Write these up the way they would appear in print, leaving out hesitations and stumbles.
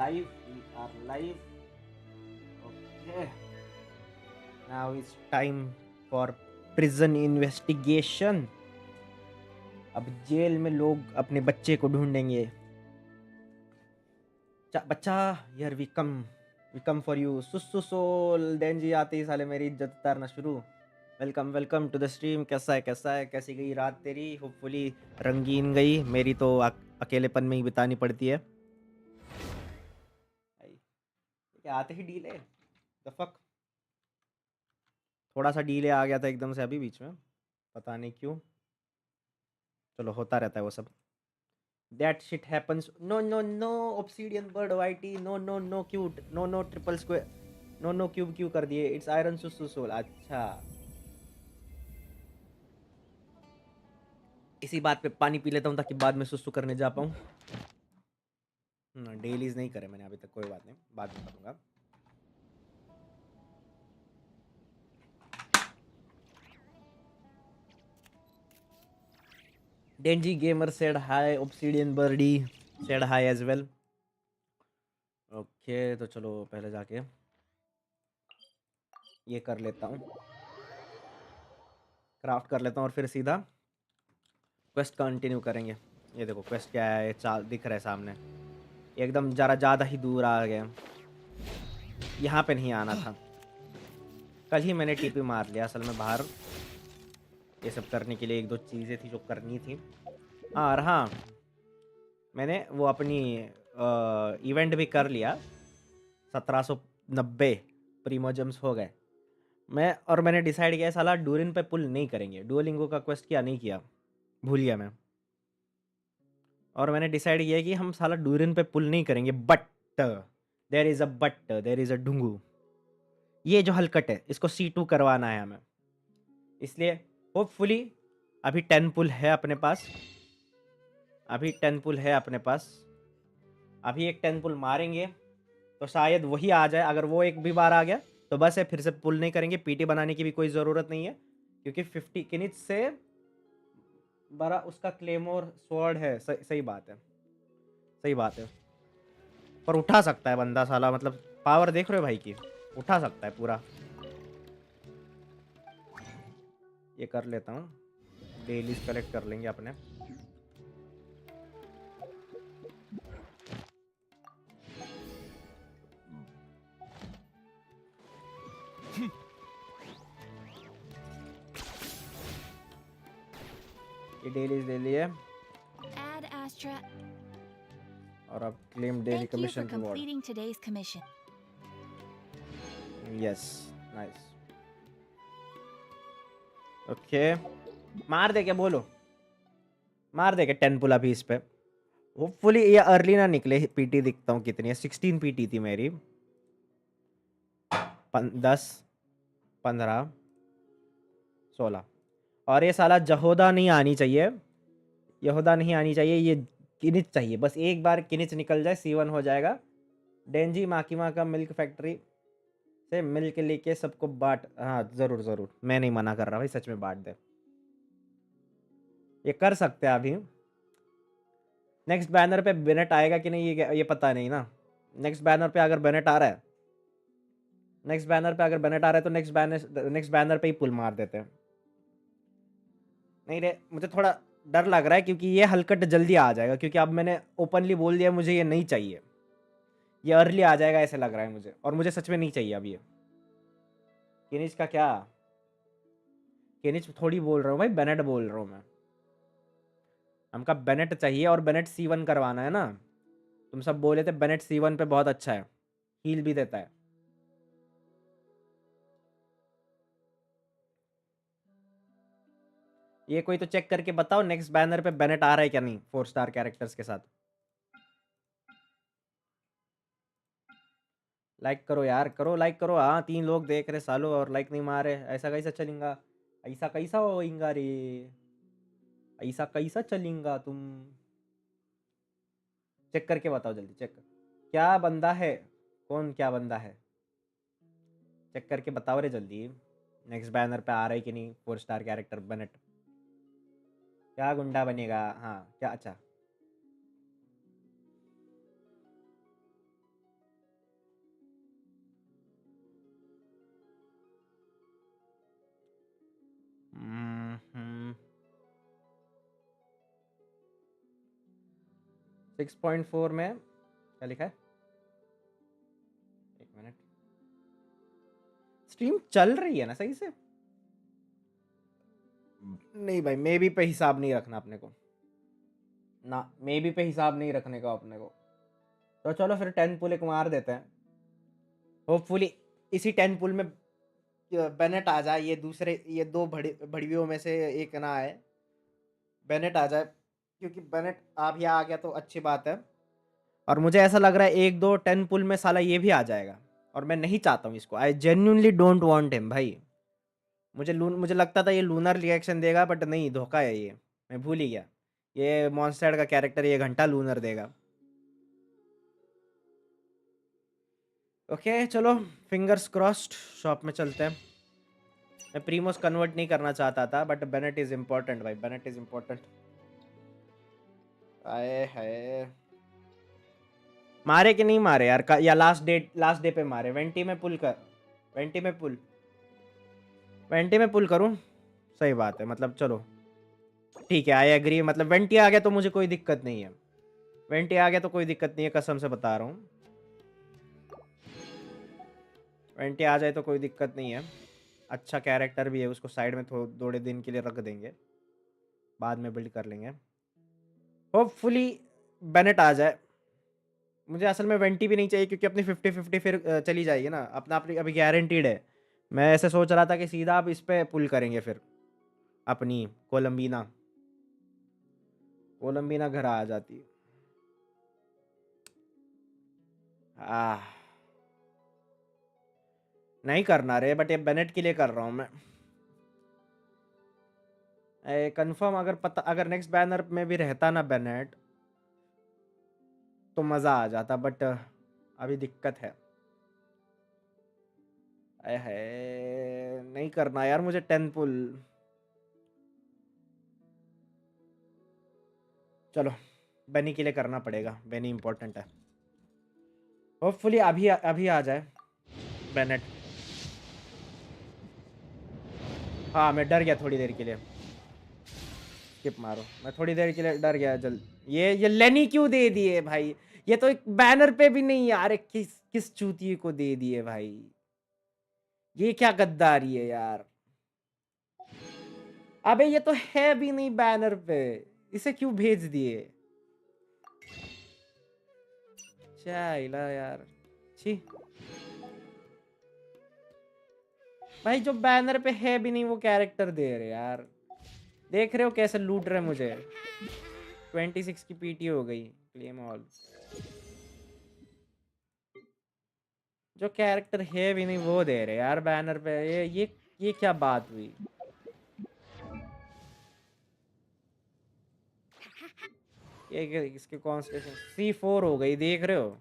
live. We are live. Okay. Now it's time for prison investigation. अब जेल में लोग अपने बच्चे को ढूंढेंगे. बच्चा, यार वी कम फॉर यू. सुसु सोल डेंजी आते ही साले मेरी इज्जत उतारना शुरू. Welcome to the stream. कैसा है कैसी गई रात तेरी? होपफुली रंगीन गई. मेरी तो अकेलेपन में ही बितानी पड़ती है. क्या आते ही डीले द फक. थोड़ा सा डीले आ गया था एकदम से अभी बीच में, पता नहीं क्यों. चलो होता रहता है वो सब. That shit happens. No obsidian bird whitey. No cute. No triple square. No cube क्यों कर दिए? It's iron सुसु सोल. अच्छा, इसी बात पे पानी पी लेता हूँ ताकि बाद में सुसु करने जा पाऊँ. डेलीज नहीं करे मैंने अभी तक. कोई बात नहीं, बाद में करूँगा. Denji gamer said hi. Obsidian birdie said hi as well. Okay तो चलो पहले जाके ये कर लेता हूँ, क्राफ्ट कर लेता हूँ और फिर सीधा क्वेस्ट कंटिन्यू करेंगे. ये देखो क्वेस्ट क्या है, चाल दिख रहा है सामने. एकदम जरा ज़्यादा ही दूर आ गया. यहाँ पे नहीं आना था. कल ही मैंने टीपी मार लिया असल में बाहर. ये सब करने के लिए एक दो चीज़ें थी जो करनी थी. और हाँ, मैंने वो अपनी इवेंट भी कर लिया. 1790 प्रीमोजम्स हो गए. मैंने डिसाइड किया साला डूरिन पे पुल नहीं करेंगे. डुओलिंगो का क्वेस्ट किया नहीं किया, भूल गया मैं. और मैंने डिसाइड किया कि हम साला डूरिन पे पुल नहीं करेंगे. बट देयर इज़ अ ढुंगू. ये जो हलकट है इसको C2 करवाना है हमें. इसलिए होपफुली अभी 10 पुल है अपने पास. अभी एक 10 पुल मारेंगे तो शायद वही आ जाए. अगर वो एक भी बार आ गया तो बस है, फिर से पुल नहीं करेंगे. पीटी बनाने की भी कोई ज़रूरत नहीं है क्योंकि 50 किनिच से बड़ा उसका क्लेमोर स्वॉर्ड है. सही बात है. पर उठा सकता है बंदा साला. मतलब पावर देख रहे हो भाई की, उठा सकता है पूरा. ये कर लेता हूँ. डेली कलेक्ट कर लेंगे अपने. ये डेली ले लिए और अब claim daily commission reward. Yes, nice. Okay, मार दे क्या? बोलो, मार दे क्या 10 पुल अभी इस पे. होपफुली ये अर्ली ना निकले. पीटी दिखता हूँ कितनी है. 16 पीटी थी मेरी. 10 15 16. और ये साला जहोदा नहीं आनी चाहिए. यहोदा नहीं आनी चाहिए. ये किनिच चाहिए. बस एक बार किनिच निकल जाए C1 हो जाएगा. डेंजी माकिमा का मिल्क फैक्ट्री से मिल्क लेके सबको बांट. हाँ ज़रूर. मैं नहीं मना कर रहा भाई, सच में बांट दे. ये कर सकते हैं अभी. नेक्स्ट बैनर पे बेनेट आएगा कि नहीं ये पता नहीं ना. नेक्स्ट बैनर पे अगर बेनेट आ रहा है तो नेक्स्ट बैनर पे ही पुल मार देते हैं. नहीं रे, मुझे थोड़ा डर लग रहा है क्योंकि ये हलकट जल्दी आ जाएगा. क्योंकि अब मैंने ओपनली बोल दिया मुझे ये नहीं चाहिए. ये अर्ली आ जाएगा ऐसे लग रहा है मुझे. और मुझे सच में नहीं चाहिए अब ये. किनिच का क्या? किनिच थोड़ी बोल रहा हूँ भाई, बेनेट बोल रहा हूँ मैं. हमका बेनेट चाहिए और बेनेट C1 करवाना है ना. तुम सब बोले थे बेनेट C1 पे बहुत अच्छा है, हील भी देता है. ये कोई तो चेक करके बताओ नेक्स्ट बैनर पे बेनेट आ रहा है क्या नहीं 4 स्टार कैरेक्टर्स के साथ. लाइक करो यार, करो लाइक करो. हाँ 3 लोग देख रहे सालो और लाइक नहीं मारे. ऐसा कैसा चलेगा? ऐसा कैसा होएगा रे? ऐसा कैसा चलेगा? तुम चेक करके बताओ जल्दी. चेक क्या बंदा है, कौन क्या बंदा है, चेक करके बताओ रे जल्दी. नेक्स्ट बैनर पे आ रहा है कि नहीं 4 स्टार कैरेक्टर बेनेट. क्या गुंडा बनेगा? हाँ क्या? अच्छा हम्म 6.4 में क्या लिखा है? एक मिनट, स्ट्रीम चल रही है ना सही से? नहीं भाई, मे बी पे हिसाब नहीं रखना अपने को ना, मे बी पे हिसाब नहीं रखने का अपने को। तो चलो फिर 10 पुल एक मार देते हैं, होपफुली इसी 10 पुल में बेनेट आ जाए, ये दूसरे ये दो भड़वियों में से एक ना आए, बेनेट आ जाए, क्योंकि बेनेट आ भी आ गया तो अच्छी बात है। और मुझे ऐसा लग रहा है एक दो 10 पुल में साला ये भी आ जाएगा, और मैं नहीं चाहता हूँ इसको। I genuinely don't want him भाई। मुझे लगता था ये लूनर रिएक्शन देगा, बट नहीं, धोखा है ये, मैं भूल ही गया। ये मॉन्स्टर का कैरेक्टर ये घंटा लूनर देगा। ओके चलो, फिंगर्स क्रॉस्ड, शॉप में चलते हैं। मैं प्रीमोस कन्वर्ट नहीं करना चाहता था, बट बेनेट इज इम्पोर्टेंट भाई, बेनेट इज इम्पोर्टेंट। आए है, मारे कि नहीं मारे यार या लास्ट डे पे मारे? वेंटी में पुल कर, वेंटी में पुल, वेंटी में पुल करूं? सही बात है, मतलब चलो ठीक है, आई एग्री। मतलब वेंटी आ गया तो मुझे कोई दिक्कत नहीं है, वेंटी आ गया तो कोई दिक्कत नहीं है, कसम से बता रहा हूँ। वेंटी आ जाए तो कोई दिक्कत नहीं है, अच्छा कैरेक्टर भी है, उसको साइड में थोड़े दिन के लिए रख देंगे, बाद में बिल्ड कर लेंगे। होपफुली बेनेट आ जाए। मुझे असल में वेंटी भी नहीं चाहिए, क्योंकि अपनी 50-50 फिर चली जाएगी ना, अपना अपनी अभी गारंटीड है। मैं ऐसे सोच रहा था कि सीधा आप इस पे पुल करेंगे फिर अपनी कोलंबीना, कोलंबीना घर आ जाती। आह, नहीं करना रे, बट ये बेनेट के लिए कर रहा हूँ मैं। कंफर्म अगर नेक्स्ट बैनर में भी रहता ना बेनेट, तो मज़ा आ जाता, बट अभी दिक्कत है। है नहीं करना यार मुझे 10 पुल। चलो, बेनी के लिए करना पड़ेगा, बेनी इंपॉर्टेंट है। होपफुली अभी अभी आ जाए बेनेट। हाँ, मैं डर गया थोड़ी देर के लिए, स्किप मारो, मैं थोड़ी देर के लिए डर गया। ये लेनी क्यों दे दिए भाई? ये तो एक बैनर पे भी नहीं यार, किस किस चूतिए को दे दिए भाई, ये क्या गद्दारी है यार। अबे ये तो है भी नहीं बैनर पे, इसे क्यों भेज दिए? चाइला यार, छी भाई, जो बैनर पे है भी नहीं वो कैरेक्टर दे रहे यार। देख रहे हो कैसे लूट रहे मुझे? 26 की पीटी हो गई, क्लेम ऑल। जो कैरेक्टर है भी नहीं वो दे रहे यार बैनर पे, ये क्या बात हुई? इसके कॉन्स्टेलेशन C4 हो गई, देख रहे हो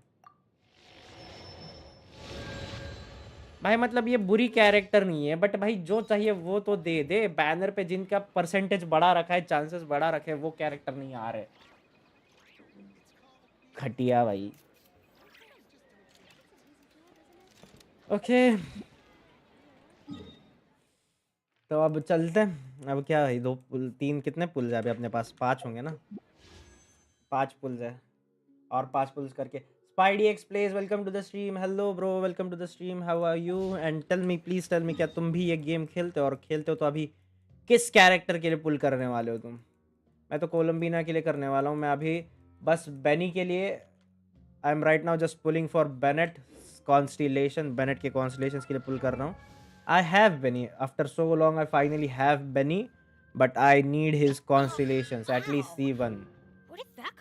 भाई? मतलब ये बुरी कैरेक्टर नहीं है, बट भाई जो चाहिए वो तो दे दे। बैनर पे जिनका परसेंटेज बढ़ा रखा है, चांसेस बढ़ा रखे हैं, वो कैरेक्टर नहीं आ रहे। घटिया भाई। ओके, तो अब चलते हैं। अब क्या भाई, दो पुल, तीन, कितने पुल्स है अभी अपने पास? 5 होंगे ना, 5 पुल्स है, और 5 पुल्स करके। Spidey X plays, welcome to the stream. Hello bro, welcome to the stream, how are you? And tell me, please tell me, क्या तुम भी ये गेम खेलते हो? और खेलते हो तो अभी किस कैरेक्टर के लिए पुल करने वाले हो तुम? मैं तो कोलंबीना के लिए करने वाला हूँ। मैं अभी बस बेनी के लिए, I am right now just pulling for Bennett constellation, Bennett के कॉन्स्टिलेशन के लिए पुल कर रहा हूँ। I have Benny, after so long I finally have Benny, but I need his constellation,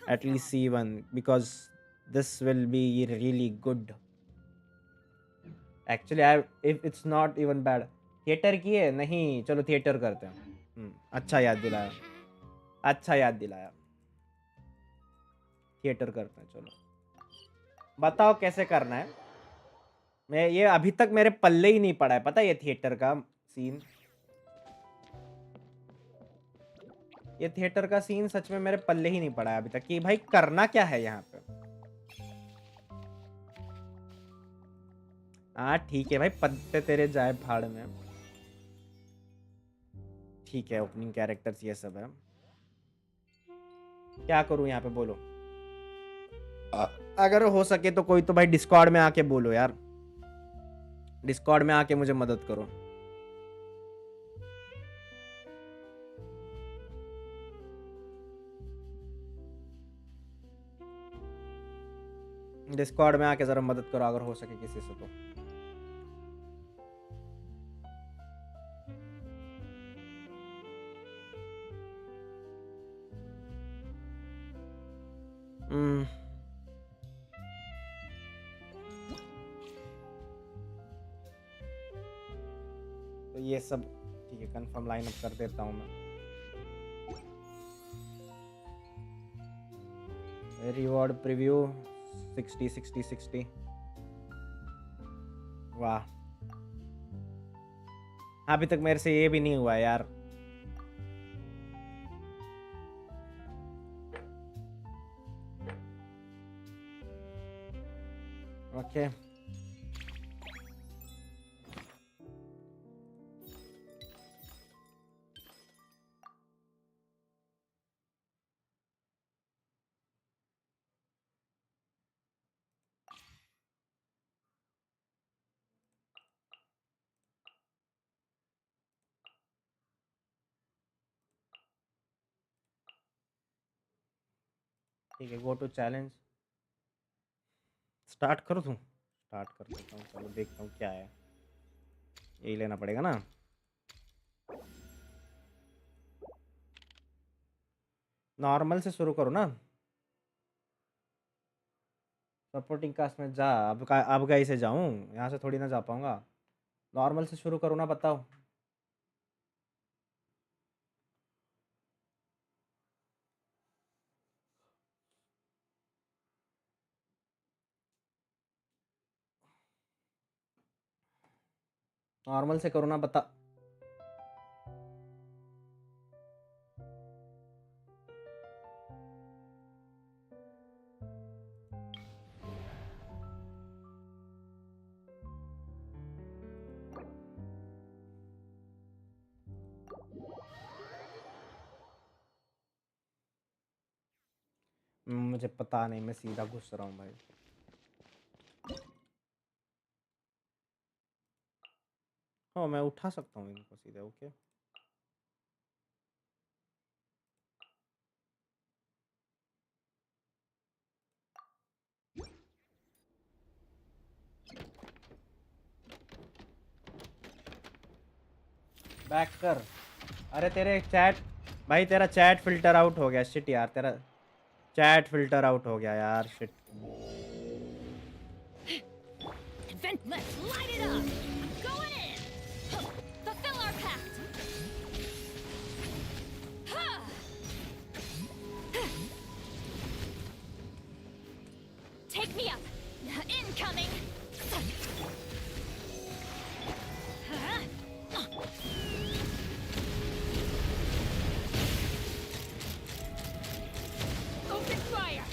at least C1, because this will be really good. Actually if it's not even bad. Theatre की है नहीं, चलो theatre करते हैं। अच्छा याद दिलाया, अच्छा याद दिलाया, थिएटर करते हैं। चलो बताओ कैसे करना है। मैं ये अभी तक मेरे पल्ले ही नहीं पड़ा है, पता है ये थिएटर का सीन, ये थिएटर का सीन सच में मेरे पल्ले ही नहीं पड़ा है अभी तक, कि भाई करना क्या है यहाँ पे। हाँ ठीक है भाई, पत्ते तेरे जाए भाड़ में, ठीक है, ओपनिंग कैरेक्टर्स ये सब है। क्या करूं यहाँ पे, बोलो। अगर हो सके तो कोई तो भाई डिस्कॉर्ड में आके बोलो यार, डिस्कॉर्ड में आके मुझे मदद करो। डिस्कॉर्ड में आके जरा मदद करो अगर हो सके किसी से तो। तो ये सब ठीक है, कंफर्म लाइन अप कर देता हूँ मैं। Reward preview 60 60 60। वाह, अभी तक मेरे से ये भी नहीं हुआ यार। ओके ठीक है, गो टू चैलेंज। स्टार्ट करो तुम, स्टार्ट कर देता हूँ। चलो देखता हूँ क्या है, यही लेना पड़ेगा ना। नॉर्मल से शुरू करो ना। सपोर्टिंग कास्ट में जा, अब कैसे जाऊँ, यहाँ से थोड़ी ना जा पाऊंगा। नॉर्मल से शुरू करो ना, बताओ। नॉर्मल से करो ना, बता। मुझे पता नहीं, मैं सीधा घुस रहा हूँ भाई। हाँ, मैं उठा सकता हूँ इनको सीधे। ओके बैक कर। अरे तेरे चैट, भाई तेरा चैट फिल्टर आउट हो गया। शिट यार, तेरा चैट फिल्टर आउट हो गया यार। Shit. Let's light it up. I'm going in. Fulfill our pact. Take me up. Incoming. Open fire.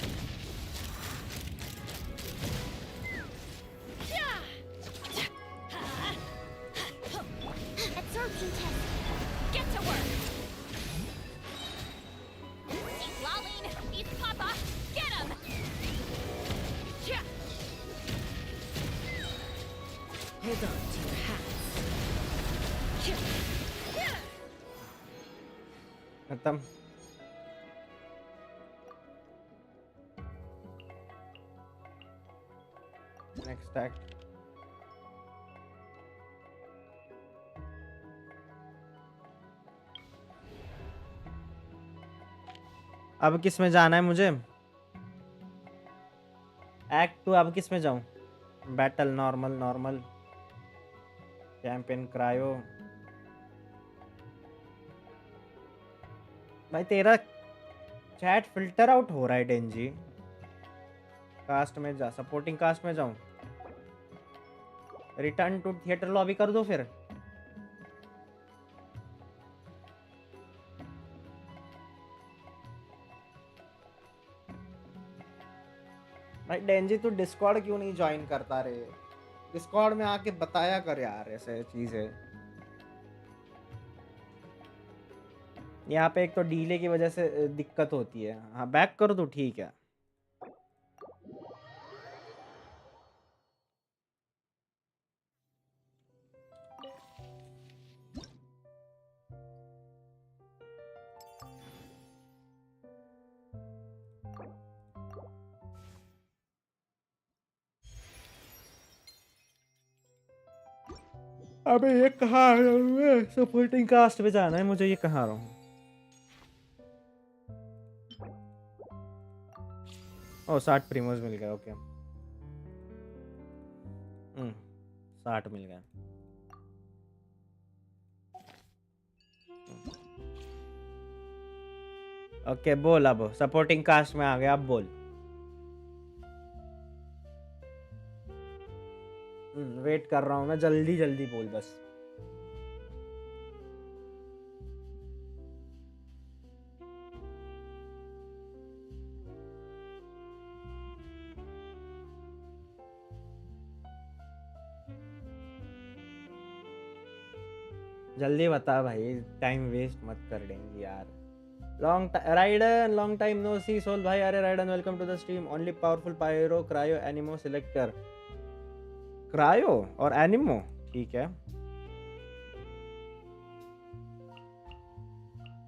Absorption test. Get to work. Eat Laline. Eat Papa. Get him. Hold on to your hats. खत्म। Next act. अब किस में जाना है मुझे? Act 2 अब किस में जाऊं? Battle, normal, normal, champion, cryo. भाई तेरा चैट फिल्टर आउट हो रहा है डेंजी। कास्ट में जा, सपोर्टिंग कास्ट में जाऊं? रिटर्न टू थिएटर लॉबी कर दो फिर। भाई डेंजी तू डिस्कॉर्ड क्यों नहीं ज्वाइन करता रे? डिस्कॉर्ड में आके बताया कर यार ऐसे चीजें। यहाँ पे एक तो डीले की वजह से दिक्कत होती है। हाँ बैक कर दो ठीक है। अबे ये कहाँ है? सपोर्टिंग कास्ट पे जाना है मुझे, ये कहाँ रहा हूँ? ओ 60 प्रीमोस मिल गया, ओके। 60 मिल गया। ओके बोल, अब सपोर्टिंग कास्ट में आ गया, अब बोल। वेट कर रहा हूँ मैं, जल्दी जल्दी बोल बस। जल्दी बता भाई, टाइम वेस्ट मत कर देंगे यार। Raiden long time no see soul भाई। अरे Raiden welcome to the stream. Only powerful pyro cryo anemo select कर। क्रायो और एनिमो ठीक है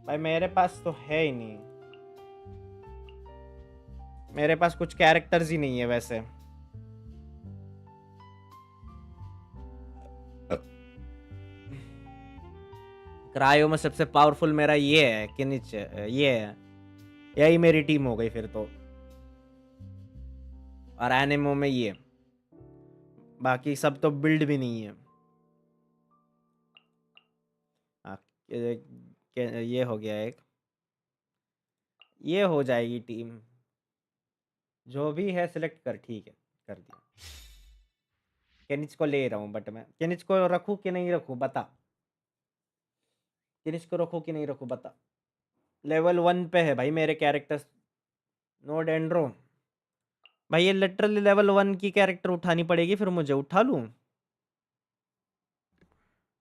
भाई, मेरे पास तो है ही नहीं। मेरे पास कुछ कैरेक्टर्स ही नहीं है वैसे। क्रायो में सबसे पावरफुल मेरा ये है किनिच, ये है, यही मेरी टीम हो गई फिर तो। और एनिमो में ये, बाकी सब तो बिल्ड भी नहीं है। हाँ, ये हो गया एक, ये हो जाएगी टीम। जो भी है सिलेक्ट कर, ठीक है कर दिया। केनिच को ले रहा हूँ, बट मैं केनिच को रखूँ कि नहीं रखूँ बता। केनिच को रखूँ कि नहीं रखूँ बता। लेवल 1 पे है भाई मेरे कैरेक्टर्स। नो डेंड्रो भाई, ये लिटरली लेवल 1 की कैरेक्टर उठानी पड़ेगी फिर मुझे। उठा लूँ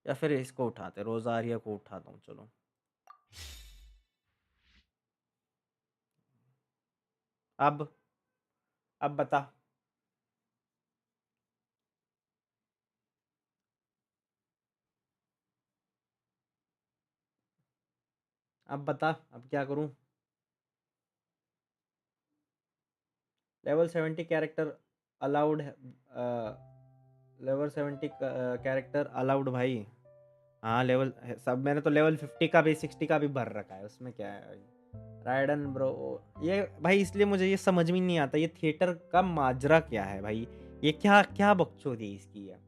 या फिर इसको उठाते, रोजारिया को उठाता हूँ चलो। अब बता। अब बता, अब क्या करूं? लेवल 70 कैरेक्टर अलाउड है। लेवल 70 कैरेक्टर अलाउड भाई। हाँ लेवल सब, मैंने तो लेवल 50 का भी 60 का भी भर रखा है, उसमें क्या है भाई। राइडन ब्रो, ये भाई इसलिए मुझे ये समझ में नहीं आता, ये थिएटर का माजरा क्या है भाई। ये क्या क्या बकचोदी है इसकी है।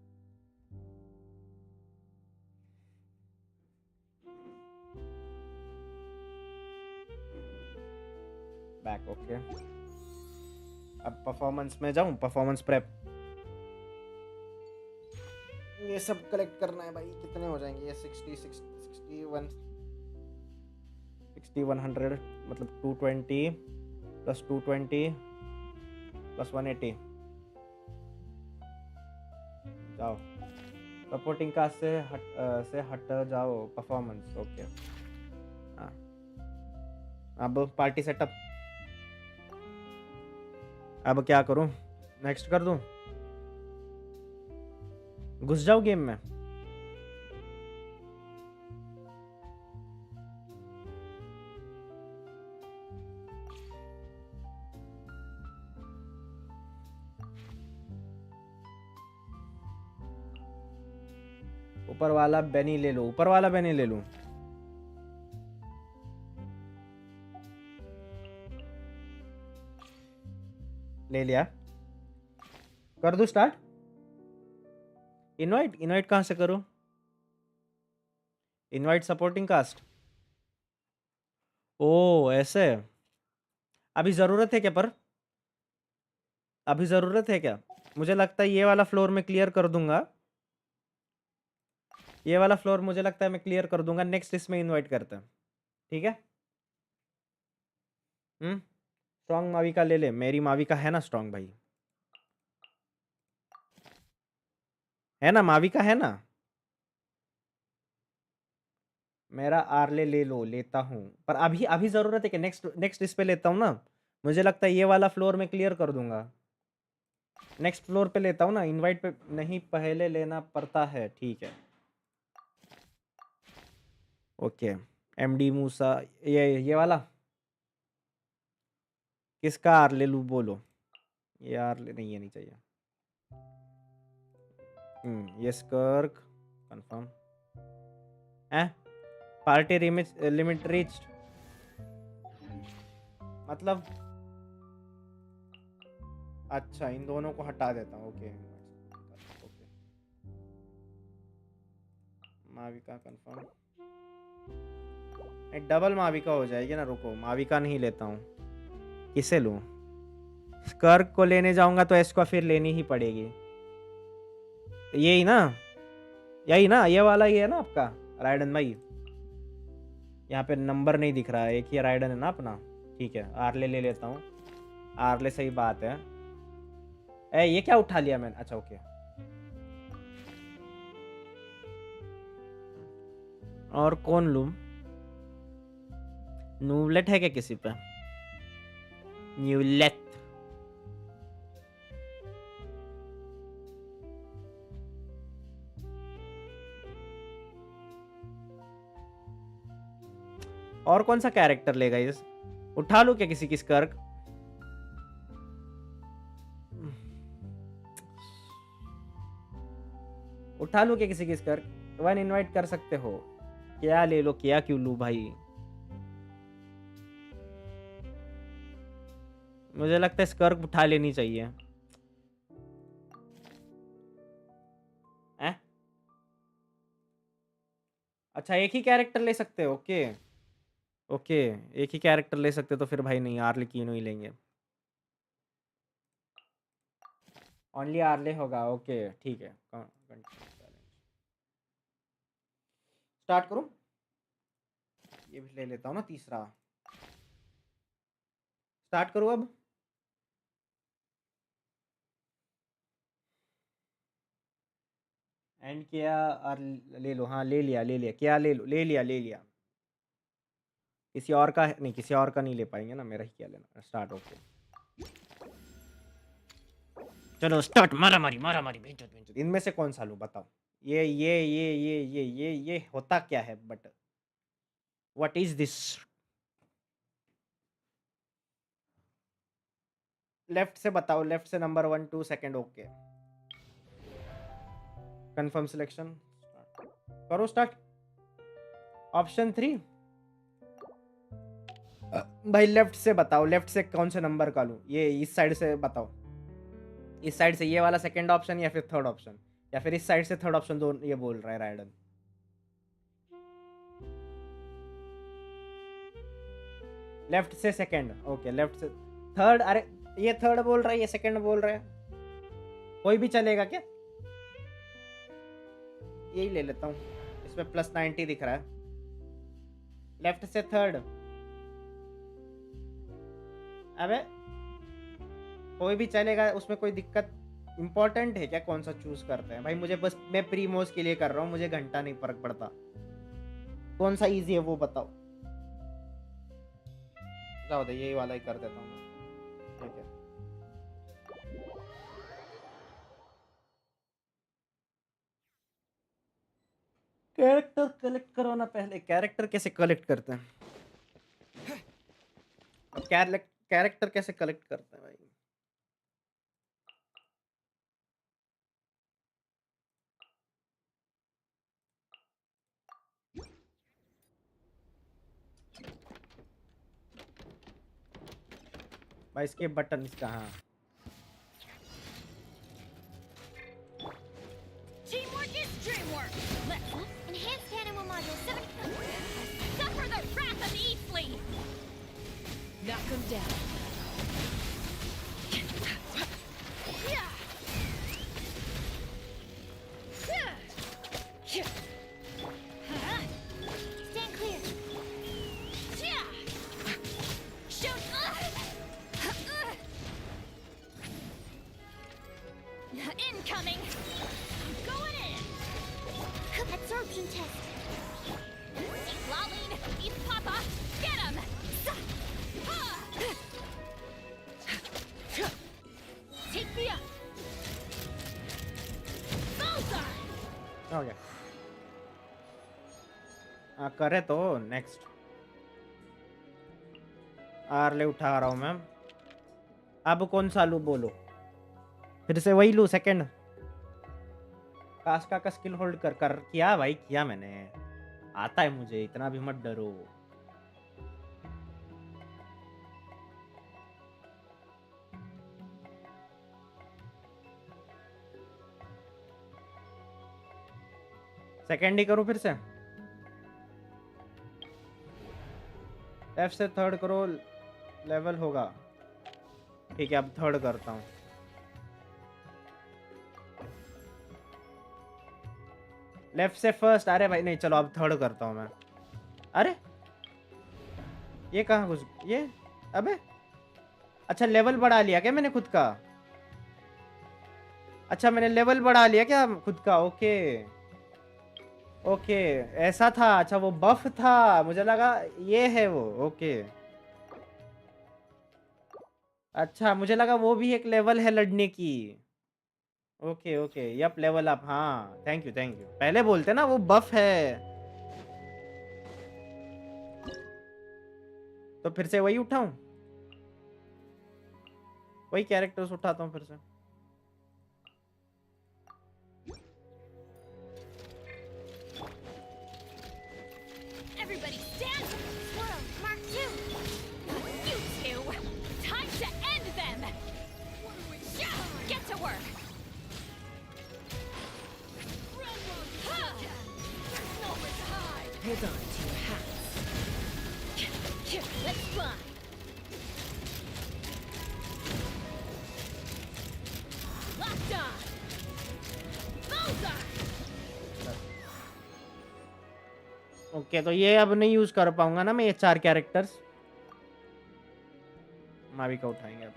Back okay. अब परफॉर्मेंस में जाऊं, परफॉर्मेंस प्रेप। ये सब कलेक्ट करना है भाई, कितने हो जाएंगे ये? 61 100 मतलब 220 प्लस 220 प्लस 180। जाओ सपोर्टिंग कास्ट से हट जाओ, परफॉर्मेंस ओके। हाँ अब पार्टी सेटअप, अब क्या करूं? नेक्स्ट कर दूं? घुस जाओ गेम में। ऊपर वाला बेनी ले लो, ऊपर वाला बेनी ले लूं। ले लिया, कर दूं स्टार्ट? इनवाइट, इनवाइट कहां से करूं? इनवाइट सपोर्टिंग कास्ट, ओ ऐसे। अभी जरूरत है क्या? पर अभी जरूरत है क्या? मुझे लगता है ये वाला फ्लोर में क्लियर कर दूंगा। ये वाला फ्लोर मुझे लगता है मैं क्लियर कर दूंगा, नेक्स्ट इसमें इनवाइट करते हैं, ठीक है? स्ट्रॉन्ग माविका ले ले, मेरी माविका है ना स्ट्रॉन्ग भाई, है ना? माविका है ना? मेरा आर्ले ले लो, लेता हूँ। पर अभी अभी ज़रूरत है कि नेक्स्ट नेक्स्ट इस पे लेता हूँ ना। मुझे लगता है ये वाला फ्लोर मैं क्लियर कर दूंगा। नेक्स्ट फ्लोर पे लेता हूँ ना, इनवाइट पे नहीं पहले लेना पड़ता है। ठीक है, ओके। एमडी मूसा, ये वाला किसका आर्ले लूँ बोलो। ये आर्ले नहीं, ये नहीं चाहिए। ये स्कर्क कंफर्म है। पार्टी लिमिट रीच्ड, मतलब अच्छा इन दोनों को हटा देता हूँ। Okay okay, Mavuika confirm. एक डबल माविका हो जाएगी ना। रुको, माविका नहीं लेता हूँ। किसे लूँ? स्कर्क को लेने जाऊंगा तो इसको फिर लेनी ही पड़ेगी। यही ना, यही ना, ये वाला ही है ना आपका राइडन भाई। यहाँ पे नंबर नहीं दिख रहा है, एक ही राइडन है ना अपना। ठीक है, आर्ले ले लेता हूँ। आर्ले सही बात है। ये क्या उठा लिया मैंने? अच्छा ओके। और कौन लूं? न्यूलेट है क्या किसी पे? न्यूलेट और कौन सा कैरेक्टर लेगा इस? उठा लूं क्या किसी की स्कर्क? उठा लूं क्या किसी की स्कर्क? वन इनवाइट कर सकते हो। क्या ले लो, क्या क्यों लूं भाई? मुझे लगता है स्कर्क उठा लेनी चाहिए। अच्छा, एक ही कैरेक्टर ले सकते हो? ओके ओके, एक ही कैरेक्टर ले सकते तो फिर भाई नहीं, आर्ले तीनों ही लेंगे। ओनली आर्ले होगा, ओके ठीक है। स्टार्ट करूं? ये भी ले लेता हूँ ना, तीसरा। स्टार्ट करूं अब? एंड किया और ले लो। हाँ ले लिया, ले लिया। क्या ले लो? ले लिया, ले लिया। किसी और का नहीं, किसी और का नहीं ले पाएंगे ना, मेरा ही क्या लेना। स्टार्ट, ओके चलो स्टार्ट। मारा मारी, मारा मारी, भेजो भेजो। इनमें से कौन सा लूं बताओ? ये होता क्या है? But what is this? Left से बताओ, लेफ्ट से number 1 2 second. Okay, confirm selection करो। स्टार्ट। ऑप्शन 3 भाई, लेफ्ट से बताओ, लेफ्ट से कौन से नंबर का लूं? ये इस साइड से बताओ, इस साइड से ये वाला सेकंड ऑप्शन या फिर थर्ड ऑप्शन, या फिर इस साइड से थर्ड ऑप्शन। दो ये बोल रहा है राइडन। लेफ्ट से सेकंड, ओके लेफ्ट से थर्ड। अरे ये थर्ड बोल रहा है, ये सेकंड बोल रहा है। कोई भी चलेगा क्या? यही ले लेता हूँ, इसमें +90 दिख रहा है। लेफ्ट से थर्ड। अबे कोई भी चलेगा, उसमें कोई दिक्कत इंपॉर्टेंट है क्या कौन सा चूज करते हैं? भाई मुझे बस, मैं प्रीमोस के लिए कर रहा हूँ, मुझे घंटा नहीं फर्क पड़ता। कौन सा इजी है वो बताओ। जाओ दे, यही वाला ही कर देता हूँ। ठीक है, कैरेक्टर कलेक्ट करो ना पहले। कैरेक्टर कैसे कलेक्ट करते हैं? कैरेक्टर कैसे कलेक्ट करते हैं भाई? भाई इसके बटन कहाँ? Teamwork is dreamwork. Let's enhance animal module 7. Suffer the wrath of Eastly. Knock him down. Stand clear. Shoot. Incoming. Going in. Absorption test. Lolling, East Papa, get him! Take me up! Bullseye! हो गया। करे तो next early उठा रहा हूँ मैं। अब कौन सा लूँ बोलो? फिर से वही लूँ सेकंड? कास्का का स्किल होल्ड कर किया भाई, किया मैंने, आता है मुझे, इतना भी मत डरो। सेकंड ही करूँ फिर से? एफ से थर्ड करो, लेवल होगा। ठीक है, अब थर्ड करता हूँ। लेफ्ट से फर्स्ट। अरे भाई नहीं, चलो अब थर्ड करता हूँ मैं। अरे ये कहाँ घुस ये? अबे अच्छा, लेवल बढ़ा लिया क्या मैंने खुद का? अच्छा, मैंने लेवल बढ़ा लिया क्या खुद का? ओके ओके, ऐसा था। अच्छा, वो बफ था, मुझे लगा ये है वो। ओके अच्छा, मुझे लगा वो भी एक लेवल है लड़ने की। Okay okay, yup, level up. हाँ, थैंक यू थैंक यू। पहले बोलते ना वो बफ है। तो फिर से वही उठाऊं? वही कैरेक्टर्स उठाता हूँ फिर से। Everybody stand! Swirl, Mark 2! You two! Time to end them! Get to work! Hold on to your hats. Let's fly! Locked on! Bullseye! Okay तो ये अब नहीं यूज कर पाऊंगा ना मैं, ये 4 कैरेक्टर्स। मावी का उठाएंगे अब।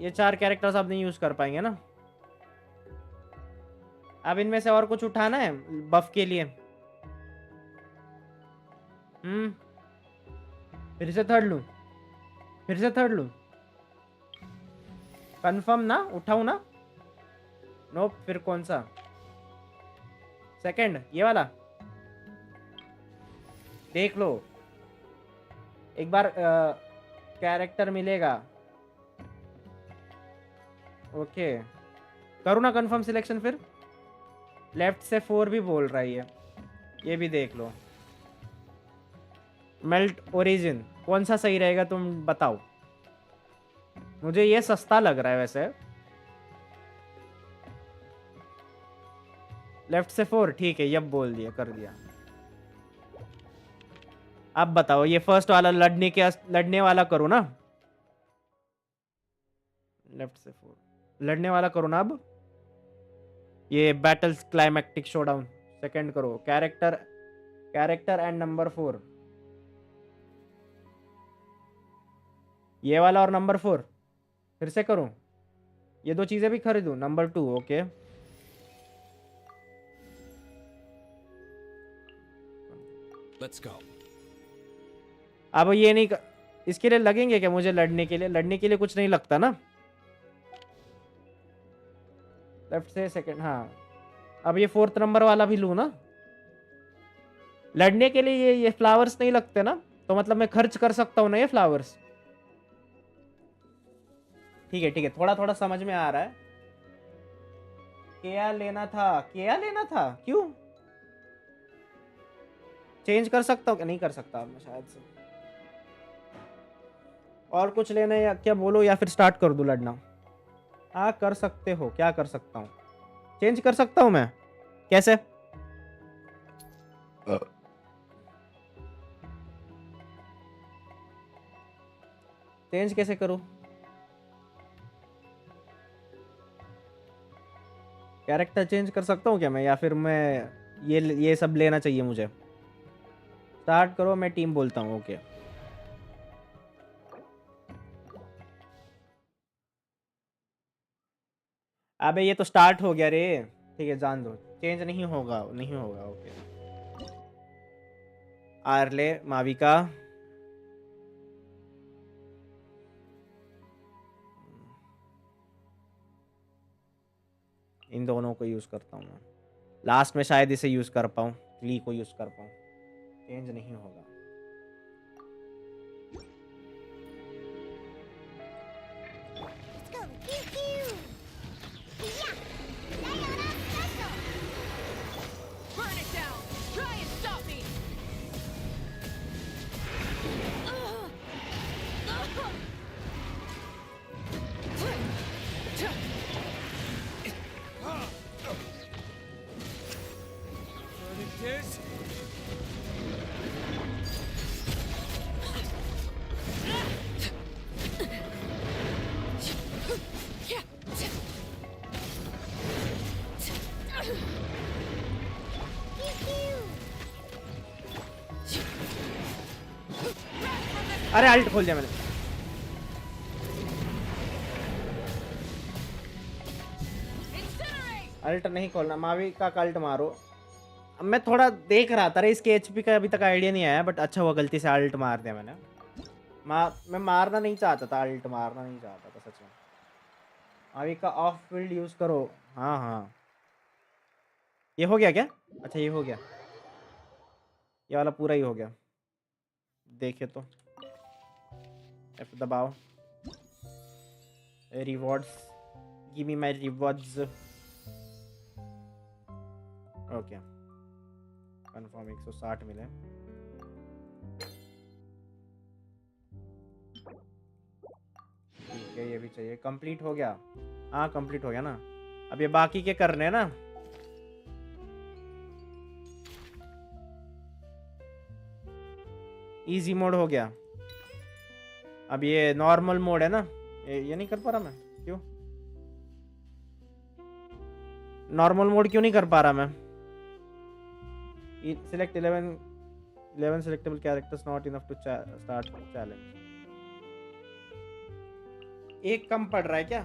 ये 4 कैरेक्टर्स अब नहीं यूज कर पाएंगे ना। अब इनमें से और कुछ उठाना है बफ के लिए। फिर से थर्ड लूं? फिर से थर्ड लूं? कंफर्म ना? उठाऊं ना? नो, फिर कौन सा? सेकंड, ये वाला देख लो एक बार। कैरेक्टर मिलेगा। ओके, करूँ ना कंफर्म सिलेक्शन? फिर लेफ्ट से 4 भी बोल रहा है ये भी देख लो। मेल्ट ओरिजिन कौन सा सही रहेगा तुम बताओ? मुझे ये सस्ता लग रहा है वैसे। लेफ्ट से 4 ठीक है, यब बोल दिया, कर दिया। अब बताओ, ये फर्स्ट वाला लड़ने वाला करो ना? लेफ्ट से 4 लड़ने वाला करो ना अब। ये बैटल्स क्लाइमैक्टिक शोडाउन सेकंड करो। कैरेक्टर एंड नंबर 4, ये वाला और नंबर 4 फिर से करूं? ये 2 चीजें भी खरीदूं? Number 2 okay. Let's go. अब ये नहीं इसके लिए लगेंगे क्या मुझे लड़ने के लिए? लड़ने के लिए कुछ नहीं लगता ना। लेफ्ट से सेकंड, हाँ। अब ये 4th नंबर वाला भी लूं ना? लड़ने के लिए ये फ्लावर्स नहीं लगते ना, तो मतलब मैं खर्च कर सकता हूँ ना ये फ्लावर्स। ठीक है, थोड़ा थोड़ा समझ में आ रहा है। क्या लेना था? क्यों चेंज कर सकता हूँ? नहीं कर सकता अब मैं शायद से। और कुछ लेना है या क्या बोलो, या फिर स्टार्ट कर दूं लड़ना? हाँ कर सकते हो। क्या कर सकता हूँ? चेंज कर सकता हूँ मैं? कैसे? चेंज कैसे करूँ? कैरेक्टर चेंज कर सकता हूँ क्या मैं, या फिर मैं ये सब लेना चाहिए मुझे? स्टार्ट करो, मैं टीम बोलता हूँ। ओके अबे ये तो स्टार्ट हो गया रे। ठीक है, जान दो, चेंज नहीं होगा ओके। आर्ले माविका इन दोनों को यूज करता हूँ मैं। लास्ट में शायद इसे यूज कर पाऊँ, ली को यूज कर पाऊँ। चेंज नहीं होगा। Let's go. Pew pew. Yeah. Sayonara special. Burn it down. Try and stop me. This? अरे अल्ट खोल दिया मैंने। अल्ट नहीं खोलना, मावी का अल्ट मारो। अब मैं थोड़ा देख रहा था, इसके एचपी का अभी तक आइडिया नहीं आया, बट अच्छा हुआ गलती से अल्ट मार दिया मैंने। मैं मारना नहीं चाहता था, अल्ट मारना नहीं चाहता था सच में। मावी का ऑफ फील्ड यूज करो। हाँ हाँ, ये हो गया क्या? अच्छा ये हो गया, ये वाला पूरा ही हो गया। देखे तो F दबाओ। Rewards, give me my rewards. Okay, confirm 160 मिले। ठीक है, ये भी चाहिए। कंप्लीट हो गया? हाँ कंप्लीट हो गया ना। अब ये बाकी के करने हैं ना। इजी मोड हो गया। अब ये नॉर्मल मोड है ना, ये नहीं कर पा रहा मैं, क्यों? नॉर्मल मोड क्यों नहीं कर पा रहा मैं? Select 11 selectable characters, not enough to start challenge। एक कम पड़ रहा है क्या?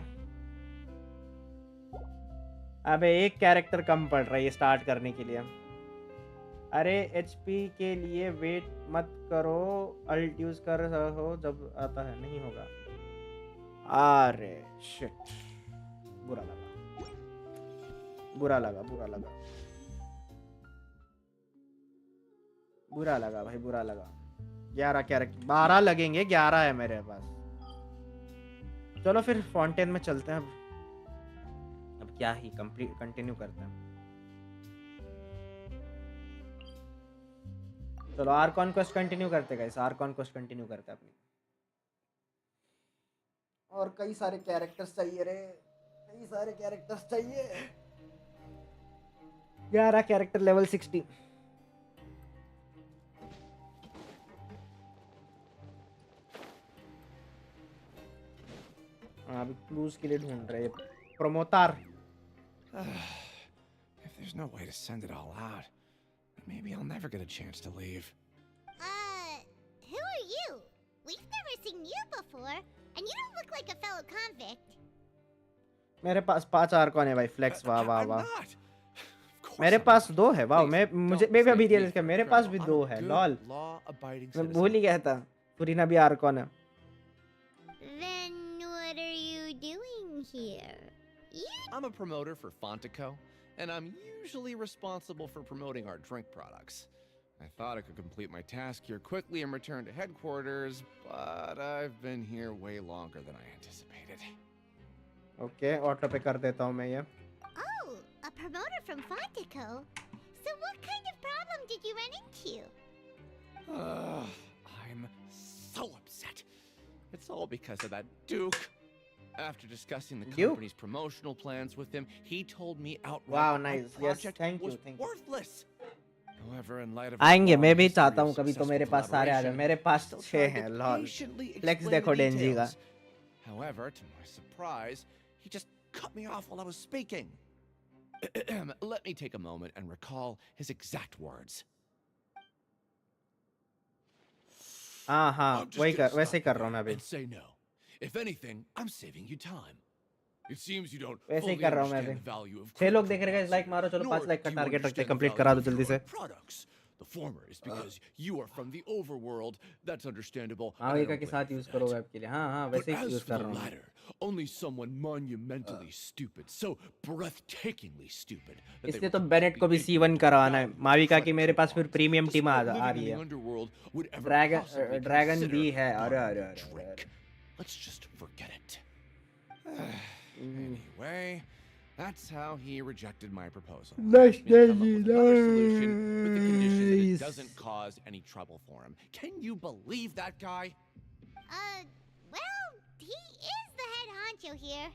अबे एक कैरेक्टर कम पड़ रहा है ये स्टार्ट करने के लिए। अरे एचपी के लिए वेट मत करो, अल्ट यूज कर हो जब आता है, नहीं होगा। अरे शिट, बुरा लगा, बुरा लगा, बुरा लगा, बुरा लगा भाई, बुरा लगा। 11 कैरेक्टर, 12 लगेंगे, 11 है मेरे पास। चलो फिर फॉन्टेन में चलते हैं। अब क्या ही कंटिन्यू करते हैं। चलो आर्कॉन क्वेस्ट कंटिन्यू करते गाइस, आर्कॉन क्वेस्ट कंटिन्यू करते अपनी। और कई सारे कैरेक्टर्स चाहिए रे, कई सारे कैरेक्टर्स चाहिए। 11 कैरेक्टर लेवल 60। अभी क्लूज के लिए ढूंढ रहे हैं। प्रमोतार। If there's no way to send it all out, maybe I'll never get a chance to leave. Who are you? We've never seen you before, and you don't look like a fellow convict. मेरे पास 5 Arcon है भाई, flex. वाह वाह I'm वाह। not. Of course मेरे I'm pass not. 2 है। वाह, मैं Please, मुझे don't मैं भी अभी mistake me रियलाइज किया for मेरे a पास भी criminal. 2 I'm a है। good, लॉल, law-abiding मैं citizen. भूल ही गया था। पुरीना भी आर्कॉन है। Then what are you doing here? I'm a promoter for Fontaco, and I'm usually responsible for promoting our drink products. I thought I could complete my task here quickly and return to headquarters, but I've been here way longer than I anticipated. Okay, auto पे कर देता हूँ मैं ये। Oh, a promoter from Fontaco. So what kind of problem did you run into? I'm so upset. It's all because of that Duke. After discussing the Duke? company's promotional plans with him, he told me outright Wow, that nice. our Yes, project thank you, was thank you. worthless. However, in light of आएंगे, our मैं भी history चाहता of हूँ कभी तो successful मेरे पास सारे आ जाए। collaboration, मेरे पास still 6 tried हैं। to lol, patiently flex explain देखो the डेंजी का। details. However, to my surprise, he just cut me off while I was speaking. Let me take a moment and recall his exact words. हाँ हाँ, I'm just वही gonna कर, वैसे ही stop कर you रहा हूँ मैं there अभी। and say no. If anything, I'm saving you time. It seems you don't वैसे ही fully कर रहा हूँ मैं understand अभी। the value of 6 लोग critical देख रहे हैं, thinking, लाइक मारो। चलो nor 5 लाइक का do you टारगेट रखते हैं, understand the कंप्लीट value करा दो of जल्दी your से। products. The former is because you are from the overworld. That's understandable. and I माविका don't के blame साथ you यूज for करो that. वेब के लिए हाँ हाँ But वैसे ही as यूज for कर the रहा हूँ मैं latter, only someone monumentally stupid, so breathtakingly stupid. that they इसलिए were तो बेनेट को भी completely C1 करवाना है valued माविका की front मेरे पास फिर coupons. प्रीमियम टीम आ Despite आ living in रही the है underworld would ever possibly dragon consider भी है अरे buying अरे a अरे अरे drink. Let's just forget it. Anyway, that's how he rejected my proposal. Nice, Asked me to come up with another nice, solution with the condition that it nice. doesn't cause any trouble for him. Can you believe that guy? Well, he is the head honcho here.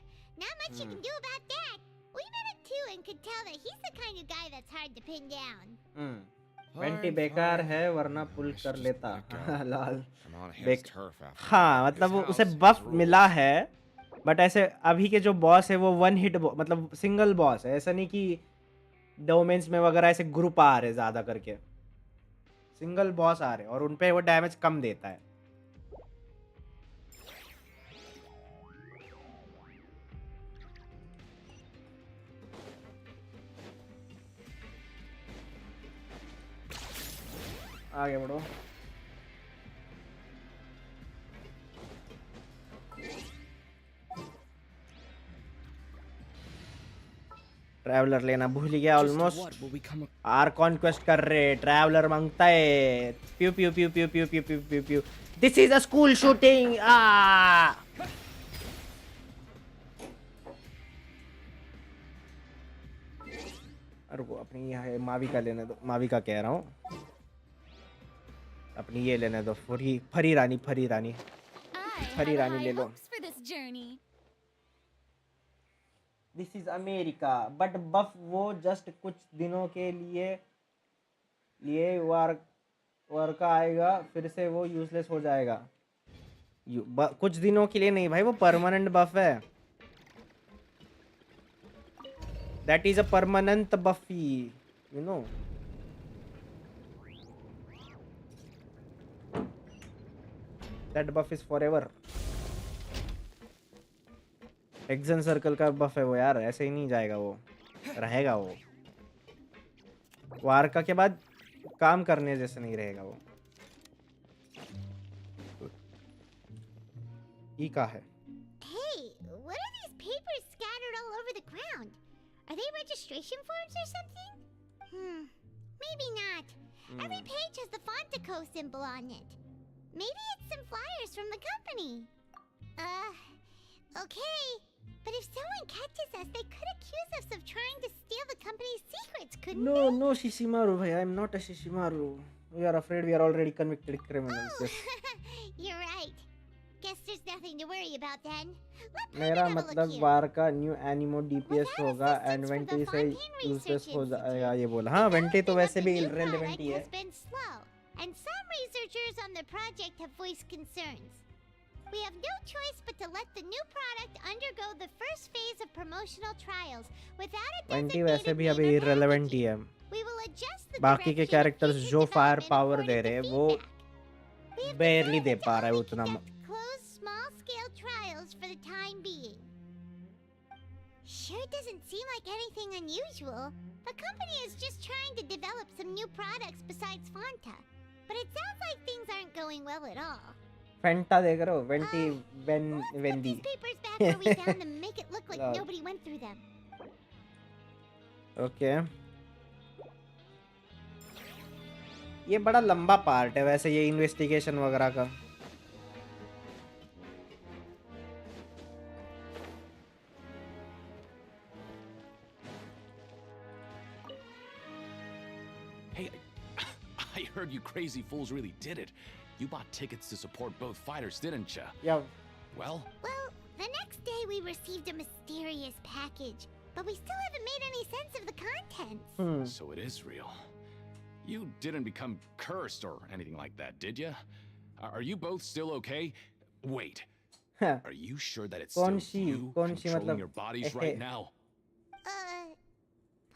Not much you can do about that. We met him too and could tell that he's the kind of guy that's hard to pin down. Venti Fine, बेकार fine. है वरना pull I should कर just लेता let it go. लाल I'm on his बेक turf after हाँ all. मतलब His वो उसे house, बफ his मिला rules. है बट ऐसे अभी के जो बॉस है वो वन हिट मतलब सिंगल बॉस है ऐसा नहीं कि डोमेन्स में वगैरह ऐसे ग्रुप आ रहे ज्यादा करके सिंगल बॉस आ रहे और उनपे वो डैमेज कम देता है आगे बढ़ो ट्रैवलर लेना भूल गया ऑलमोस्ट आर्कॉन क्वेस्ट कर रहे ट्रैवलर मांगता है pew pew pew pew pew pew pew pew pew this is a school shooting रुको अपनी यहाँ माविका लेने दो माविका कह रहा हूँ अपनी ये लेने दो फरी रानी फरी रानी फरी रानी ले लो दिस इज अमेरिका बट बफ वो जस्ट कुछ दिनों के लिए वर्का आएगा फिर से वो यूजलेस हो जाएगा कुछ दिनों के लिए नहीं भाई वो परमानेंट बफ है that is a permanent buff you know that buff is forever एक्सन सर्कल का बफ है वो यार ऐसे ही नहीं जाएगा वो रहेगा वो वारका के बाद काम करने जैसे नहीं रहेगा वो ई का है Hey, what are these papers scattered all over the ground? Are they registration forms or something? Maybe not. Every page has the Fontaine symbol on it. Maybe it's some flyers from the company. Okay. But if someone catches us, they could accuse us of trying to steal the company's secrets, couldn't they? No, Shishimaru, bhai. I'm not a Shishimaru. We are afraid we are already convicted criminals. Yes. You're right. Guess there's nothing to worry about then. मेरा मतलब वार का new एनिमो DPS होगा and vanity से useless हो जाएगा ये बोला हाँ वेंटी तो वैसे भी इररिलेवेंट ही है And some researchers on the project have voiced concerns. We have no choice but to let the new product undergo the first phase of promotional trials without a vanity वैसे भी designated अभी name or irrelevant he packaging. है We will adjust the बाकी के direction of characters future जो fire development power according they to रहे हैं वो feedback. We have barely decided they to पा रहा है only उतना conduct closed small-scale trials for the time being. Sure doesn't seem like anything unusual. The company is just trying to develop some new products besides Fanta. But it sounds like things aren't going well at all. फेंटा देख रहे हो vanity Let's put Wendy these papers back where we found them and make it look like Lol. nobody went through them. Okay ये बड़ा लंबा part है वैसे ये investigation वगैरह का Hey, I heard you crazy fools really did it. You bought tickets to support both fighters, didn't ya? या Well, Well, the next day we received a mysterious package, but we still haven't made any sense of the contents. so it is real. You didn't become cursed or anything like that, did ya? Are you both still okay? Wait, are you sure that it's कौन still C you कौन सी controlling मतलब your bodies right now?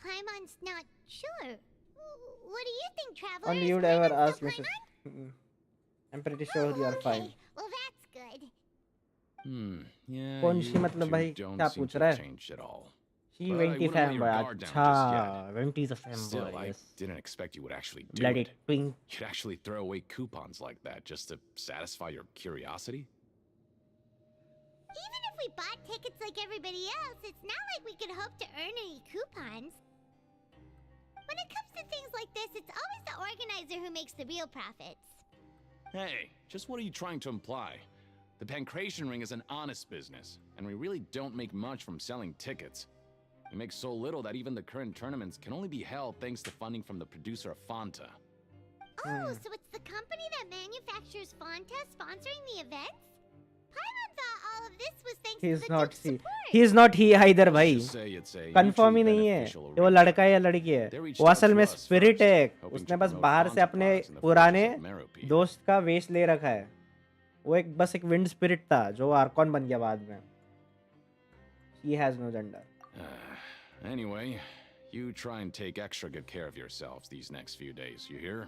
Paimon's not sure. What do you think, Traveler? only Is you'd ever Paimon ask still Mrs. Paimon? I'm pretty sure you are Okay, fine well that's good. Yeah. कौन सी you मतलब two भाई don't क्या seem पूछ to रहा have है changed at all. She But I Venti wouldn't let your fanboy. guard down अच्छा, just yet. Venti's a Still, fanboy. I Yes. didn't expect you would actually do Bloody it. twink. You'd actually throw away coupons like that just to satisfy your curiosity? Even if we bought tickets like everybody else, it's not like we could hope to earn any coupons. When it comes to things like this, it's always the organizer who makes the real profits. Hey, just what are you trying to imply? The Pancration Ring is an honest business, and we really don't make much from selling tickets. We make so little that even the current tournaments can only be held thanks to funding from the producer of Fanta. Oh, so it's the company that manufactures Fonta sponsoring the events? Paimon thought all of this was thanks He to is the not Duke's he. support. He is not he either भाई. Just say it's a confirm he mutually नहीं है beneficial कि वो arrangement. लड़का है या लड़की है. They reached वो out असल to में us स्पिरिट first, है. hoping उसने to बस promote बाहर से Fanta अपने products in the पुराने forces of Meropide. दोस्त का वेश ले रखा है. वो एक बस एक विंड स्पिरिट था जो आर्कॉन बन गया बाद में. He has no gender. Anyway, you try and take extra good care of yourselves these next few days, you hear?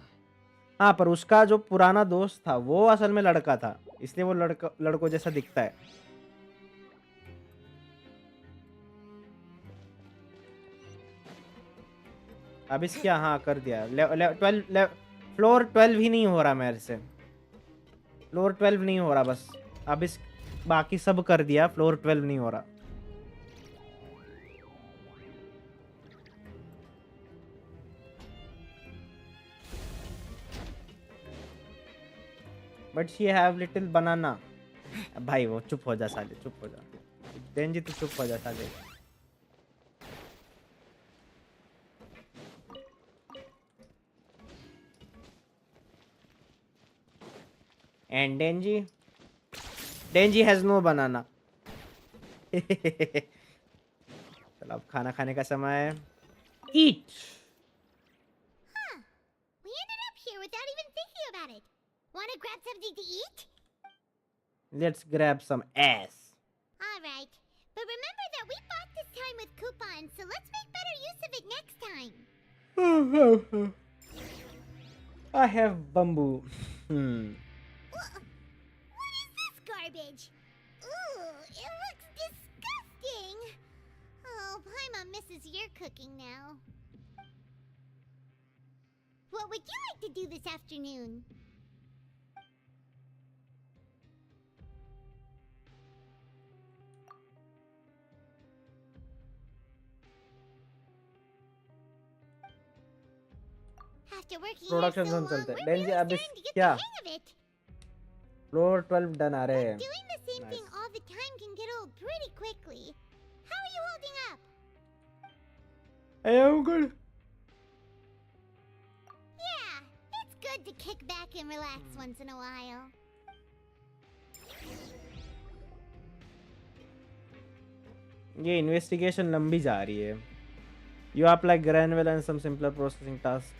हाँ, पर उसका जो पुराना दोस्त था वो असल में लड़का था, इसलिए वो लड़कों जैसा दिखता है. अब इस क्या हाँ कर दिया. 12 फ्लोर 12 ही नहीं हो रहा मेरे से. फ्लोर 12 नहीं हो रहा बस. अब इस बाकी सब कर दिया, फ्लोर 12 नहीं हो रहा. बट शी हैव लिटिल बनाना. भाई वो चुप हो जा साले, चुप हो जा. देंजी तू चुप हो जा साले. एंड डेंजी हैज नो बनाना. चलो अब खाना खाने का समय है. ईट. Huh. We ended up here without even thinking about it. Want to grab something to eat? Let's grab some ass. All right. But remember that we bought this time with coupons, so let's make better use of it next time. I have bamboo. What is this garbage? Ooh, it looks disgusting. Oh, Paimon misses your cooking now. What would you like to do this afternoon? After working here Production so zone long, चलते हैं. we're डेंजी really अब इस starting to get क्या? the hang of it. Floor 12 done आ रहे हैं. Doing the same thing all the time can get old pretty quickly. How are you holding up? I am good. Yeah, it's good to kick back and relax once in a while. ये investigation लंबी जा रही है. You apply Granville and some simpler processing tasks.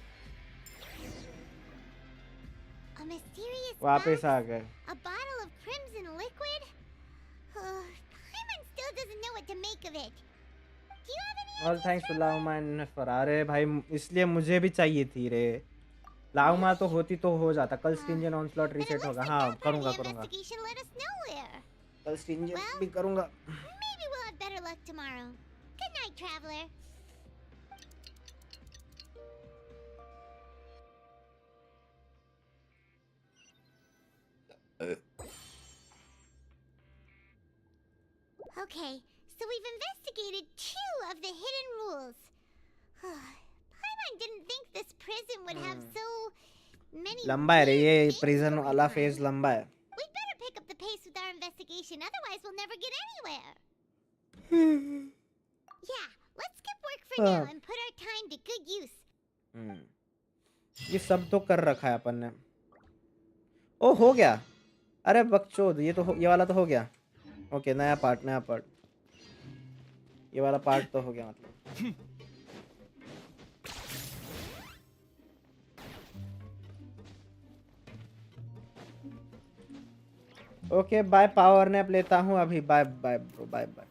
A mysterious वापस box? आ गए. A bottle of crimson liquid? Paimon still doesn't know what to make of it. Do you have any All ideas, thanks to Trevor? Lauma and फरारे भाई, इसलिए मुझे भी चाहिए थी रे. लाउमा तो होती तो हो जाता. कल स्टिंजन onslaught Then it reset looks होगा. like हाँ that part of करूँगा the करूँगा. investigation led us nowhere. कल स्टिंजन Well, भी करूँगा. Maybe we'll have better luck tomorrow. Good night, traveler. Okay, so we've investigated 2 of the hidden rules. Paimon didn't think this prison would have so many लंबा है रे weird ये things prison going वाला on. Phase लंबा है. We'd better pick up the pace with our investigation, otherwise we'll never get anywhere. Yeah, let's skip work for now and put our time to good use. ये सब तो कर रखा है अपन ने. ओ हो गया. अरे बकचोद, ये वाला तो हो गया. ओके, नया पार्ट. ये वाला पार्ट तो हो गया मतलब. Okay bye. पावर नैप लेता हूँ अभी. Bye bye bro, bye bye.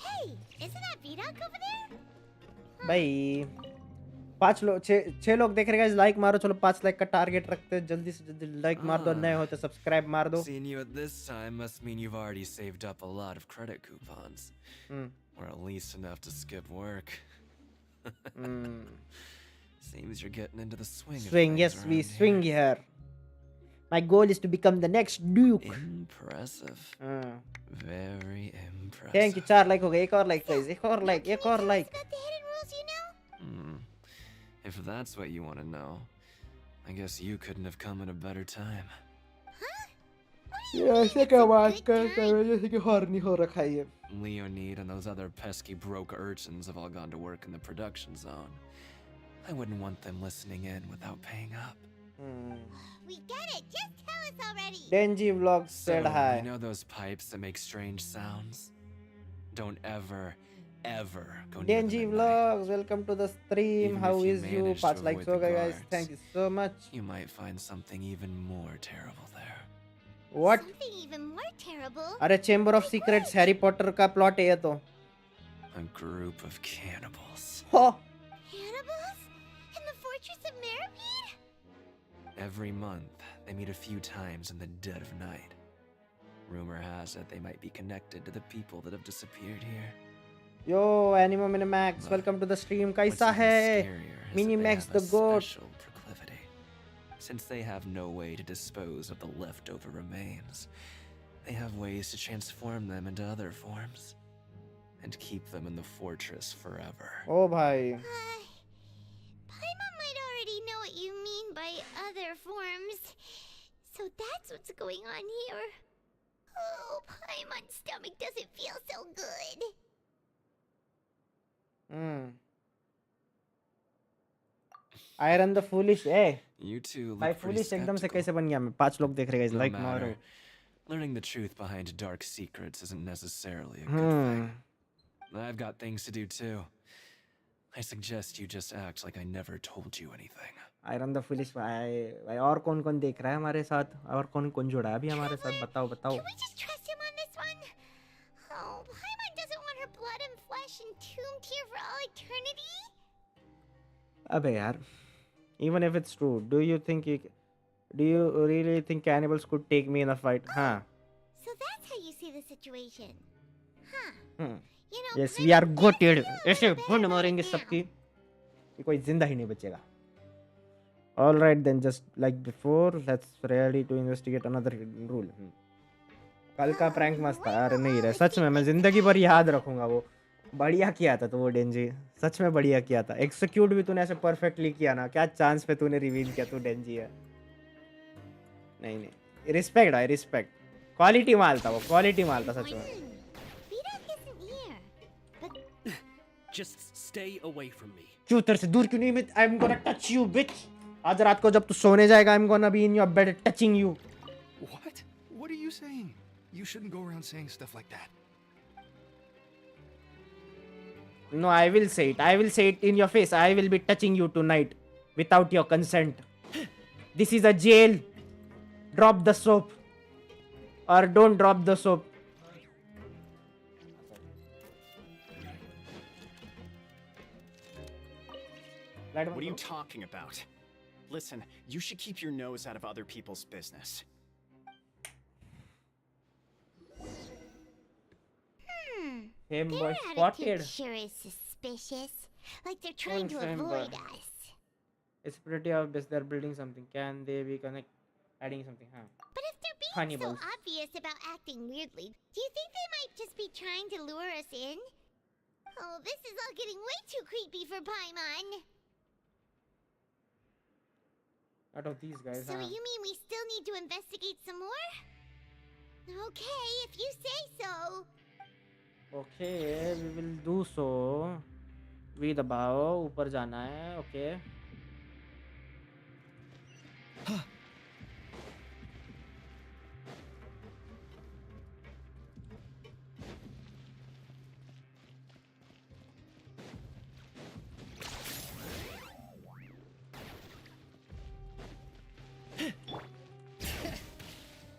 Hey, isn't that Vidoc over there? Bye. 5 लोग 6 लोग देख रहे हैं, लाइक मारो। चलो 5 लाइक का टारगेट रखते हैं, जल्दी से जल्दी लाइक मार दो, नए हो तो सब्सक्राइब मार दो। Seeing you at this time must mean you've already saved up a lot of credit coupons. Or at least enough to skip work. Seems you're getting into the swing of Swing, things yes, we around swing here. My goal is to become the next Duke. Impressive. Very impressive. Thank you, 4 like हो गए। एक और like guys, एक और like, एक और like. About the hidden rules, you know? If that's what you want to know, I guess you couldn't have come at a better time. ये ऐसे क्या बात करते हो जैसे कि हॉर्नी हो रखा है ये। Leonid and those other pesky broke urchins have all gone to work in the production zone. I wouldn't want them listening in without paying up. We get it. Just tell us already. Denji vlogs said So, hi. you know those pipes that make strange sounds? Don't ever go near Denji them at night. vlogs, welcome to the stream. Even How if you is you? manage to 5 likes avoid हो the गए guys. guards, Thank you so much. You might find something even more terrible there. What? Something even more terrible. अरे chamber of secrets Harry Potter का plot है ये तो। A group of cannibals. हो Cannibals? In the fortress of Meripede? Every month, they meet a few times in the dead of night. Rumor has it they might be connected to the people that have disappeared here. Yo anemo Minimax, welcome to the stream. What's कैसा even है scarier is that Minimax they the have a goat? special proclivity. Since they have no way to dispose of the leftover remains, they have ways to transform them into other forms and keep them in the fortress forever. ओ भाई Paimon might already know what you mean by other forms. So that's what's going on here. Oh, Paimon's stomach doesn't feel so good. Iron the foolish A You two भाई look pretty foolish एकदम से skeptical. कैसे बन गया मैं? 5 लोग देख रहे हैं, No लाइक matter. मारो। Learning the truth behind dark secrets isn't necessarily a good thing. I've got things to do too. I suggest you just act like I never told you anything. Iron the foolish भाई और कौन कौन देख रहा है हमारे साथ? और कौन कौन जुड़ा है अभी हमारे साथ? बताओ बताओ। Can we just trust him on this one? Oh, Paimon doesn't want her blood and flesh entombed here for all eternity. अबे यार, even if it's true, do you really think cannibals could take me in a fight? हाँ। So that's how you see the situation. Huh. You know, Yes, we Paimon are goated. definitely ऐसे better भून about मारेंगे it सबकी now. कि कोई जिंदा ही नहीं बचेगा। All right then, just like before, let's ready to investigate another hidden rule. कल का प्रैंक मस्त था। अरे नहीं रे, सच में मैं जिंदगी भर याद रखूंगा वो। बढ़िया किया था तो वो डेंजी, सच में बढ़िया किया था। एक्सिक्यूट भी तूने ऐसे परफेक्टली किया ना, क्या चांस पे तूने रिवील किया तू डेंजी है। नहीं नहीं, रिस्पेक्ट है, रिस्पेक्ट। क्वालिटी माल था वो, क्वालिटी माल था सच में। Vidak isn't here. But Just stay away from me. क्यों तेरे से दूर क्यों नहीं? I am gonna touch you बिच। आज रात को जब तू सोने जाएगा, I am gonna be in your bed touching you. What? What are you saying? You shouldn't go around saying stuff like that. No, I will say it. I will say it in your face. I will be touching you tonight without your consent. This is a jail. Drop the soap. Or don't drop the soap. What are you talking about? Listen, you should keep your nose out of other people's business. Femboy their spotted. attitude sure is suspicious. Like they're trying to femboy? avoid us. It's pretty obvious they're building something. Can they be adding something? Huh? But if they're being Cannibals. so obvious about acting weirdly, do you think they might just be trying to lure us in? Oh, this is all getting way too creepy for Paimon. Out of these guys, So huh? you mean we still need to investigate some more? Okay, if you say so. Okay, we will do so. V दबाओ, ऊपर जाना है, okay.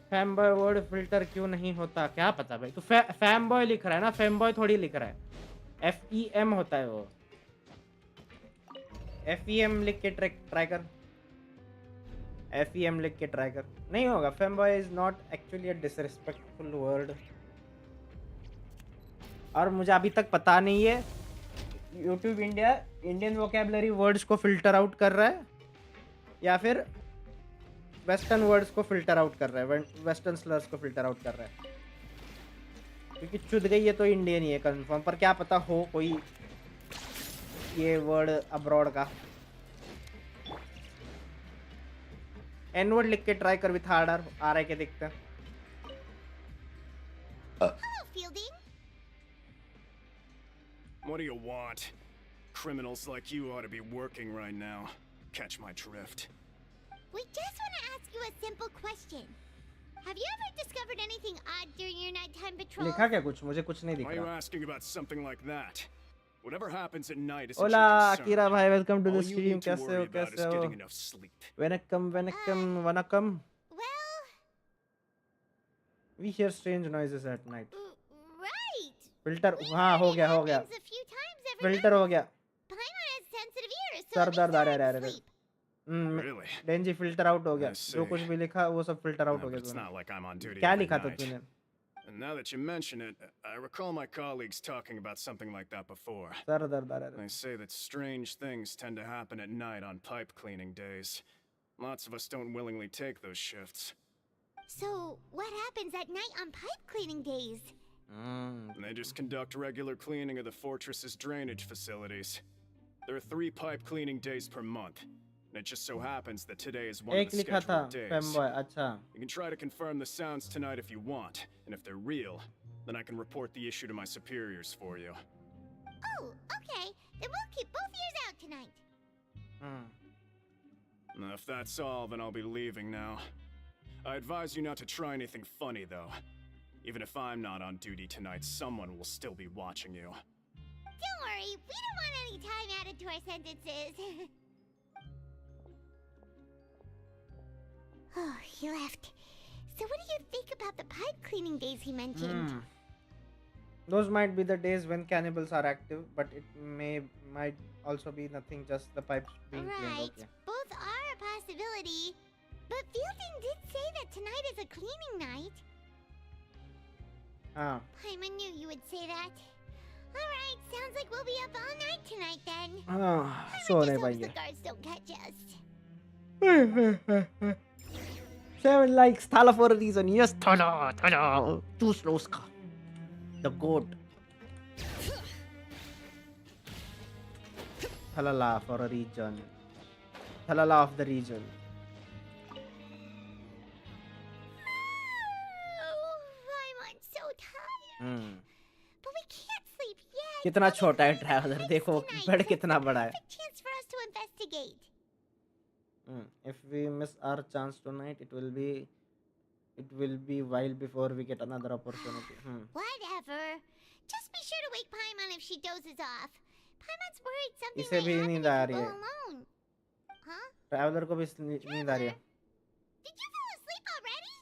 फैमबॉय word filter क्यों नहीं होता? क्या पता भाई, तो फैमबॉय लिख रहा है ना, फैमबॉय थोड़ी लिख रहा है। FEM होता है वो। FEM लिख के ट्राई कर, FEM लिख के ट्राई कर, नहीं होगा। Femboy is not actually a disrespectful word, और मुझे अभी तक पता नहीं है YouTube India Indian vocabulary words को फिल्टर आउट कर रहा है या फिर वेस्टर्न वर्ड्स को फिल्टर आउट कर रहा है, वेस्टर्न स्लर्स को फिल्टर आउट कर रहा है, क्योंकि चुद गई है तो इंडियन ही है कंफर्म, पर क्या पता हो कोई ये वर्ड अब्रॉड का। एन वर्ड लिख के ट्राई कर विथ हार्डर, आ रहा है क्या देखते हैं। Hello, Fielding. What do you want? Criminals like you ought to be working right now. Catch my drift. We just want to ask you a simple question. Have you ever discovered anything odd during your nighttime patrol? लिखा क्या कुछ? मुझे कुछ नहीं दिख Why are you रहा। asking about something like that? Whatever happens at night is ओला your concern. Akira भाई, welcome to the All you stream. need to कैसे हो worry about is कैसे हो? getting enough sleep. Vanakkam Vanakkam Vanakkam. Well, We hear strange noises at night. right. Filter, We हाँ heard हो it गया हो गया, happens a few times every filter night. हो गया। Paimon has sensitive ears, so sir it दर्द makes आ it रहा hard है to sleep. Really? Denji filter out हो गया, I जो see. कुछ भी लिखा वो सब फिल्टर आउट No, हो but गया it's तूने। not like I'm on duty क्या every लिखा था night. तूने? And now that you mention it, I recall my colleagues talking about something like that before. Sir दर्द आ रहा है। They say that strange things tend to happen at night on pipe cleaning days. Lots of us don't willingly take those shifts. So, what happens at night on pipe cleaning days? And they just conduct regular cleaning of the fortress's drainage facilities. There are 3 pipe cleaning days per month. And it just so happens that today is one of एक the लिखा था scheduled days. फेमबॉय। अच्छा, You can try to confirm the sounds tonight if you want, and if they're real, then I can report the issue to my superiors for you. Oh, okay. Then we'll keep both ears out tonight. Now, if that's all, then I'll be leaving now. I advise you not to try anything funny, though. Even if I'm not on duty tonight, someone will still be watching you. Don't worry, we don't want any time added to our sentences. Oh, he left. So what do you think about the pipe cleaning days he mentioned? Those might be the days when cannibals are active, but it might also be nothing, just the pipes being cleaned. Right, Okay. both are a possibility. But Fielding did say that tonight is a cleaning night. हाँ, Paimon knew you would say that. Alright, sounds like we'll be up all night tonight then. हाँ, Paimon सो just नहीं hopes पाएंगे। the guards don't catch us. 7 likes, Thala for a reason. Yes, Thala, Thala. Too slow, ska. The goat. Thalala for a region. Thalala of the region. Oh, Paimon's so tired. But we can't sleep yet. कितना We'll be छोटा है cleaning traveller, pipes देखो tonight, bed so कितना it's a बड़ा है। perfect chance for us to investigate. If we miss our chance tonight, it will be while before we get another opportunity. Whatever. Just be sure to wake Paimon if she dozes off. Paimon's worried something इसे might भी happen नींद if uh you रही go है। alone. Huh? Traveller को भी नींद आ रही है। Did you fall asleep already?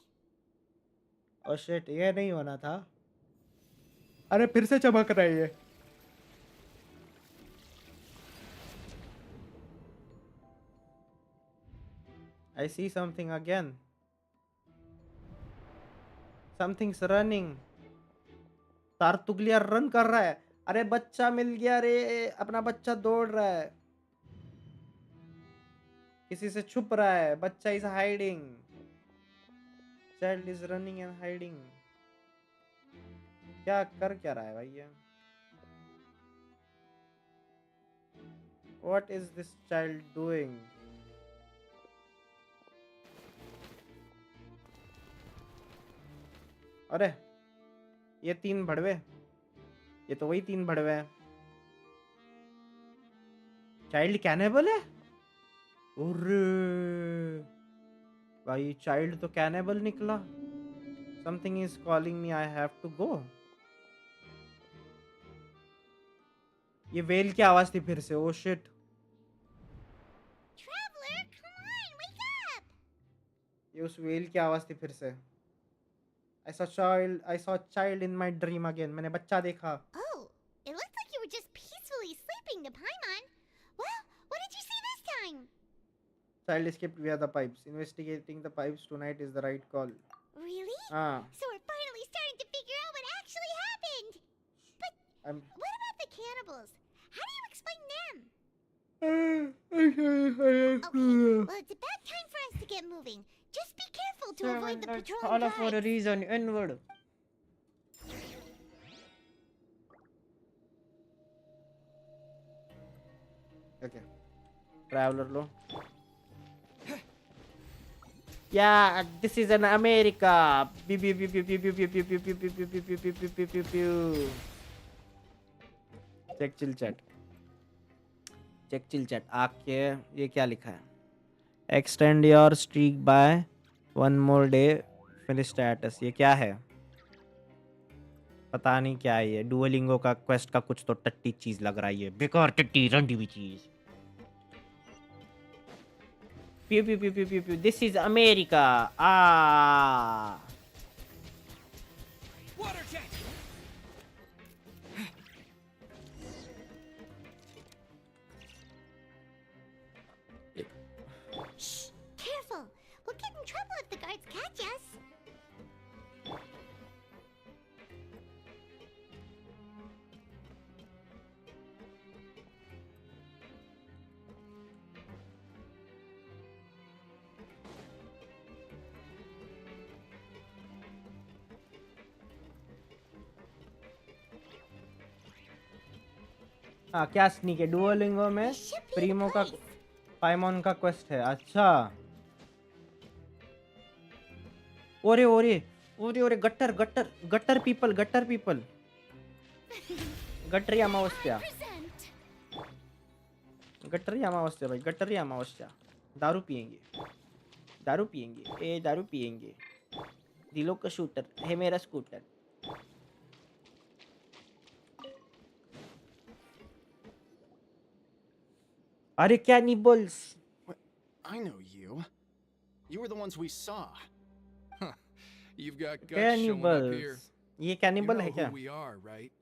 Oh shit, ये नहीं होना था। अरे फिर से चमक रही है। I see something again. Something's running. Tartaglia run कर रहा है। अरे बच्चा मिल गया रे, अपना बच्चा दौड़ रहा है, किसी से छुप रहा है। बच्चा is hiding, child is running and hiding. क्या कर क्या रहा है भाई ये? What is this child doing? अरे ये 3 भड़वे, ये तो वही 3 भड़वे हैं। चाइल्ड कैनेबल है? अरे भाई चाइल्ड तो कैनेबल निकला। Something is calling me, I have to go. ये वेल की आवाज थी फिर से। Oh shit, Traveler, come on, wake up! ये उस वेल की आवाज थी फिर से। I saw a child in my dream again. मैंने बच्चा देखा। Oh, it looked like you were just peacefully sleeping to Paimon. Well, what did you see Child escaped via the pipes. Investigating the pipes tonight is the right call. Really? Ah, So we're finally starting to figure out what actually happened. But I'm. what about the cannibals? How do you explain them? Okay, well, it's about time for us to get moving. Just be careful to avoid the patrolling All for a guards. reason. N-word. Okay. Traveler lo. Yeah, this is an America. Pew, pew, pew, pew, pew, pew, pew, pew, pew, pew, pew, pew, pew, pew, pew, pew, pew, pew, pew. Check chill chat. Check chill chat. आके ये क्या लिखा है? Extend your streak by one more day. Finish status. ये क्या है? पता नहीं क्या है ये. Duolingo का quest का कुछ तो टट्टी चीज लग रहा है ये. बेकार टट्टी रंडी हुई चीज. Pew pew pew pew pew pew. This is America. Ah. Water jet! Shh! Careful! We'll get in trouble if the guards catch us. हाँ क्या स्नीक है? डुओलिंगो में प्रीमो का पाइमोन का क्वेस्ट है. अच्छा. ओरे ओरे ओरे ओरे गट्टर गट्टर गट्टर पीपल गट्टरी अमावस्या. गट्टरी अमावस्या भाई. गट्टरी अमावस्या. दारू पियेंगे ए दारू पियेंगे. दिलों का शूटर है मेरा स्कूटर. अरे cannibals. I know you. You were the ones we saw. You've got guts showing up here. Cannibals. ये You कैनिबल know है क्या? who we are, right?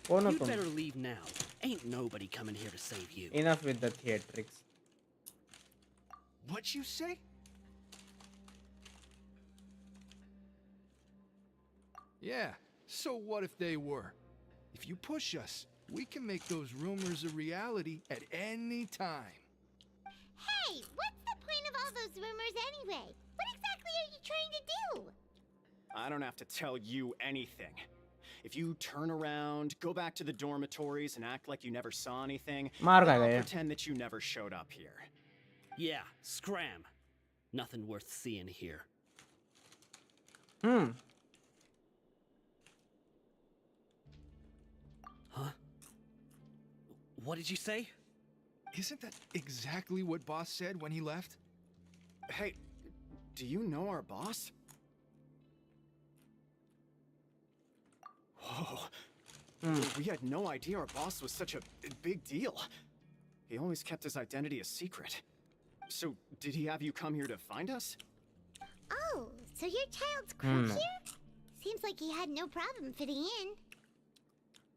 कौन हो You'd तुम? better leave now. Ain't nobody coming here to save you. Enough with the theatrics. What'd you say? Yeah, so what if they were? If you push us, we can make those rumors a reality at any time. Hey, what's the point of all those rumors anyway? What exactly are you trying to do? I don't have to tell you anything. If you turn around, go back to the dormitories and act like you never saw anything, मार then खाएगा I'll ये. pretend that you never showed up here. Yeah, scram. Nothing worth seeing here. Hmm. Huh? What did you say? Isn't that exactly what Boss said when he left? Hey, do you know our boss? Whoa. We had no idea our boss was such a big deal. He always kept his identity a secret. So, did he have you come here to find us? Oh, so your child's crew here? Seems like he had no problem fitting in.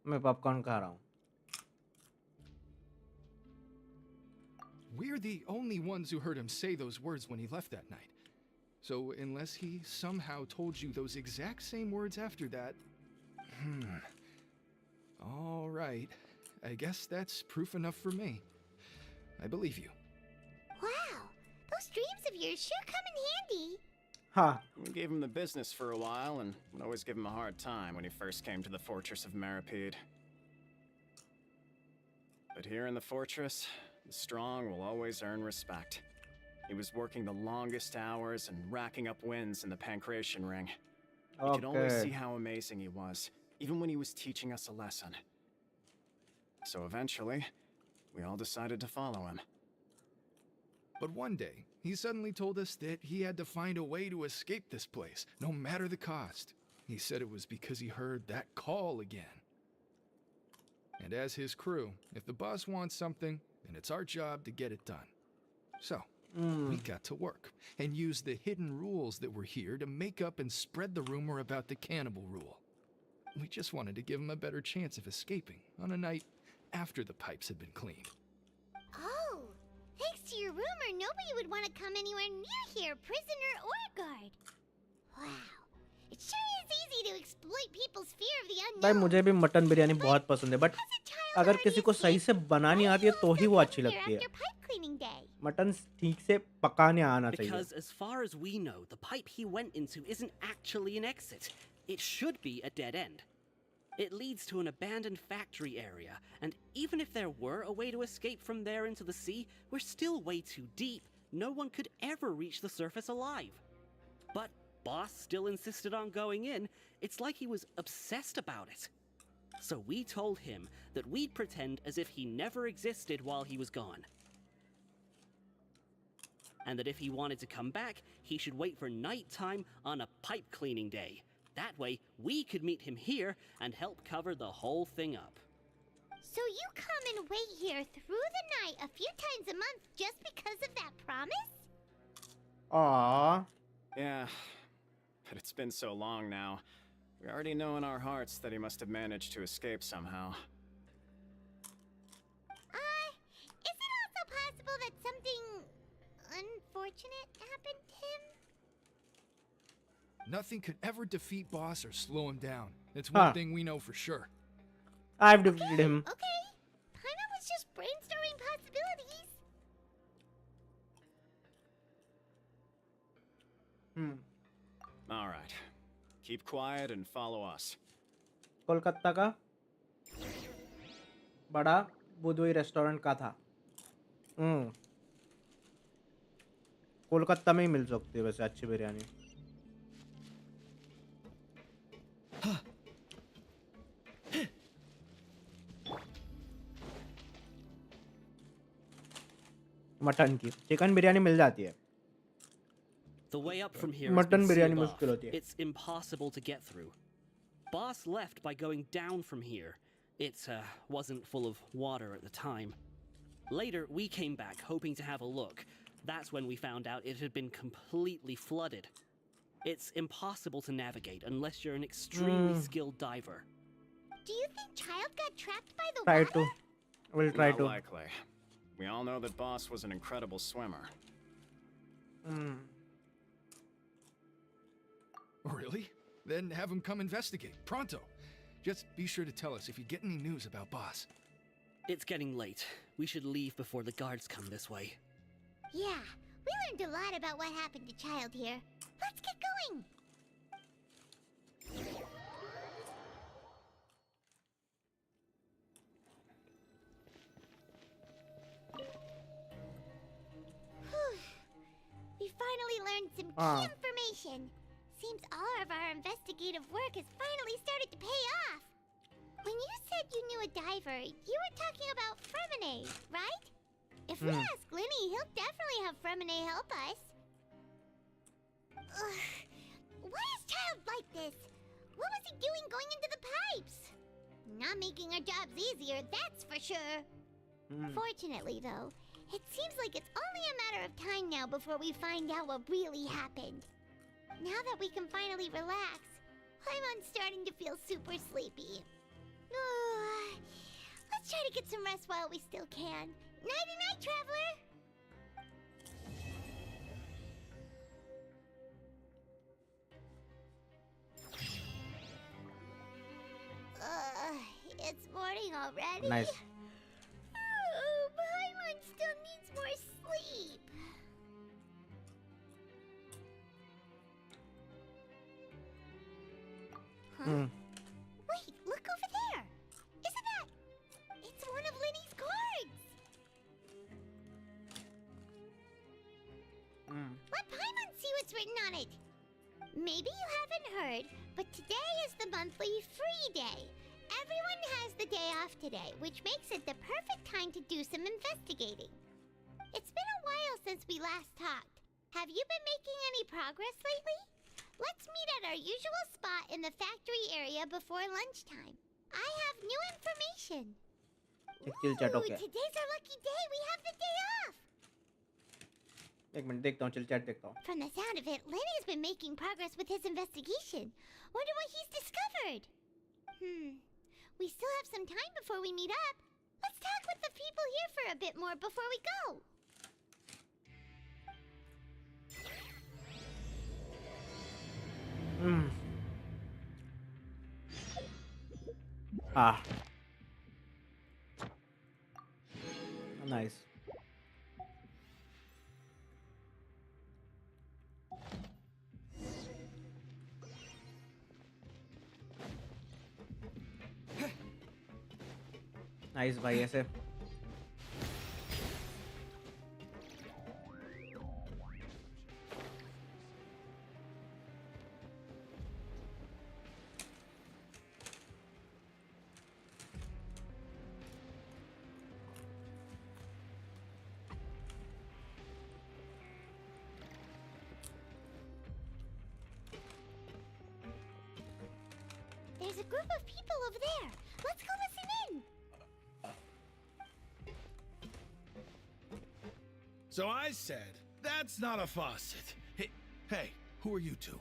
मैं popcorn खा रहा हूँ. We're the only ones who heard him say those words when he left that night. So, unless he somehow told you those exact same words after that... All right. I guess that's proof enough for me. I believe you. Wow, those dreams of yours sure come in handy. हाँ. We gave him the business for a while and would always give him a hard time when he first came to the fortress of Maripede. But here in the fortress, the strong will always earn respect. He was working the longest hours and racking up wins in the Pancration Ring. We could always see Okay. how amazing he was, even when he was teaching us a lesson. So eventually, we all decided to follow him. But one day, he suddenly told us that he had to find a way to escape this place, no matter the cost. He said it was because he heard that call again. And as his crew, if the boss wants something, then it's our job to get it done. So, we got to work and used the hidden rules that were here to make up and spread the rumor about the cannibal rule. We just wanted to give him a better chance of escaping on a night after the pipes had been cleaned. Oh, thanks to your rumor, nobody would want to come anywhere near here, prisoner or guard. Wow. It sure is easy to exploit people's fear of the भाई unknown. मुझे भी mutton biryani बहुत पसंद है, but Has a child अगर already किसी को सही escaped? से बनानी Why आती है did तो you ही वो also अच्छी come here लगती है. after pipe cleaning day? Mutton ठीक से पकाने आना चाहिए. Because as far as we know, the pipe he went into isn't actually an exit. It should be a dead end. It leads to an abandoned factory area, and even if there were a way to escape from there into the sea, we're still way too deep. No one could ever reach the surface alive. But Boss still insisted on going in. It's like he was obsessed about it. So we told him that we'd pretend as if he never existed while he was gone. And that if he wanted to come back, he should wait for nighttime on a pipe cleaning day. That way, we could meet him here and help cover the whole thing up. So you come and wait here through the night a few times a month just because of that promise? Aww. Yeah, but it's been so long now. We already know in our hearts that he must have managed to escape somehow. Is it also possible that something unfortunate happened to him? Nothing could ever defeat Boss or slow him down. That's one thing we know for sure. I've defeated him. Okay. Paimon was just brainstorming possibilities. All right. Keep quiet and follow us. Kolkata का बड़ा बुदोई restaurant का था. कोलकाता में ही मिल सकती है वैसे अच्छी biryani. Mutton की चिकन बिरयानी मिल जाती है. The way up from here has mutton been biryani sealed मुश्किल off. होती है. It's impossible to get through. Boss left by going down from here. It wasn't full of water at the time. Later, we came back hoping to have a look. That's when we found out it had been completely flooded. It's impossible to navigate unless you're an extremely skilled diver. Do you think Childe got trapped by the Try water? to. We'll try Not to. likely. We all know that Boss was an incredible swimmer. Really? Then have him come investigate. Pronto. Just be sure to tell us if you get any news about Boss. It's getting late. We should leave before the guards come this way. Yeah, we learned a lot about what happened to Childe here. Let's get going. Whew. We finally learned some key information. Seems all of our investigative work has finally started to pay off. When you said you knew a diver, you were talking about Fremine, right? If we ask Linny, he'll definitely have Fremine help us. Ugh. Why is Childe like this? What was he doing going into the pipes? Not making our jobs easier, that's for sure. Fortunately, though, it seems like it's only a matter of time now before we find out what really happened. Now that we can finally relax, I'm starting to feel super sleepy. Let's try to get some rest while we still can. Nighty-night, traveler! It's morning already? Nice. Oh, Paimon still needs more sleep. Huh? Wait, look over there! Isn't that... It's one of Linny's cards! Let Paimon see what's written on it! Maybe you haven't heard, but today is the monthly free day. Everyone has the day off today, which makes it the perfect time to do some investigating. It's been a while since we last talked. Have you been making any progress lately? Let's meet at our usual spot in the factory area before lunchtime. I have new information. Chill chat okay. Today's our lucky day. We have the day off. एक minute देखता हूँ, chill chat देखता हूँ. From the sound of it, Lenny's been making progress with his investigation. Wonder what he's discovered. We still have some time before we meet up. Let's talk with the people here for a bit more before we go. Ah. Nice. Nice भाई ऐसे There's a group of people over there. Let's go listen in. So I said, that's not a faucet. Hey, who are you two?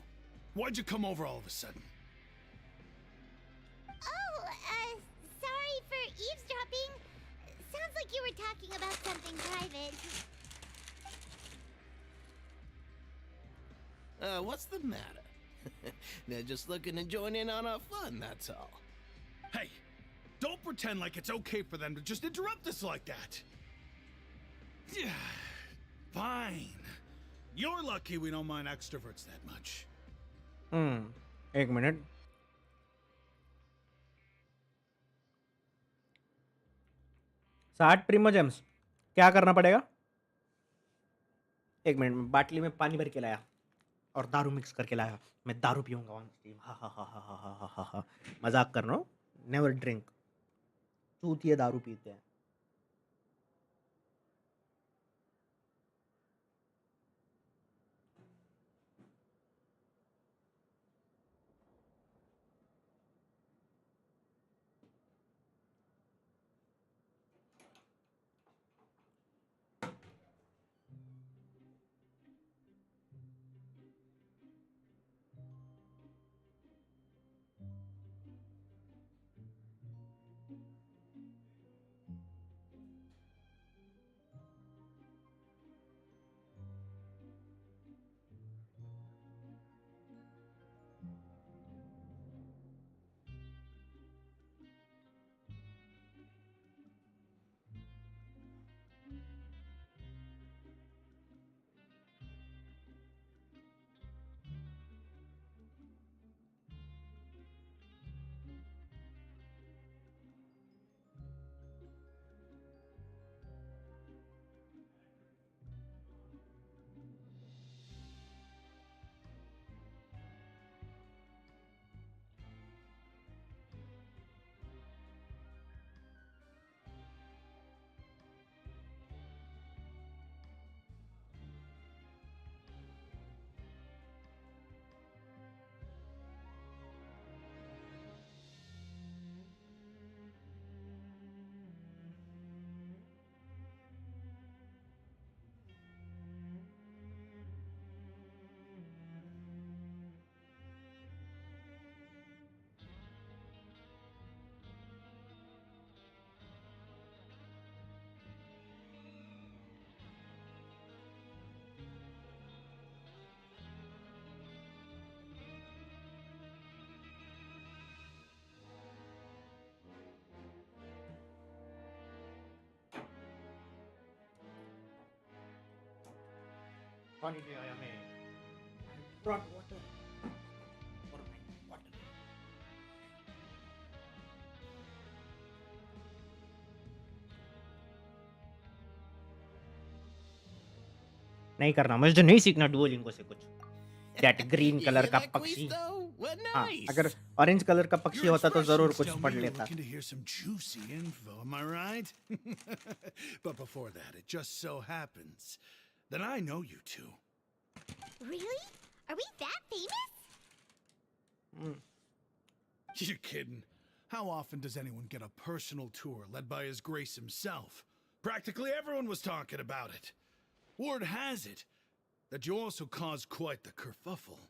Why'd you come over all of a sudden? Oh, sorry for eavesdropping. Sounds like you were talking about something private. What's the matter? They're just looking to join in on our fun, that's all. Hey, don't pretend like it's okay for them to just interrupt us like that. Fine. You're lucky we don't mind extroverts that much. एक minute साठ Primo James क्या करना पड़ेगा एक minute में बाटली में पानी भर के लाया और दारू मिक्स करके लाया मैं दारू पीऊंगा ऑन स्ट्रीम हा हा हा हा हा हा हा हा मजाक कर रहा हूँ नेवर ड्रिंक चूतिए दारू पीते हैं पानी ले आया मैं brought water for my bottle नहीं करना मुझे नहीं सीखना डुओलिंगो से कुछ दैट ग्रीन कलर का पक्षी हाँ अगर ऑरेंज कलर का पक्षी होता तो जरूर कुछ पढ़ लेता Looking to hear some juicy info, am I right? But before that, it just so happens that I know you two. Really? Are we that famous? You're kidding. How often does anyone get a personal tour led by His Grace himself? Practically everyone was talking about it. Word has it that you also caused quite the kerfuffle.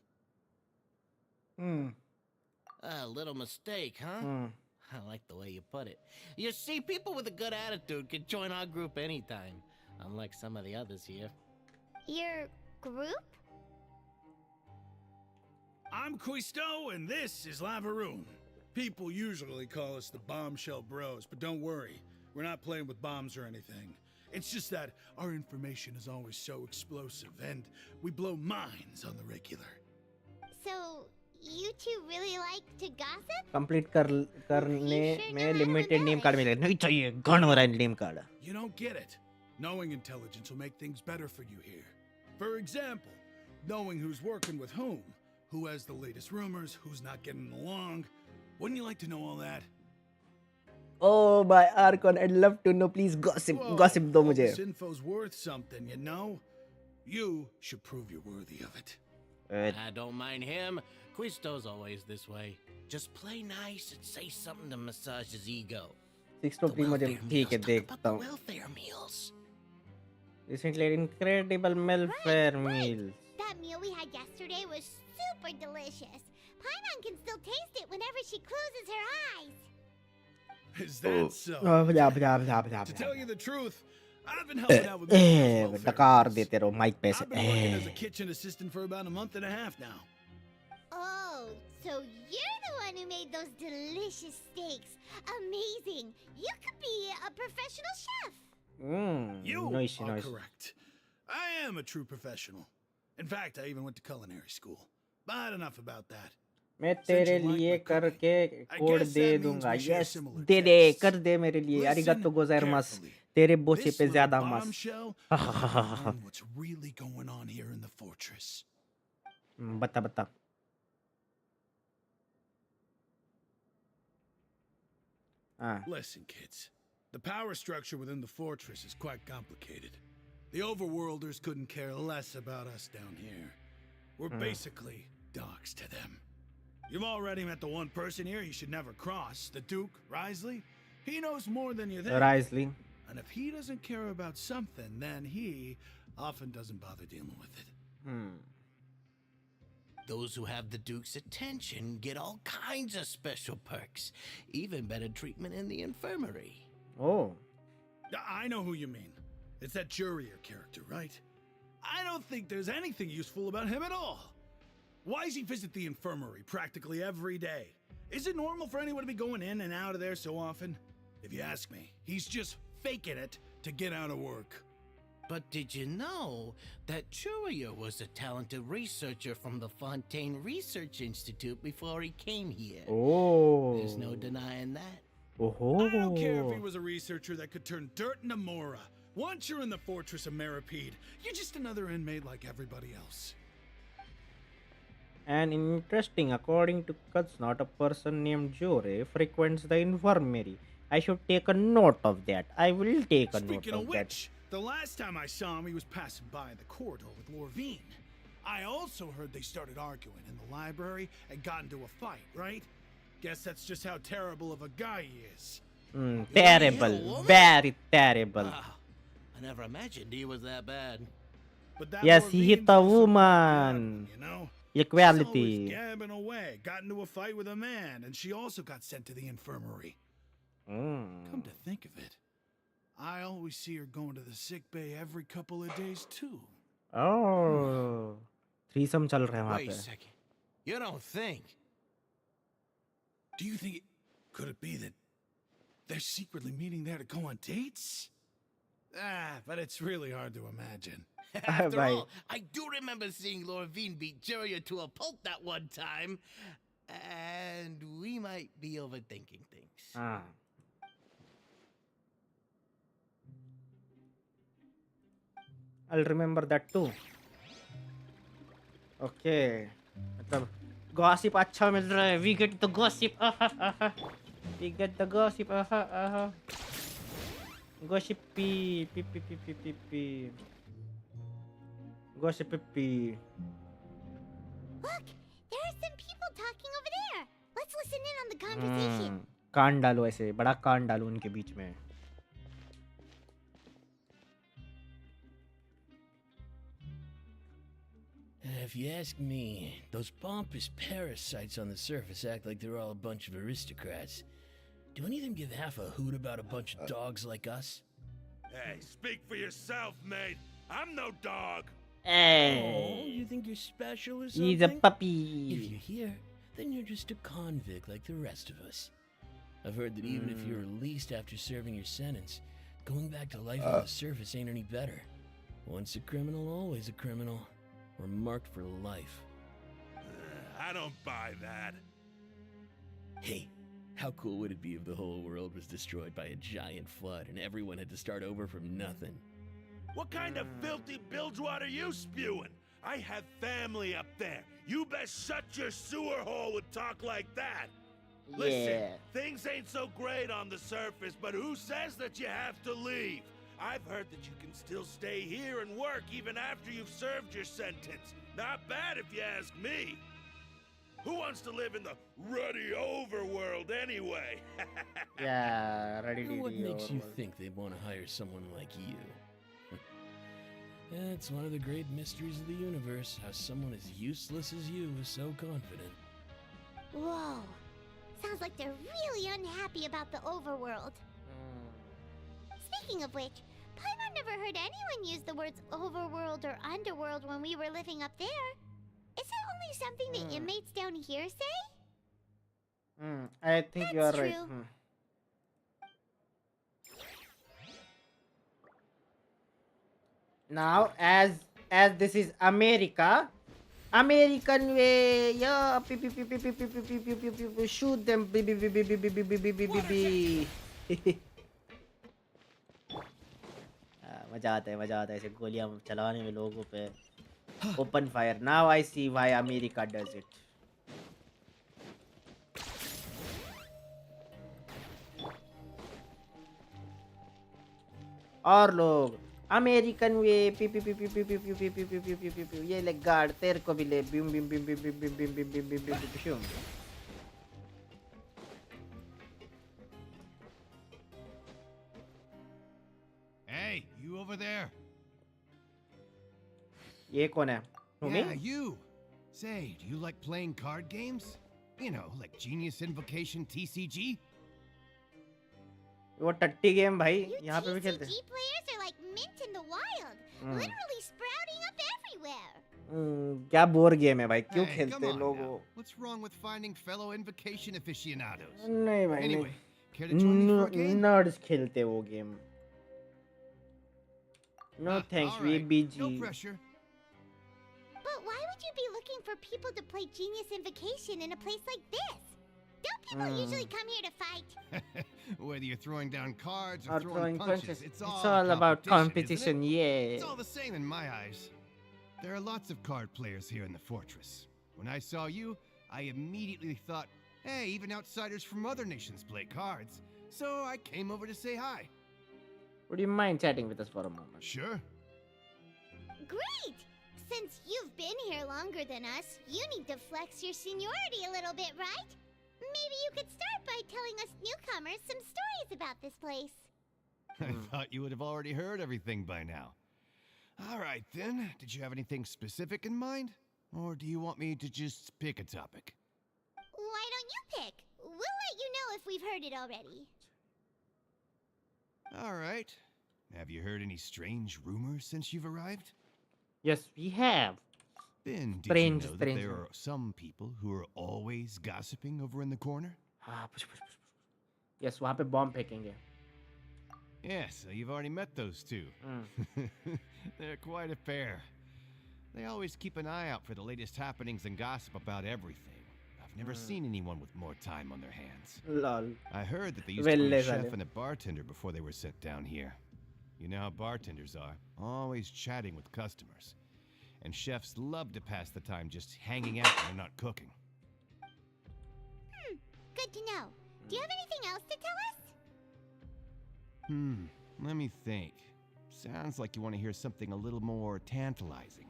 A little mistake, huh? I like the way you put it. You see, people with a good attitude can join our group anytime, unlike some of the others here. Your group? I'm Quisto, and this is Lavaroon. People usually call us the Bombshell Bros, but don't worry. We're not playing with bombs or anything. It's just that our information is always so explosive, and we blow minds on the regular. So, you two really like to gossip? Complete करने में limited name card मिलेगा नहीं चाहिए gun वाला name card You don't get it. Knowing intelligence will make things better for you here. For example, knowing who's working with who has the latest rumors, who's not getting along. Wouldn't you like to know all that? Oh my Archon, I'd love to know. Please gossip, Whoa, gossip दो मुझे. This info's worth something, you know? You should prove you're worthy of it. I don't mind him. Quisto's always this way. Just play nice and say something to massage his ego. 623 मुझे ठीक है देखता हूँ. Welfare meals. Recently incredible welfare meals. That meal we had yesterday was super delicious. Paimon can still taste it whenever she closes her eyes. Is that so? To tell you the truth, I've been helping out with welfare डकार meals. देते रहो mic पे से. I've been working as a kitchen assistant for about a month and a half now. Oh, so you're the one who made those delicious steaks. Amazing. You could be a professional chef. You Nice, are nice. correct. I am a true professional. In fact, I even went to culinary school. But enough about that. मैं तेरे लिए करके code दे दूंगा. Yes, दे कर दे मेरे लिए. Arigato gozaimasu. तेरे बोसे पे ज़्यादा मस. What's really going on here in the fortress? बता. Listen, kids. The power structure within the fortress is quite complicated. The overworlders couldn't care less about us down here. We're basically dogs to them. You've already met the one person here you should never cross, the Duke, Risley. He knows more than you think. Risley. And if he doesn't care about something, then he often doesn't bother dealing with it. Those who have the Duke's attention get all kinds of special perks, even better treatment in the infirmary. Oh. I know who you mean. It's that Jurier character, right? I don't think there's anything useful about him at all. Why does he visit the infirmary practically every day? Is it normal for anyone to be going in and out of there so often? If you ask me, he's just faking it to get out of work. But did you know that Jurier was a talented researcher from the Fontaine Research Institute before he came here? Oh. There's no denying that. Oh. I don't care if he was a researcher that could turn dirt into Mora. Once you're in the fortress of Meripede, you're just another inmate like everybody else. And interesting, according to Kuznot, a person named Jore frequents the infirmary. I should take a note of that. I will take a note Speaking of of that. which, the last time I saw him, he was passing by the corridor with Lorvine. I also heard they started arguing in the library and got into a fight, right? Guess that's just how terrible of a guy he is. Terrible. Very terrible. Wow. I never imagined he was that bad. But that Yes, he hit Lorvine's a also pretty woman. bad, you know? Equality. He's always gabbing away, got into a fight with a man, and she also got sent to the infirmary. Come to think of it, I always see her going to the sick bay every couple of days too. Oh. Threesome चल रहे हैं वहाँ Wait a पे. second. You don't think? Do you think could it be that they're secretly meeting there to go on dates? But it's really hard to imagine. After Right. all, I do remember seeing Lorvine beat Jurier to a pulp that one time. And we might be overthinking things. I'll remember that too. Okay. मतलब gossip अच्छा मिल रहा है. We get the gossip. We get the gossip. Gossip pee. Gossip pee. Look, there are some people talking over there. Let's listen in on the conversation. कान डालो ऐसे. बड़ा कान डालो उनके बीच में. If you ask me, those pompous parasites on the surface act like they're all a bunch of aristocrats. Do any of them give half a hoot about a bunch of dogs like us? Hey, speak for yourself, mate. I'm no dog. Oh, you think you're special or something? He's a If puppy. you're here, then you're just a convict like the rest of us. I've heard that even if you're released after serving your sentence, going back to life on the surface ain't any better. Once a criminal, always a criminal. We're marked for life. I don't buy that. Hey, how cool would it be if the whole world was destroyed by a giant flood and everyone had to start over from nothing? What kind of filthy bilgewater are you spewing? I have family up there. You best shut your sewer hole with talk like that. Listen, things ain't so great on the surface, but who says that you have to leave? I've heard that you can still stay here and work even after you've served your sentence. Not bad if you ask me. Who wants to live in the ruddy overworld anyway? Yeah, ready to What makes you think they want to hire someone like you? It's one of the great mysteries of the universe, how someone as useless as you is so confident. Whoa. Sounds like they're really unhappy about the overworld. Speaking of which, Paimon never heard anyone use the words overworld or underworld when we were living up there. Is it only something the inmates down here say? I think you are That's right. true. Now, as this is America, American way, yeah, shoot them, मजा आता है ऐसे गोलियां चलाने में लोगों पे open fire. Now I see why America does it. और लोग अमेरिकन वे पी पी पी पी पी पी पी पी पी पी पी पी पी ये ले गार्ड तेरे को भी ले बिम बिम बिम बिम बिम बिम बिम बिम बिम बिम बिम Hey, you over there? ये कौन है? Yeah, you. Say, do you like playing card games? You know, like Genius Invocation TCG? वो टट्टी गेम भाई यहाँ पे भी खेलते TCG players are like mint in the wild, literally sprouting up everywhere. क्या बोर गेम है भाई क्यों Hey, खेलते come on लोग now. वो What's wrong with finding fellow Invocation aficionados? नहीं भाई Anyway, care to join me for a नहीं game? नर्ड्स खेलते वो गेम नो थैंक्स all वी right. बीजी No pressure. But why would you be looking for people to play Genius Invocation in a place like this? Don't people usually come here to fight? Whether you're throwing down cards or or throwing punches, it's it's all all about competition, competition isn't it? yeah It's all the same in my eyes. There are lots of card players here in the fortress. When I saw you, I immediately thought, hey, even outsiders from other nations play cards. So I came over to say hi. would you mind chatting with us for a moment? Sure. Great! Since you've been here longer than us, you need to flex your seniority a little bit, right? Maybe you could start by telling us newcomers some stories about this place. I thought you would have already heard everything by now. All right, then. Did you have anything specific in mind? Or do you want me to just pick a topic? Why don't you pick? We'll let you know if we've heard it already. All right. Have you heard any strange rumors since you've arrived? Yes we have Ben, did Strange, you know strange that there rumors. are some people who are always gossiping over in the corner? हाँ push. Yes वहाँ पे bomb फेंकेंगे Yeah, so you've already met those two. They're quite a pair. They always keep an eye out for the latest happenings and gossip about everything. I've never seen anyone with more time on their hands. lol I heard that they used to be Velle a chef sale. and a bartender before they were sent down here. You know how bartenders are, always chatting with customers. And chefs love to pass the time just hanging out when they're not cooking. Good to know. Do you have anything else to tell us? Let me think. Sounds like you want to hear something a little more tantalizing.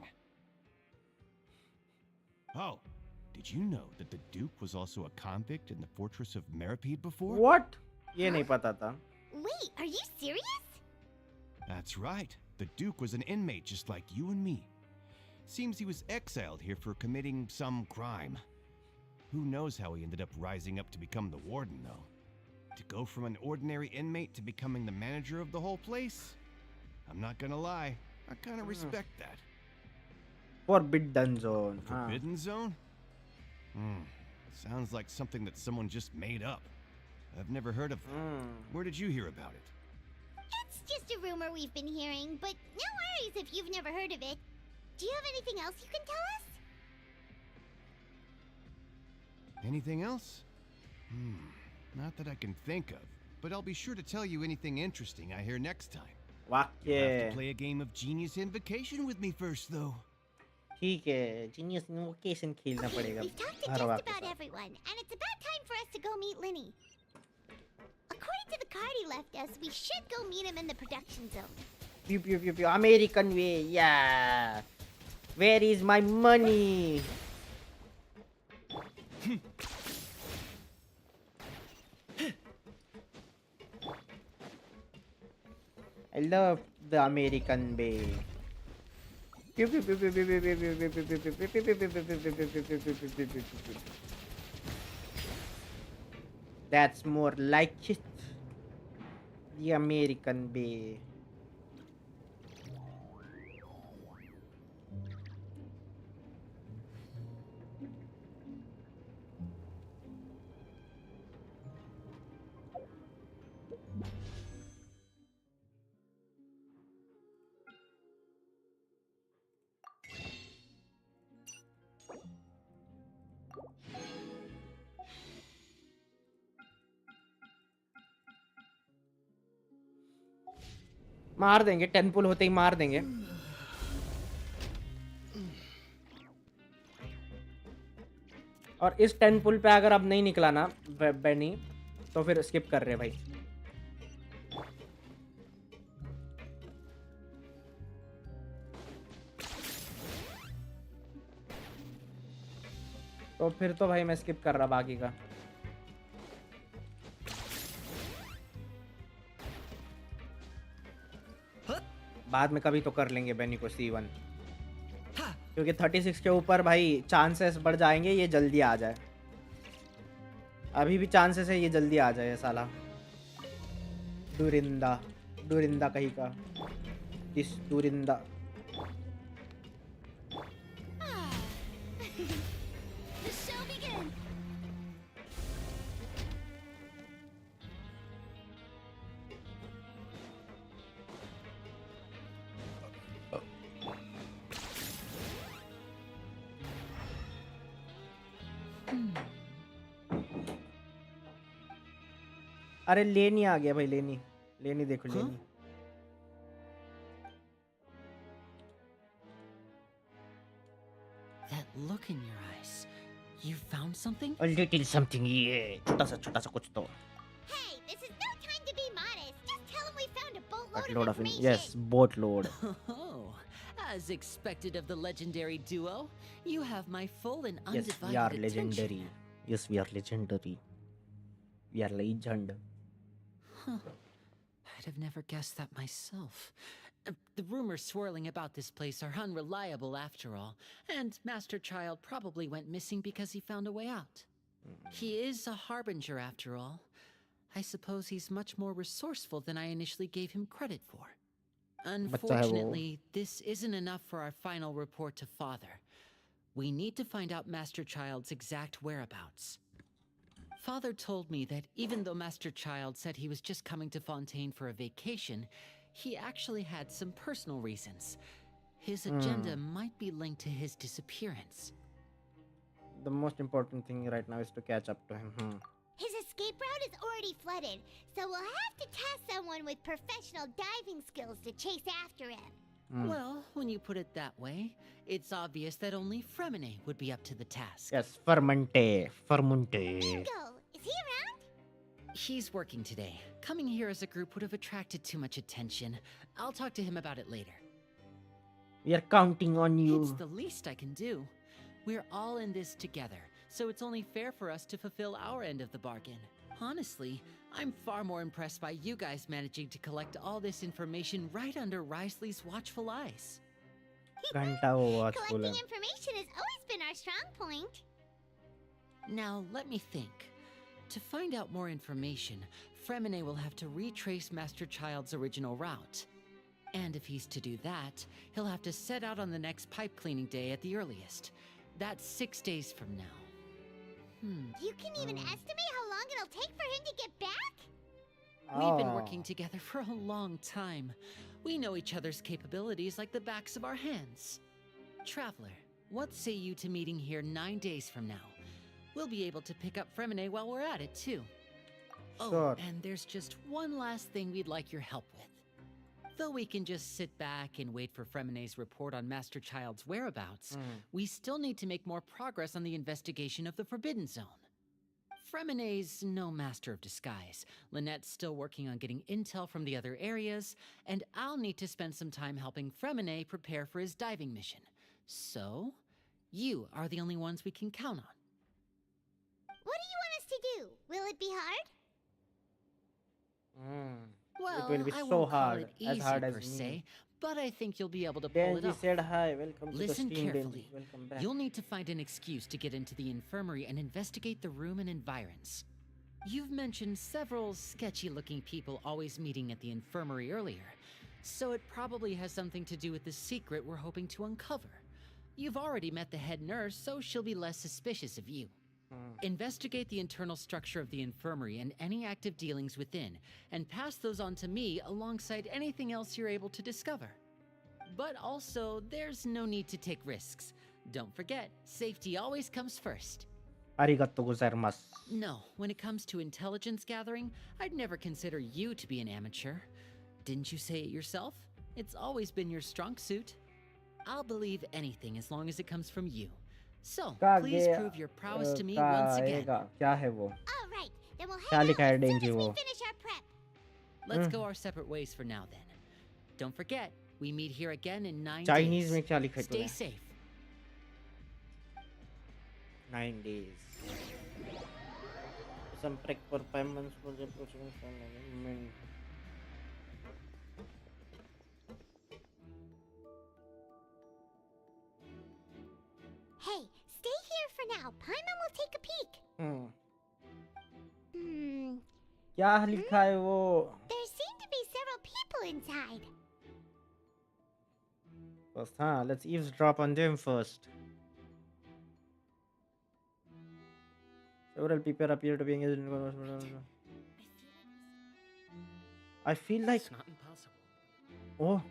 Oh, did you know that the Duke was also a convict in the fortress of Meripede before? what ये नहीं पता था Wait, are you serious? That's right. The Duke was an inmate just like you and me. Seems he was exiled here for committing some crime. Who knows how he ended up rising up to become the warden, though? To go from an ordinary inmate to becoming the manager of the whole place? I'm not gonna lie, I kinda respect that. forbidden zone हाँ Forbidden Zone? Sounds like something that someone just made up. I've never heard of them. Where did you hear about it? It's just a rumor we've been hearing, but no worries if you've never heard of it. Do you have anything else you can tell us? Anything else? Not that I can think of, but I'll be sure to tell you anything interesting I hear next time. You'll have to play a game of Genius Invocation with me first, though. ठीक है, Genius Invocation खेलना पड़ेगा. We've talked to just about everyone, and it's about time for us to go meet Linny. According to the card he left us, we should go meet him in the production zone. Pew pew pew pew. American way, yeah. Where is my money? I love the American way. That's more like it. The American way. मार देंगे 10 पुल होते ही मार देंगे और इस 10 पुल पे अगर अब नहीं निकला ना बेनी तो फिर स्किप कर रहे भाई तो फिर तो भाई मैं स्किप कर रहा बाकी का बाद में कभी तो कर लेंगे बेनी को C1 क्योंकि 36 के ऊपर भाई चांसेस बढ़ जाएंगे ये जल्दी आ जाए अभी भी चांसेस है ये जल्दी आ जाए साला डुरिंदा कहीं का इस डुरिंदा अरे लेनी आ गया भाई लेनी देखो लेनी That look in your eyes. You found something? A little something yeah छोटा सा कुछ तो Hey, this is no time to be modest. Just tell him we found a boatload load of information. yes boatload Oh, as expected of the legendary duo, you have my full and yes undivided we are attention. legendary yes we are legendary we are legend Huh. I'd have never guessed that myself. The rumors swirling about this place are unreliable after all, and Master Childe probably went missing because he found a way out. He is a harbinger after all. I suppose he's much more resourceful than I initially gave him credit for. Unfortunately, this isn't enough for our final report to Father. We need to find out Master Childe's exact whereabouts. Father told me that even though Master Childe said he was just coming to Fontaine for a vacation, he actually had some personal reasons. His agenda might be linked to his disappearance. The most important thing right now is to catch up to him. His escape route is already flooded, so we'll have to task someone with professional diving skills to chase after him. Well, when you put it that way, it's obvious that only Fremine would be up to the task. Yes, Fermente. Bingo! Is he around? He's working today. Coming here as a group would have attracted too much attention. I'll talk to him about it later. We are counting on you. It's the least I can do. We're all in this together, so it's only fair for us to fulfill our end of the bargain. Honestly, I'm far more impressed by you guys managing to collect all this information right under Risley's watchful eyes. Collecting information has always been our strong point. Now, let me think. To find out more information, Fremine will have to retrace Master Childe's original route. And if he's to do that, he'll have to set out on the next pipe cleaning day at the earliest. That's 6 days from now. You can even estimate how long it'll take for him to get back? We've been working together for a long time. We know each other's capabilities like the backs of our hands. Traveler, what say you to meeting here 9 days from now? We'll be able to pick up Fremine while we're at it, too. Sure. Oh, and there's just one last thing we'd like your help with. Though we can just sit back and wait for Fremine's report on Master Childe's whereabouts, we still need to make more progress on the investigation of the Forbidden Zone. Fremine's no master of disguise. Lynette's still working on getting intel from the other areas, and I'll need to spend some time helping Fremine prepare for his diving mission. So, you are the only ones we can count on. What do you want us to do? Will it be hard? Well, it will be I so won't call hard, it as easy hard per as me. se, but I think you'll be able to pull it Denji off. said hi. Welcome to Listen the stream, carefully. Denji. Welcome back. You'll need to find an excuse to get into the infirmary and investigate the room and environs. You've mentioned several sketchy-looking people always meeting at the infirmary earlier, so it probably has something to do with the secret we're hoping to uncover. You've already met the head nurse, so she'll be less suspicious of you. Investigate the internal structure of the infirmary and any active dealings within, and pass those on to me alongside anything else you're able to discover. But also, there's no need to take risks. Don't forget, safety always comes first. Arigato gozaimasu. No, when it comes to intelligence gathering, I'd never consider you to be an amateur. Didn't you say it yourself? It's always been your strong suit. I'll believe anything as long as it comes from you. So, please prove your prowess to me once again. क्या है वो? All right, then we'll क्या head लिखा out है as soon डेंजी as we वो? finish our prep. Let's go our separate ways for now then. Don't forget, we meet here again in 9 Chinese days. में क्या लिखा है Stay तूने? safe. 9 days. Some prep for payments for the processing. Hey, stay here for now. Paimon will take a peek. क्या लिखा है वो? There seem to be several people inside. First, let's eavesdrop on them first. Several people appear to be engaged in conversation. I feel like It's not impossible. oh,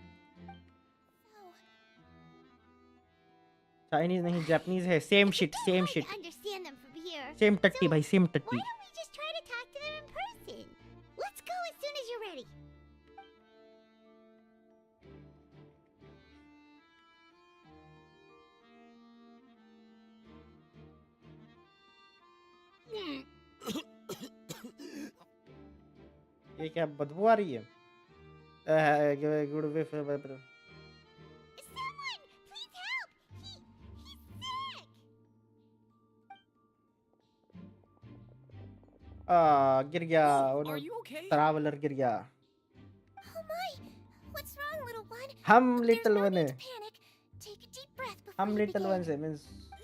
Chinese नहीं Japanese है. Same shit, same shit. I understand them from here. Same tatti bhai, same Why tatti. don't we just try to talk to them in person? Let's go as soon as you're ready. ये क्या बदबू आ रही है? Good way for Someone, please help! He's sick! गिर गया. Oh no. Are you okay? Traveler गिर गया. Oh my! What's wrong, little one? हम There's little no one need है. to panic. Take a deep breath before हम you little begin. one से means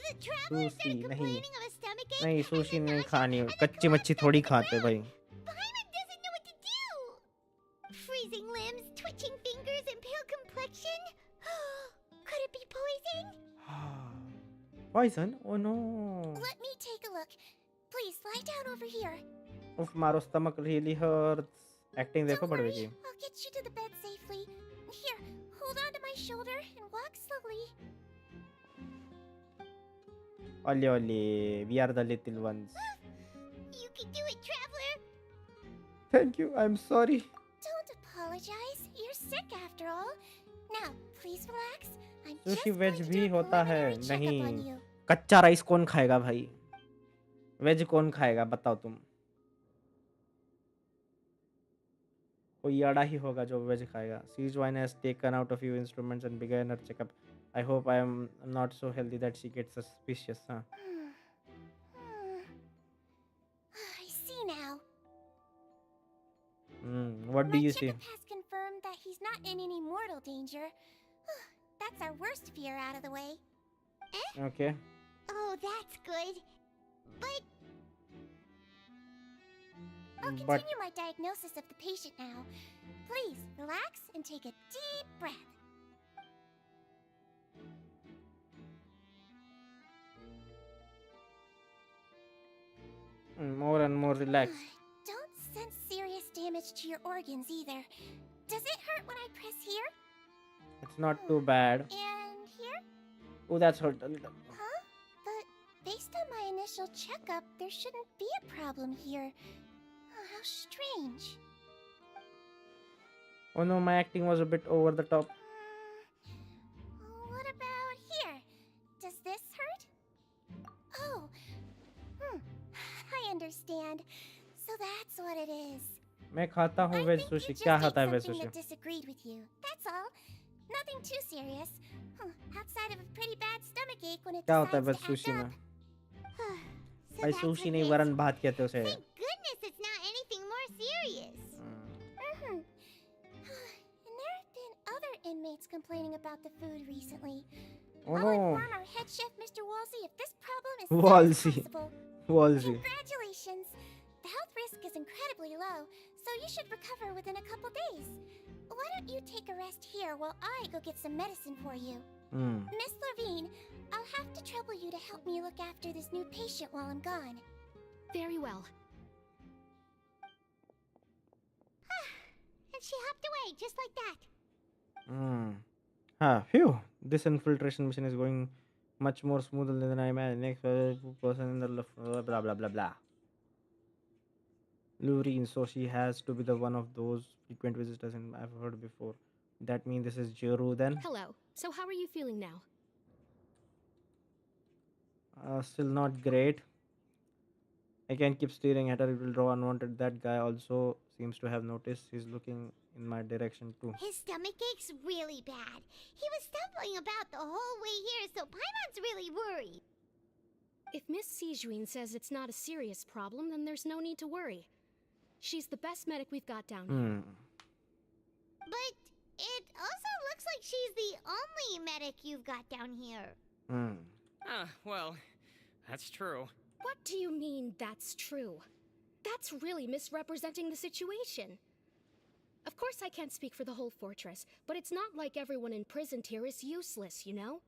The traveler sushi started नहीं. complaining of a stomachache. नहीं and sushi then नहीं nausea, खानी. and the कच्ची मच्छी collapse थोड़ी back to the खाते भाई. ground. Paimon doesn't know what to do. Freezing limbs, twitching fingers, and pale complexion. Could it be poison? Poison? Oh no. Let me take a look. Please lie down over here. Oof, मारो stomach really hurts. Acting देखो Don't बड़े worry, की. I'll get you to the bed safely. Here, hold on to my shoulder and walk slowly. Oli oli, we are the little ones. You can do it, traveler. Thank you. I'm sorry. Don't apologize. You're sick after all. Now, please relax. I'm just sushi going veg to भी do a होता है. preliminary checkup नहीं. on you. कच्चा rice कौन खाएगा भाई? Veg कौन खाएगा बताओ तुम? कोई याड़ा ही होगा जो वेज खाएगा. Siege wine has taken out a few instruments and began her checkup. I hope I am not so healthy that she gets suspicious. I see now. What do My you see? checkup has confirmed that he's not in any mortal danger. That's our worst fear out of the way. Okay. Oh, that's good. But I'll But continue my diagnosis of the patient now. Please relax and take a deep breath. More and more relaxed. Don't sense serious damage to your organs either. Does it hurt when I press here? It's not too bad. And here? Oh, that's hurt a little. Huh? But based on my initial checkup, there shouldn't be a problem here. Oh, how strange. Oh no, my acting was a bit over the top. What about here? Does this hurt? Oh. I understand. So that's what it is. मैं खाता हूँ veg sushi. क्या खाता है veg Something sushi? that disagreed with you. That's all. Nothing too serious. Outside of a pretty bad stomach ache when it क्या होता है decides veg to sushi act में? up. So भाई that's सुशी what नहीं it is. वरण भात कहते उसे. Thank goodness it's not anything more serious. And there have been other inmates complaining about the food recently. Oh I'll no. inform our head chef, Mr. Wolsey, if this problem is Wolsey. possible. Wolsey. Congratulations. The health risk is incredibly low, so you should recover within a couple days. Why don't you take a rest here while I go get some medicine for you? Miss Levine, I'll have to trouble you to help me look after this new patient while I'm gone. Very well. And she hopped away, just like that. Phew. This infiltration mission is going much more smoother than I imagined. Next person in the left. Blah blah blah blah. Lurine, so she has to be the one of those frequent visitors, and I've heard before. That means this is Juru then. Hello. So how are you feeling now? Still not great. I can't keep staring at her. It will draw unwanted. That guy also seems to have noticed. He's looking in my direction too. His stomach ache's really bad. He was stumbling about the whole way here, so Paimon's really worried. If Miss Sijuin says it's not a serious problem, then there's no need to worry. She's the best medic we've got down here. But it also looks like she's the only medic you've got down here. Well, that's true. What do you mean, that's true? That's really misrepresenting the situation. Of course I can't speak for the whole fortress, but it's not like everyone imprisoned here is useless, you know?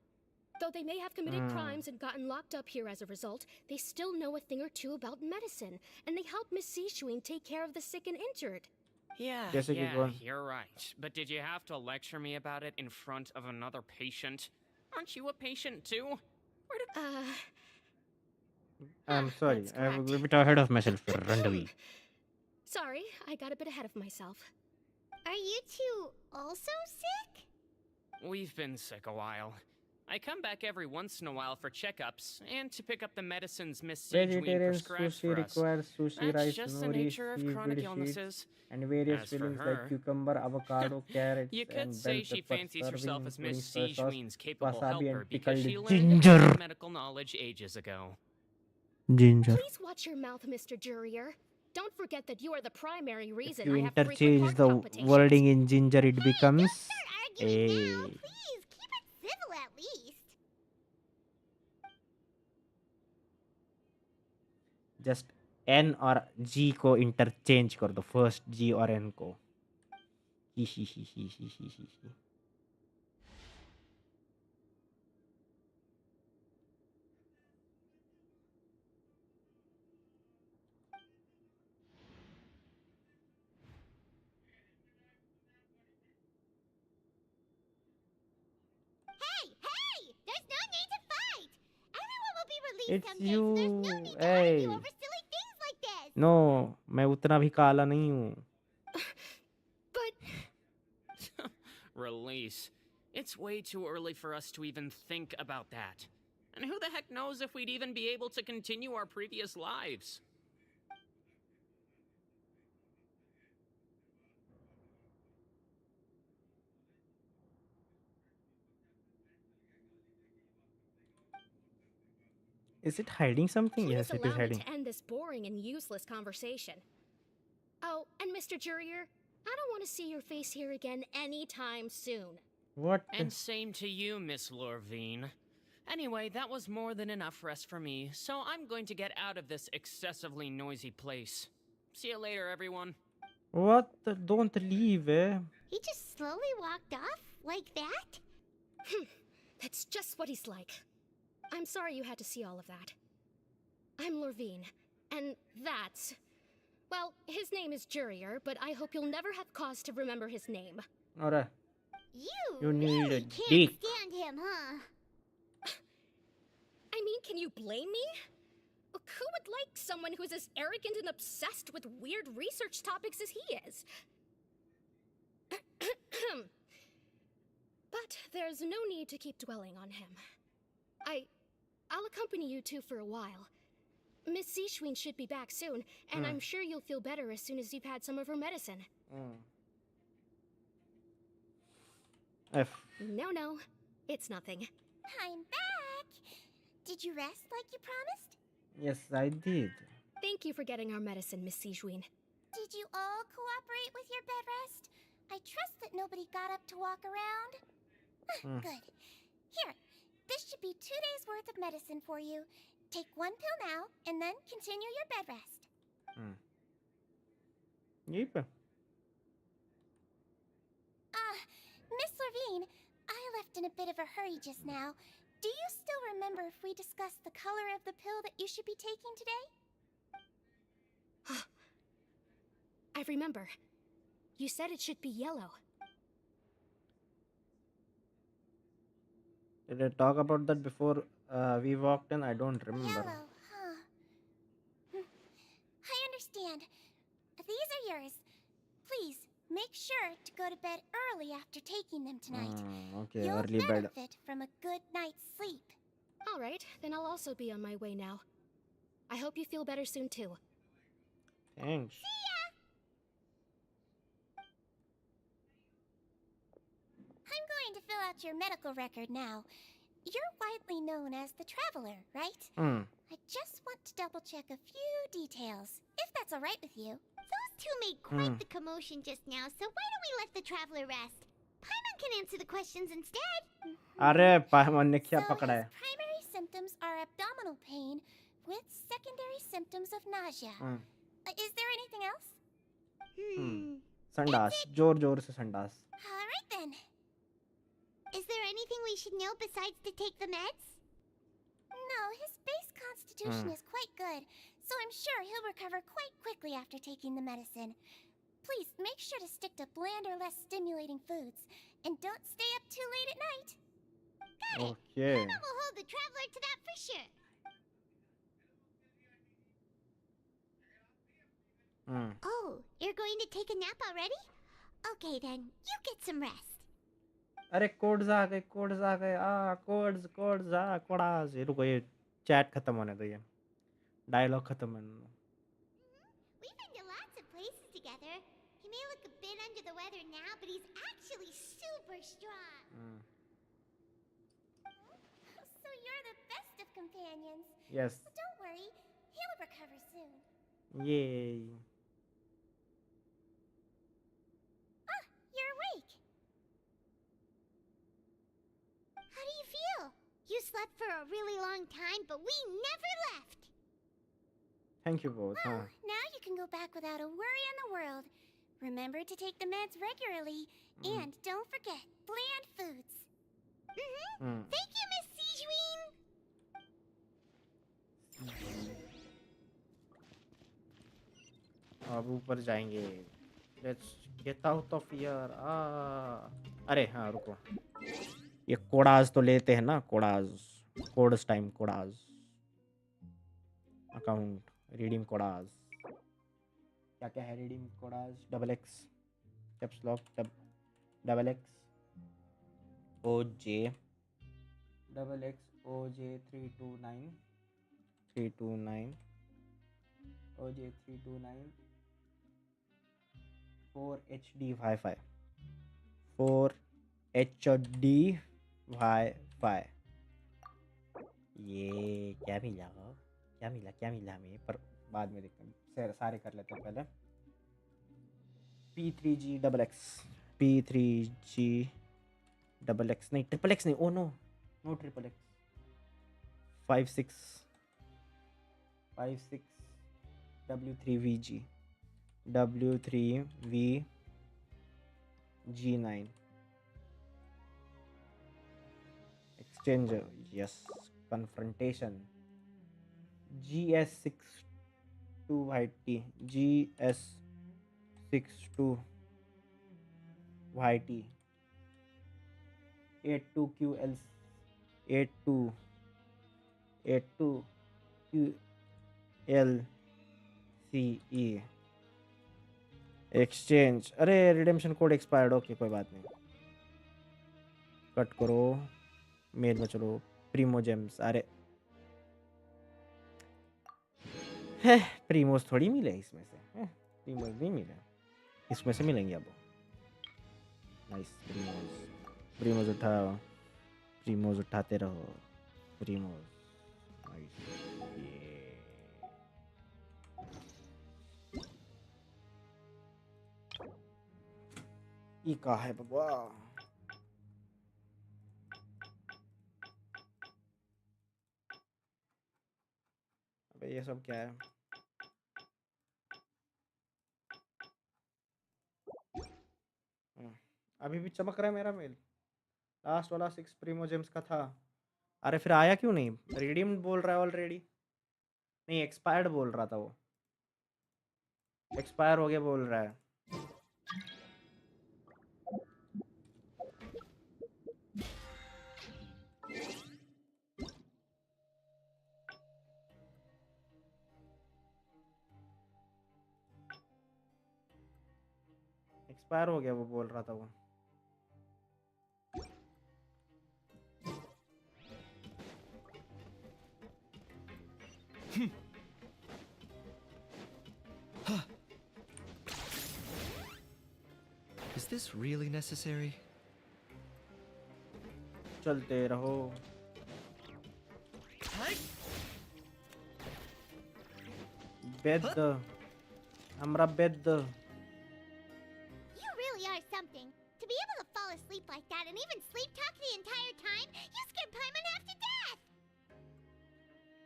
Though they may have committed crimes and gotten locked up here as a result, they still know a thing or two about medicine, and they help Miss Sijuin take care of the sick and injured. Yeah, Jessica, go on. you're right. But did you have to lecture me about it in front of another patient? Aren't you a patient too? I'm sorry. That's I'm a correct. bit ahead of myself. Randomly. Sorry, I got a bit ahead of myself. Are you two also sick? We've been sick a while. I come back every once in a while for checkups and to pick up the medicines Miss Sijuin Vegetarian prescribes sushi for us. requires sushi That's rice, just the nori, nature of chronic seaweed illnesses. sheets, and various As for fillings her, like cucumber, avocado, carrots, you could and say bell she pepper, fancies herself serving, as Miss including soy sauce, Sijuin's capable wasabi, helper and because she pickled learned ginger. about medical knowledge ages ago. Ginger. Please watch your mouth, Mr. Jurrier. Don't forget that you are the primary reason You I have frequent interchange heart the palpitations. wording in ginger, it Don't becomes start arguing now, a. please. Keep it civil at least. Just N और G को interchange कर दो. First G और N को. ही ही ही ही ही ही ही ही. Hey! There's no need to fight! Everyone will be released It's someday, so there's no you. need to argue Hey. over silly things like this! No, मैं उतना भी काला नहीं हूँ. But Release. It's way too early for us to even think about that. And who the heck knows if we'd even be able to continue our previous lives? Is it hiding something? please Yes, it is allow me hiding. to end this boring and useless conversation. Oh, and Mr. Jurrier, I don't want to see your face here again anytime soon. What? And same to you, Miss Lorvine. Anyway, that was more than enough rest for me, so I'm going to get out of this excessively noisy place. See you later, everyone. What? Don't leave, eh? He just slowly walked off like that? That's just what he's like. I'm sorry you had to see all of that. I'm Lorvine, And that's... Well, his name is Jurier, but I hope you'll never have cause to remember his name. Alright. You need a really can't dick. stand him, huh? I mean, can you blame me? Who would like someone who's as arrogant and obsessed with weird research topics as he is? But there's no need to keep dwelling on him. I'll accompany you two for a while. Miss Seashween should be back soon, and I'm sure you'll feel better as soon as you've had some of her medicine. F. No, it's nothing. I'm back. Did you rest like you promised? Yes, I did. Thank you for getting our medicine, Miss Seashween. Did you all cooperate with your bed rest? I trust that nobody got up to walk around. Good. Here, this should be 2 days' worth of medicine for you. Take 1 pill now, and then continue your bed rest. Yep. Miss Levine, I left in a bit of a hurry just now. Do you still remember if we discussed the color of the pill that you should be taking today? I remember. You said it should be yellow. Did I talk about that before we walked in? I don't remember. Yellow, huh? I understand. These are yours. Please, make sure to go to bed early after taking them tonight. Okay, You'll early bed. benefit from a good night's sleep. All right, then I'll also be on my way now. I hope you feel better soon, too. Thanks. See ya! I'm going to fill out your medical record now. You're widely known as the Traveler, right? I just want to double-check a few details, if that's all right with you. Those two made quite the commotion just now, so why don't we let the Traveler rest? Paimon can answer the questions instead. अरे पायमन ने क्या So पकड़ा है? his primary symptoms are abdominal pain with secondary symptoms of nausea. Is there anything else? संडास, जोर जोर से संडास. All right then. Is there anything we should know besides to take the meds? No, his base constitution is quite good, so I'm sure he'll recover quite quickly after taking the medicine. Please make sure to stick to bland or less stimulating foods, and don't stay up too late at night. Got it. Okay. Mama will hold the Traveler to that for sure. Oh, you're going to take a nap already? Okay then, you get some rest. अरे codes आ गए codes ये रुको ये chat खत्म होने दो ये dialogue खत्म होने दो. We've been to lots of places together. He may look a bit under the weather now, but he's actually super strong. So you're the best of companions. Yes. Well, don't worry, he'll recover soon. Yay. Ah, you're awake. How do you feel? You slept for a really long time, but we never left. Thank you both. Well, now you can go back without a worry in the world. Remember to take the meds regularly, and don't forget bland foods. Thank you, Miss Sejuin. अब ऊपर जाएंगे. Let's get out of here. अरे हाँ रुको. ये कोडाज तो लेते हैं ना कोडाज. कोड्स टाइम कोडाज. अकाउंट रिडीम कोडाज. क्या क्या है रिडीम कोडाज? XX caps lock XX OJ XX OJ 329 OJ 329 4HD Wi-Fi 4HD Wi-Fi. ये क्या मिला हमें पर बाद में देखते हैं. सारे कर लेते हैं पहले. P3G XX P3G XX नहीं XXX नहीं. Oh no XXX 56 W3VG W3VG9 exchanger. Yes. Confrontation GS6 82YT GS62YT 82QL 82QLCE exchange. अरे रिडेम्पशन कोड एक्सपायर्ड। ओके कोई बात नहीं, कट करो, मेल में चलो। प्रीमो जेम्स, अरे है प्रीमोस थोड़ी मिले इसमें से, प्रीमोस नहीं मिले, इसमें से मिलेंगे अब। नाइस प्रीमोस, प्रीमोस उठाओ, प्रीमोस उठाते रहो, प्रीमोस। नाइस, ये कहाँ है बाबा? अबे ये सब क्या है? अभी भी चमक रहा है मेरा मेल। लास्ट वाला 6 प्रीमो जेम्स का था। अरे फिर आया क्यों नहीं? रिडीम्ड बोल रहा है ऑलरेडी। नहीं, एक्सपायर्ड बोल रहा था वो, एक्सपायर हो गया बोल रहा है। एक्सपायर हो गया वो बोल रहा था वो। Is this really necessary? चलते रहो। बेद, हमरा बेद। You really are something. To be able to fall asleep like that and even sleep talk the entire time, you scared Paimon half to death.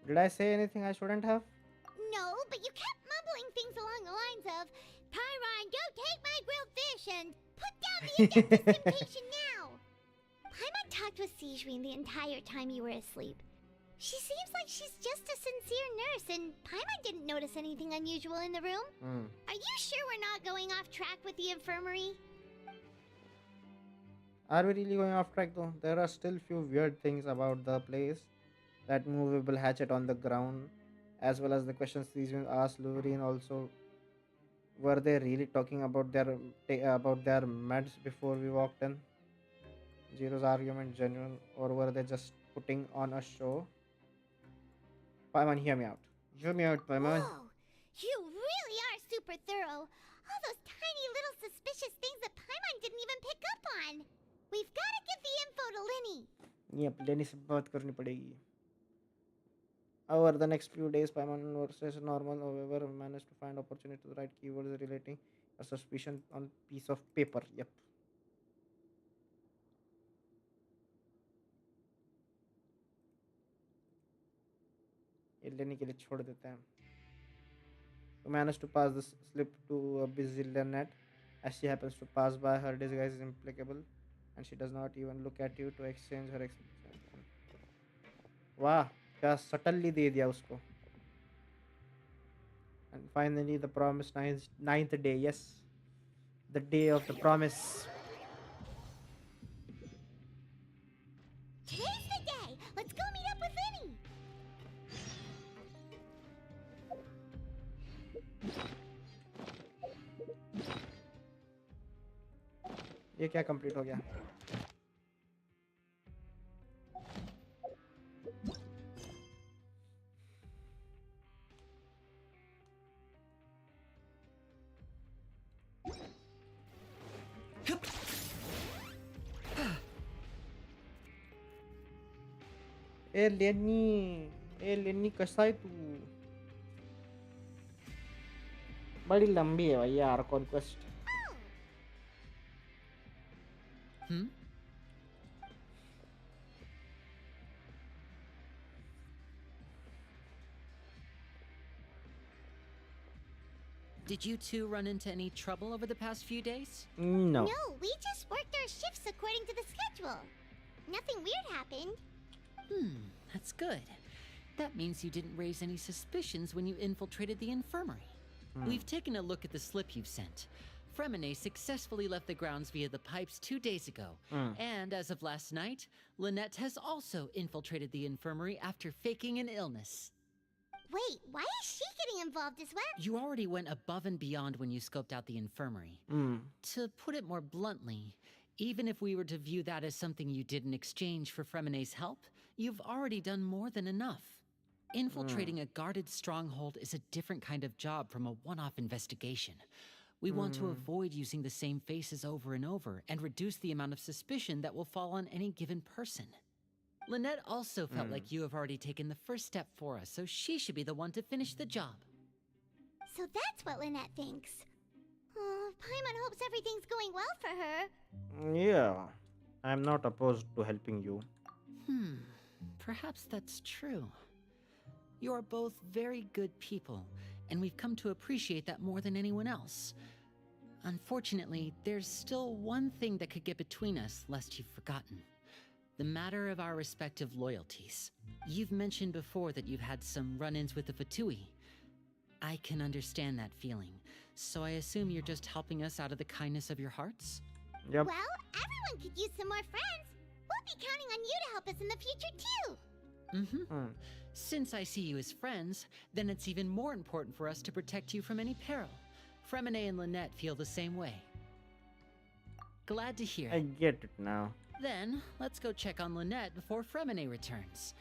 Did I say anything I shouldn't have? No, but you kept mumbling things along the lines of, Pyron, don't take my grilled fish, and put down the Adeptus Temptation now. Paimon talked with Sijween the entire time you were asleep. She seems like she's just a sincere nurse, and Paimon didn't notice anything unusual in the room. Are you sure we're not going off track with the infirmary? Are we really going off track though? There are still few weird things about the place. That movable hatchet on the ground, as well as the questions these asked Lurine also. Were they really talking about their meds before we walked in? Zero's argument genuine, or were they just putting on a show? Paimon, hear me out. Hear me out, Paimon. Whoa, you really are super thorough. All those tiny little suspicious things that Paimon didn't even pick up on. We've got to give the info to Linny. Yep, Lenny से बात करनी पड़ेगी. Over the next few days, Paimon was normal. However, managed to find opportunity to write keywords relating a suspicion on piece of paper. Yep. ये लेने के लिए छोड़ देते हैं. To manage to pass this slip to a busy Lynette, as she happens to pass by, her disguise is impeccable, and she does not even look at you to exchange her expression. वाह, क्या subtly दे दिया उसको. And finally, the promised ninth day. Yes, the day of the promise. Today's the day. Let's go meet up with Linny. ये क्या complete हो गया? ए लेनी कसा है तू? बड़ी लंबी है भाई Arcon quest. Did you two run into any trouble over the past few days? No. No, we just worked our shifts according to the schedule. Nothing weird happened. That's good. That means you didn't raise any suspicions when you infiltrated the infirmary. We've taken a look at the slip you've sent. Fremine successfully left the grounds via the pipes 2 days ago. And as of last night, Lynette has also infiltrated the infirmary after faking an illness. Wait, why is she getting involved as well? You already went above and beyond when you scoped out the infirmary. To put it more bluntly, even if we were to view that as something you did in exchange for Fremine's help, you've already done more than enough. Infiltrating a guarded stronghold is a different kind of job from a one-off investigation. We want to avoid using the same faces over and over and reduce the amount of suspicion that will fall on any given person. Lynette also felt like you have already taken the first step for us, so she should be the one to finish the job. So that's what Lynette thinks. Oh, Paimon hopes everything's going well for her. Yeah, I'm not opposed to helping you. Perhaps that's true. You are both very good people, and we've come to appreciate that more than anyone else. Unfortunately, there's still one thing that could get between us, lest you've forgotten. The matter of our respective loyalties. You've mentioned before that you've had some run-ins with the Fatui. I can understand that feeling, so I assume you're just helping us out of the kindness of your hearts? Yep. Well, everyone could use some more friends. We'll be counting on you to help us in the future, too. Since I see you as friends, then it's even more important for us to protect you from any peril. Fremine and Lynette feel the same way. Glad to hear. I get it now. Then, let's go check on Lynette before Fremine returns.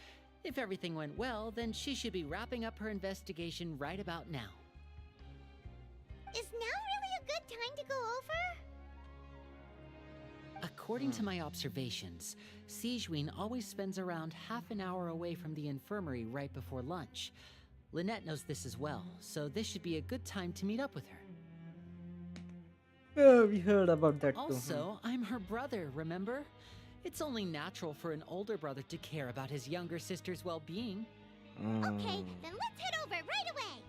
If everything went well, then she should be wrapping up her investigation right about now. Is now really a good time to go over? According to my observations, Sigewinne always spends around half an hour away from the infirmary right before lunch. Lynette knows this as well, so this should be a good time to meet up with her. Yeah, we heard about that too. Also, I'm her brother, remember? It's only natural for an older brother to care about his younger sister's well-being. Okay, then let's head over right away.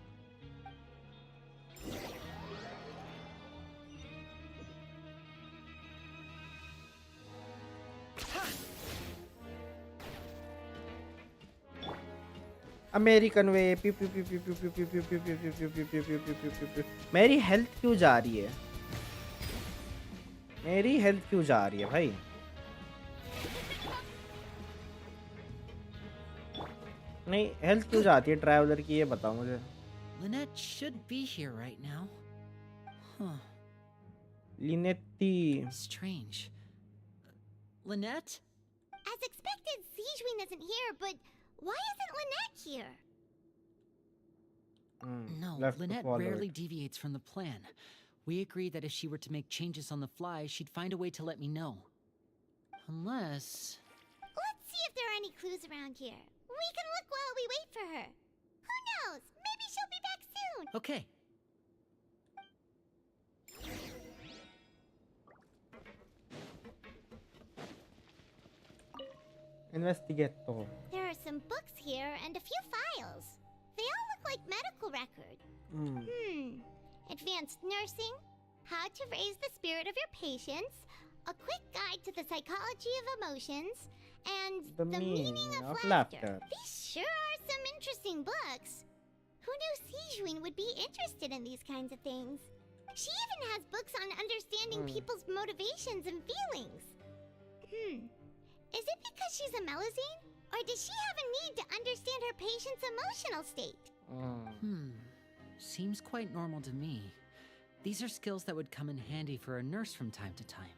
American way मेरी health क्यों जा रही है? मेरी health क्यों जा रही है भाई? नहीं, हेल्थ क्यों जाती है ट्रैवलर की, ये बताओ मुझे. Lynette should be here right now. Huh. Linetti. Strange. Lynette? As expected, Sigewinne isn't here, but why isn't Lynette here? No, left to Lynette follow rarely it. deviates from the plan. We agreed that if she were to make changes on the fly, she'd find a way to let me know. Unless... Let's see if there are any clues around here. We can look while we wait for her. Who knows? Maybe she'll be back soon. Okay. Investigato. There are some books here and a few files. They all look like medical record. Advanced nursing, how to raise the spirit of your patients, a quick guide to the psychology of emotions, and The meaning of laughter. These sure are some interesting books. Who knew Sigewinne would be interested in these kinds of things? She even has books on understanding people's motivations and feelings. Is it because she's a Melusine? Or does she have a need to understand her patient's emotional state? Seems quite normal to me. These are skills that would come in handy for a nurse from time to time.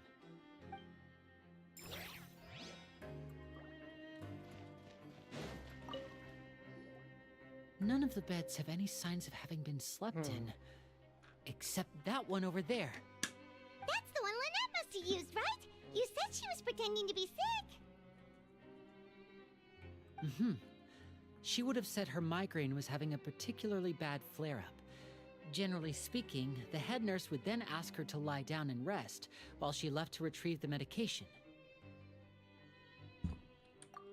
None of the beds have any signs of having been slept in. Except that one over there. That's the one Lynette must have used, right? You said she was pretending to be sick. She would have said her migraine was having a particularly bad flare-up. Generally speaking, the head nurse would then ask her to lie down and rest, while she left to retrieve the medication.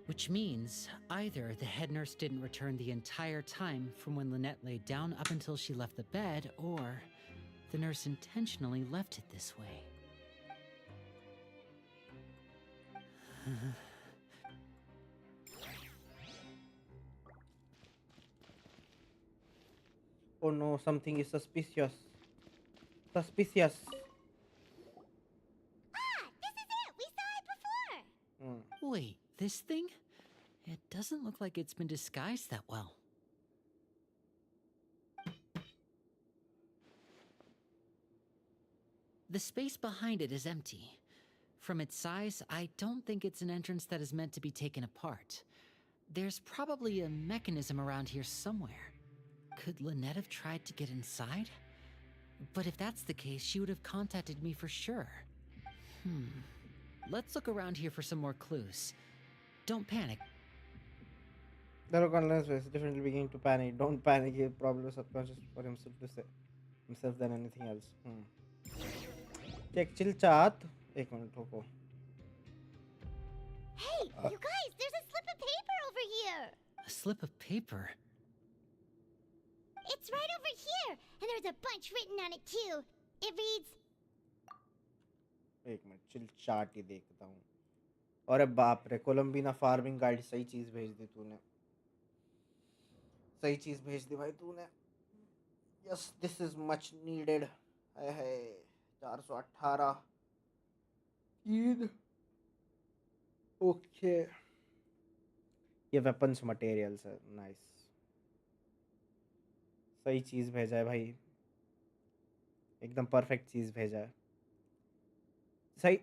Which means, either the head nurse didn't return the entire time from when Lynette laid down up until she left the bed, or the nurse intentionally left it this way. Oh no, something is suspicious. Suspicious. Ah, this is it. We saw it before. Wait, this thing? It doesn't look like it's been disguised that well. The space behind it is empty. From its size, I don't think it's an entrance that is meant to be taken apart. There's probably a mechanism around here somewhere. Could Lynette have tried to get inside? But if that's the case, she would have contacted me for sure. Let's look around here for some more clues. Don't panic. The look on Lens was definitely beginning to panic. Don't panic, he probably subconscious for himself to say himself than anything else. Check chill chat. एक minute रुको. Hey, you guys, there's a slip of paper over here. A slip of paper? It's right over here, and there's a bunch written on it too. It reads, एक minute chill chart ही देखता हूँ. अरे बाप रे, कोलंबिना farming guide सही चीज भेज दी तूने. सही चीज भेज दी भाई तूने. Yes, this is much needed. है 418 ईद. ओके, ये वेपन्स मटेरियल्स है. नाइस, सही चीज भेजा है भाई. एकदम परफेक्ट चीज भेजा है. सही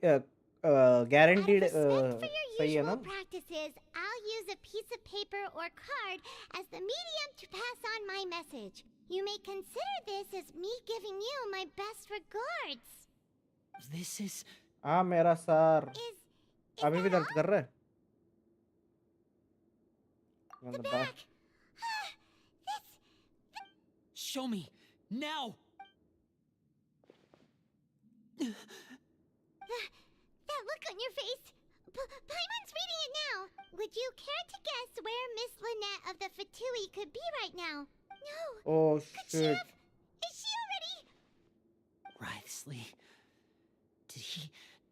guaranteed सही है ना? practices, I'll use a piece of paper or card as the medium to pass on my message. You may consider this as me giving you my best regards. This is... मेरा sir अभी भी दर्द कर रहा है. The back. Show me, now! That look on your face. Paimon's reading it now. Would you care to guess where Miss Lynette of the Fatui could be right now? No. Oh Could she shit. have? Is she already? Writhely. Did he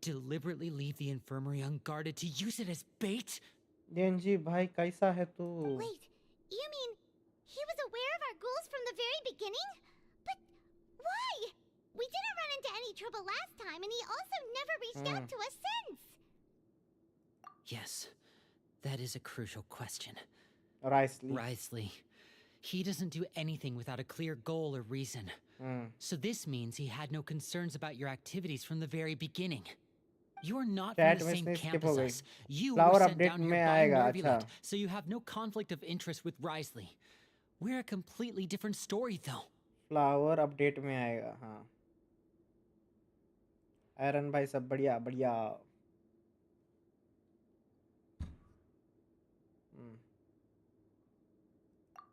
deliberately leave the infirmary unguarded to use it as bait? डेंजी भाई कैसा है तू? Wait, you mean he was aware of our goals from the very beginning? But why? We didn't run into any trouble last time, and he also never reached out to us since. Yes, that is a crucial question. Writhely. He doesn't do anything without a clear goal or reason. So this means he had no concerns about your activities from the very beginning. You're not from the same camp as us. You were sent down here by Nervulet, so you have no conflict of interest with Writhely. We're a completely different story, though. Flower update में आएगा. हाँ, iron भाई सब बढ़िया बढ़िया.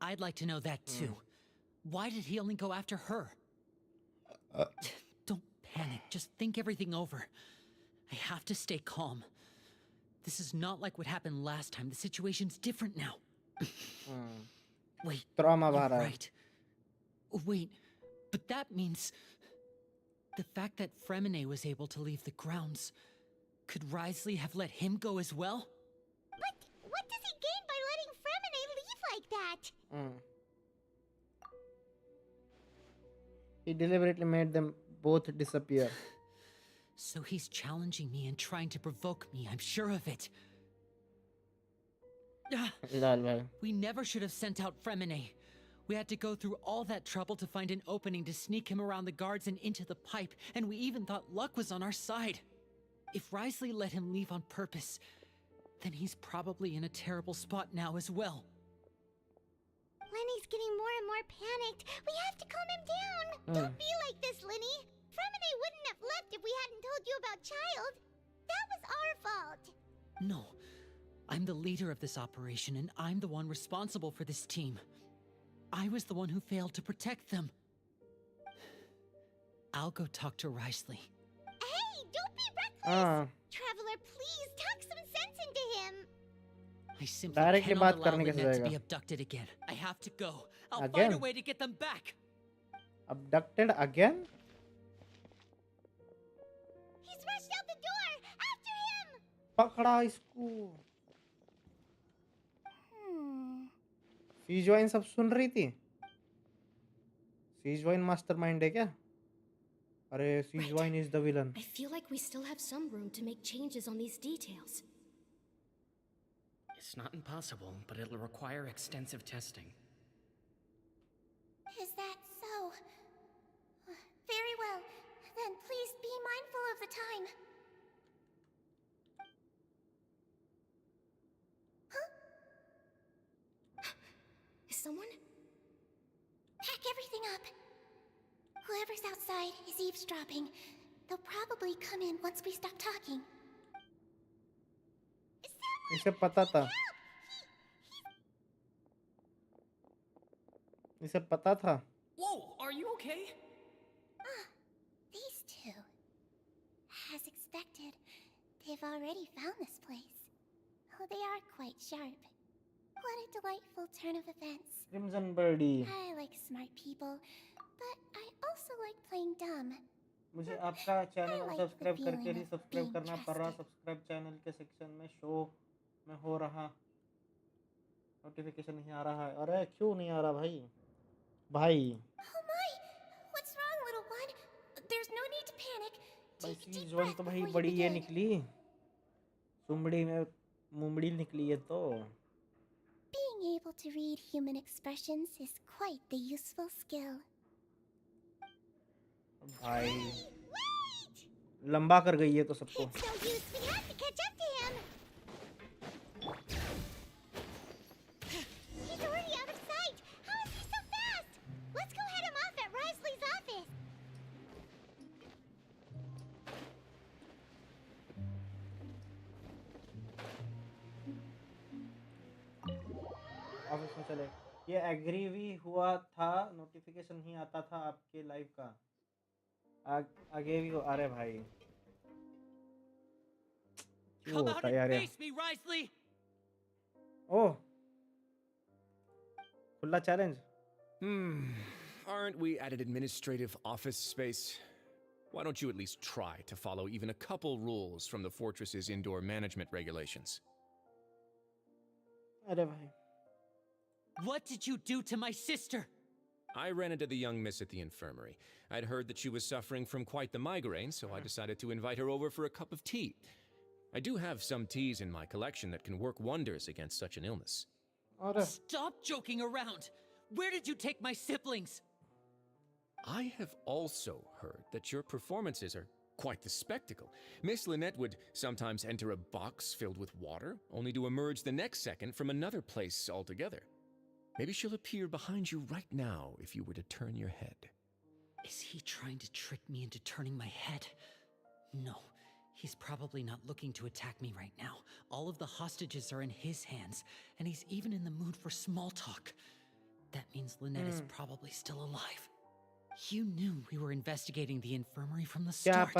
I'd like to know that too. Why did he only go after her? Don't panic, just think everything over. I have to stay calm. This is not like what happened last time. The situation's different now. Wait, Trauma you're भरा है. right. Wait, but that means the fact that Fremine was able to leave the grounds. Could Writhely have let him go as well? But what does he gain by letting Fremine leave like that? He deliberately made them both disappear. So he's challenging me and trying to provoke me, I'm sure of it. We never should have sent out Fremine. We had to go through all that trouble to find an opening to sneak him around the guards and into the pipe, and we even thought luck was on our side. If Writhely let him leave on purpose, then he's probably in a terrible spot now as well. Lenny's getting more and more panicked. We have to calm him down. Don't be like this, Lenny. Fremine wouldn't have left if we hadn't told you about Childe. That was our fault. No, I'm the leader of this operation, and I'm the one responsible for this team. I was the one who failed to protect them. I'll go talk to Writhely. Hey, don't be reckless. Traveler, please talk some sense into him. I simply Directly cannot बात allow करने कैसे Lynette to जाएगा? be abducted again. I have to go. I'll find Again? a way to get them back. Abducted again? He's rushed out the door. After him. पकड़ा इसको. सीजवाइन सब सुन रही थी. Siege Wine mastermind है क्या? अरे Siege Wine is the villain. I feel like we still have some room to make changes on these details. It's not impossible, but it'll require extensive testing. Is that so? Very well. Then please be mindful of the time. Huh? Is someone? Pack everything up. Whoever's outside is eavesdropping. They'll probably come in once we stop talking. इसे पता था. इसे पता था. Whoa, are you okay? These two. As expected, they've already found this place. Oh, they are quite sharp. What a delightful turn of events. Crimson Birdie. I like smart people, but I also like playing dumb. मुझे आपका channel subscribe करके ही subscribe करना पड़ रहा. Subscribe channel के section में show में हो रहा. नोटिफिकेशन नहीं आ रहा है. अरे क्यों नहीं आ रहा भाई? भाई. Oh my! What's wrong, little one? There's no need to panic. Take a deep breath तो भाई before you बड़ी ये begin. निकली. सुमड़ी में मुमड़ी निकली है तो. Being able to read human expressions is quite the useful skill. भाई लंबा कर गई है तो सबको. It's no use. We have to catch up to him. He's already out of sight. How is he so fast? Let's go head him off at Risley's office. Office में चले. ये एग्री भी हुआ था. नोटिफिकेशन नहीं आता था आपके लाइव का. आगे भी हो. अरे भाई क्यों होता है यार? ओह खुला challenge. Aren't we at an administrative office space? Why don't you at least try to follow even a couple rules from the fortress's indoor management regulations? अरे भाई. What did you do to my sister? I ran into the young miss at the infirmary. I'd heard that she was suffering from quite the migraine, so I decided to invite her over for a cup of tea. I do have some teas in my collection that can work wonders against such an illness. Stop joking around! Where did you take my siblings? I have also heard that your performances are quite the spectacle. Miss Lynette would sometimes enter a box filled with water, only to emerge the next second from another place altogether. Maybe she'll appear behind you right now if you were to turn your head. Is he trying to trick me into turning my head? No, he's probably not looking to attack me right now. All of the hostages are in his hands, and he's even in the mood for small talk. That means Lynette is probably still alive. You knew we were investigating the infirmary from the start.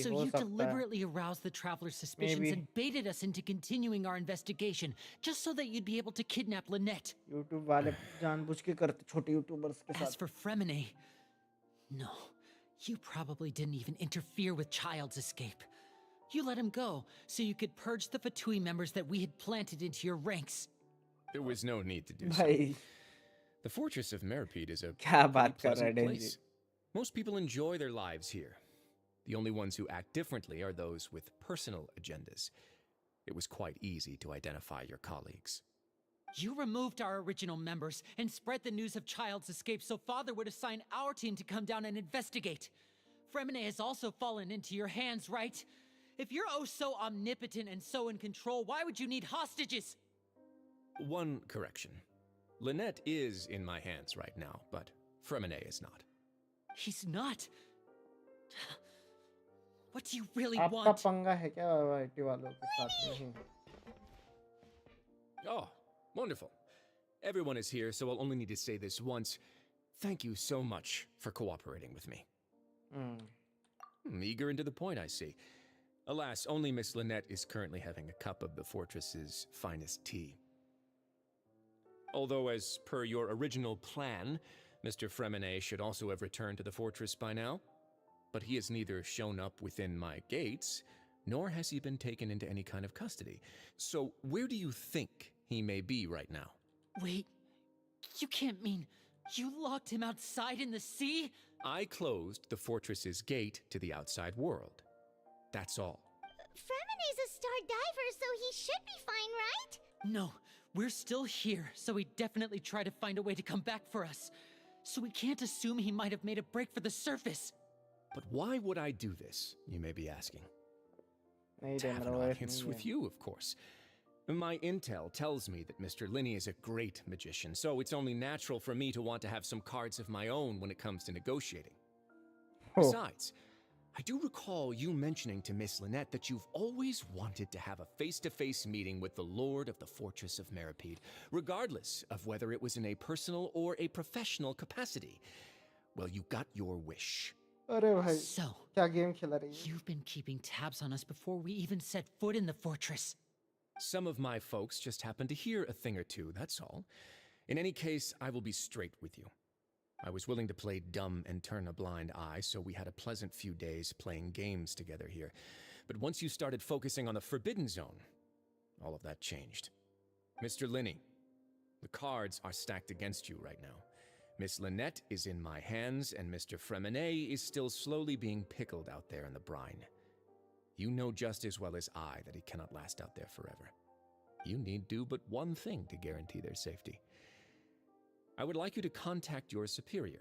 So you deliberately aroused the traveler's suspicions and baited us into continuing our investigation, just so that you'd be able to kidnap Lynette. YouTube वाले जानबूझ के करते छोटे YouTubers के साथ. As for Fremine, no, you probably didn't even interfere with Childe's escape. You let him go so you could purge the Fatui members that we had planted into your ranks. There was no need to do so. The fortress of Meripede is a pleasant place. Most people enjoy their lives here. The only ones who act differently are those with personal agendas. It was quite easy to identify your colleagues. You removed our original members and spread the news of Childe's escape so Father would assign our team to come down and investigate. Fremine has also fallen into your hands, right? If you're oh so omnipotent and so in control, why would you need hostages? One correction. Lynette is in my hands right now, but Fremine is not. He's not? What do you really आपका want? पंगा है क्या IT वालों के साथ में? Oh, wonderful. Everyone is here, so I'll only need to say this once. Thank you so much for cooperating with me. Eager and to the point, I see. Alas, only Miss Lynette is currently having a cup of the fortress's finest tea. Although, as per your original plan, Mr. Fremine should also have returned to the fortress by now. But he has neither shown up within my gates, nor has he been taken into any kind of custody. So, where do you think he may be right now? Wait, you can't mean You locked him outside in the sea? I closed the fortress's gate to the outside world. That's all. Fremene's a star diver, so he should be fine, right? No, we're still here, so he'd definitely try to find a way to come back for us. So we can't assume he might have made a break for the surface. But why would I do this, you may be asking? नहीं To have an मेरा wife audience नहीं with है. you, of course. My intel tells me that Mr. Linney is a great magician, so it's only natural for me to want to have some cards of my own when it comes to negotiating. Oh. Besides, I do recall you mentioning to Miss Lynette that you've always wanted to have a face-to-face meeting with the Lord of the Fortress of Meripede, regardless of whether it was in a personal or a professional capacity. Well, you got your wish. अरे भाई So, क्या game खेला रही है? you've been keeping tabs on us before we even set foot in the fortress. Some of my folks just happen to hear a thing or two, that's all. In any case, I will be straight with you. I was willing to play dumb and turn a blind eye, so we had a pleasant few days playing games together here. But once you started focusing on the Forbidden Zone, all of that changed. Mr. Linney, the cards are stacked against you right now. Miss Lynette is in my hands, and Mr. Fremene is still slowly being pickled out there in the brine. You know just as well as I that he cannot last out there forever. You need do but one thing to guarantee their safety. I would like you to contact your superior,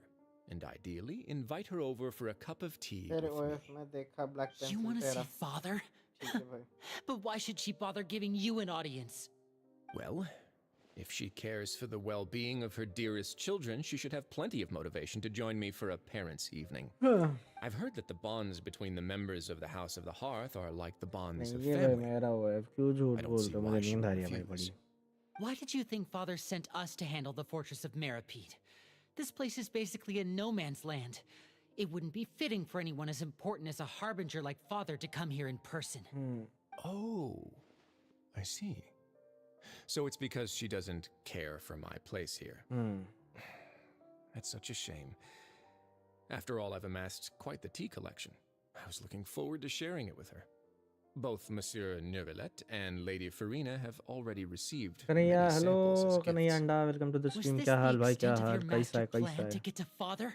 and ideally invite her over for a cup of tea तेरे with me. OF में देखा Black Pencil You want to see तेरा. Father? ठीक है भाई. But why should she bother giving you an audience? Well, if she cares for the well-being of her dearest children, she should have plenty of motivation to join me for a parents' evening. I've heard that the bonds between the members of the House of the Hearth are like the bonds of नहीं ये भाई family. मेरा OF क्यों झूठ I don't बोल see रहे हो? why मुझे she नींद आ would रही है भाई refuse. बड़ी. Why did you think Father sent us to handle the fortress of Meripede? This place is basically a no man's land. It wouldn't be fitting for anyone as important as a harbinger like Father to come here in person. Oh, I see. So it's because she doesn't care for my place here. That's such a shame. After all, I've amassed quite the tea collection. I was looking forward to sharing it with her. Both Monsieur Neuvillette and Lady Farina have already received many Kanhaiya samples as hello Kanhaiya gifts. अंडा welcome to the Was stream. this क्या the हाल भाई क्या extent of hall your कैसा master है कैसा plan to है? get to Father?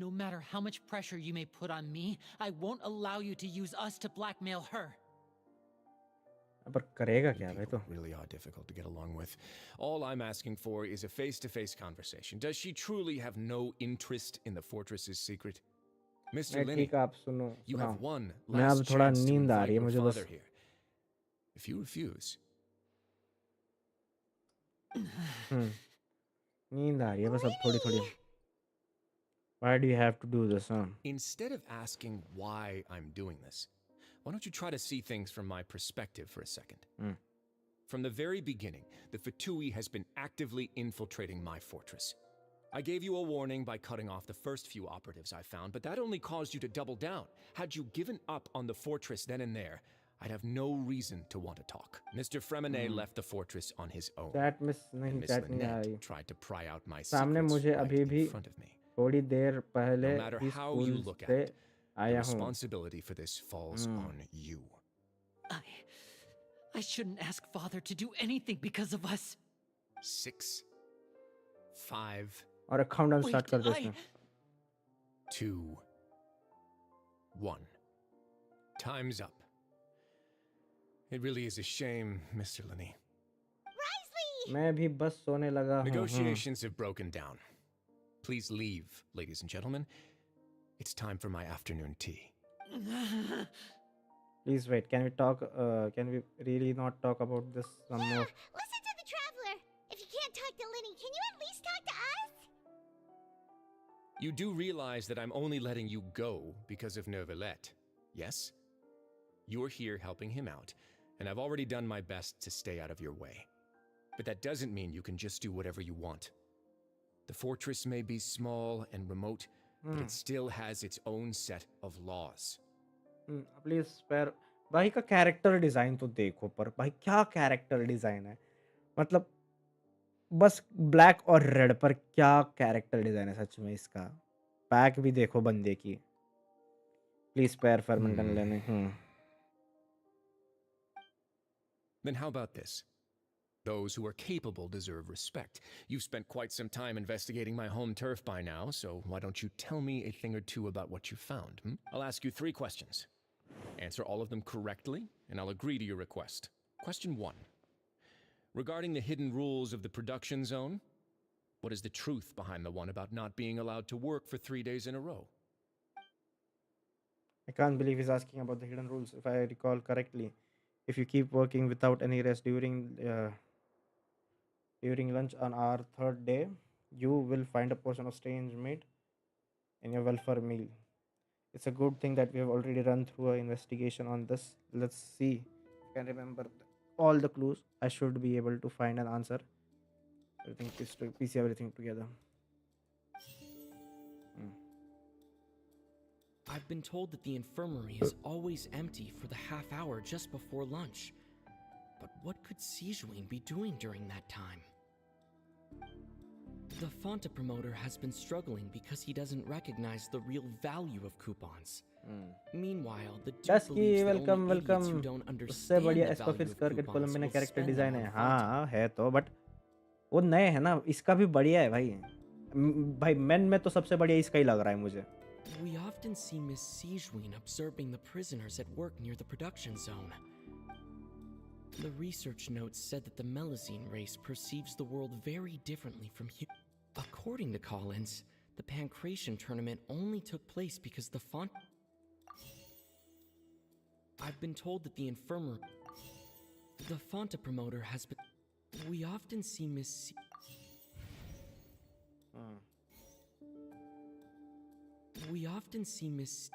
No matter how much pressure you may put on me, I won't allow you to use us to blackmail her. पर करेगा क्या You भाई people तो? really are difficult to get along with. All I'm asking for is a face-to-face conversation. Does she truly have no interest in the fortress's secret? Mr. मैं Linney, ठीक आप सुनो you have सुनाओ. one मैं अब last थोड़ा chance to नींद आ invite रही है your मुझे बस. father here. If you refuse, नींद आ रही है बस अब थोड़ी थोड़ी. Why do you have to do this? instead of asking why I'm doing this, why don't you try to see things from my perspective for a second? From the very beginning, the Fatui has been actively infiltrating my fortress. I gave you a warning by cutting off the first few operatives I found, but that only caused you to double down. Had you given up on the fortress then and there, I'd have no reason to want to talk. Mr. Fremene left the fortress on his own. Chat miss And नहीं Miss chat नहीं आ Lynette रही. tried to pry out my सामने secrets मुझे right अभी in भी front of me. थोड़ी देर पहले No matter he how you school look at से it, the आया हूँ. responsibility for this falls on you. I shouldn't ask Father to do anything because of us. 6, 5, और countdown start कर दे Wait, इसमें. 2, 1. Time's up. It really is a shame, Mr. Linney. मैं भी बस सोने लगा हूँ. Negotiations have broken down. Please leave, ladies and gentlemen. It's time for my afternoon tea. Please wait. Can we talk? Can we really not talk about this some more? Listen to the traveler. If you can't talk to Linny, can you at least talk to us? You do realize that I'm only letting you go because of Neuvillette, yes? You're here helping him out, and I've already done my best to stay out of your way. But that doesn't mean you can just do whatever you want. The fortress may be small and remote, but it still has its own set of laws. Please spare. भाई का character design तो देखो, पर भाई क्या character design है. मतलब बस ब्लैक और रेड पर क्या कैरेक्टर डिजाइन है सच में इसका. पैक भी देखो बंदे की. प्लीज स्पेयर फर्मेंटन लेने. Then how about this? Those who are capable deserve respect. You've spent quite some time investigating my home turf by now, so why don't you tell me a thing or two about what you found? I'll ask you 3 questions. Answer all of them correctly, and I'll agree to your request. Question 1. Regarding the hidden rules of the production zone, what is the truth behind the one about not being allowed to work for 3 days in a row? I can't believe he's asking about the hidden rules. If I recall correctly, if you keep working without any rest during lunch on our 3rd day, you will find a portion of strange meat in your welfare meal. It's a good thing that we have already run through an investigation on this. Let's see. If I can remember all the clues, I should be able to find an answer. Everything piece everything together. I've been told that the infirmary is always empty for the half hour just before lunch. But what could Sijuin be doing during that time? The Fonta promoter has been struggling because he doesn't recognize the real value of coupons. Meanwhile, the Duke believes that only idiots who don't उससे understand बढ़िया the इसका value फिर of skirt kolam coupons में will character spend design them है on Fonta. हाँ है तो but वो नए है ना इसका भी बढ़िया है भाई भाई मेन में तो सबसे बढ़िया इसका ही लग रहा है मुझे We often see Miss Sijuin observing the prisoners at work near the production zone. The research notes said that the Melazine race perceives the world very differently from humans. According to Collins, the Pancration tournament only took place because the I've been told that the Fonta promoter has been... We often see Miss We often see Miss...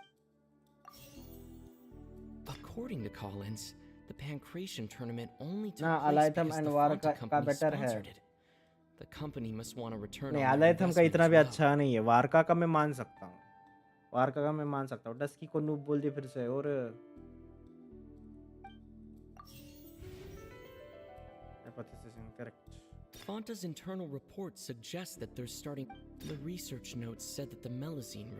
According to Collins, the Pancration tournament only took ना place अलाइथम because and the war Fonta का company better है sponsored it. The company must want to return नहीं on their अलाइथम का investment इतना as भी well. अच्छा नहीं है वारका का मैं मान सकता हूँ वारका का मैं मान सकता हूँ डस्की को नूब बोल दिया फिर से और hypothesis incorrect. Fonta's internal report suggests that they're starting... The research notes said that the Melazine...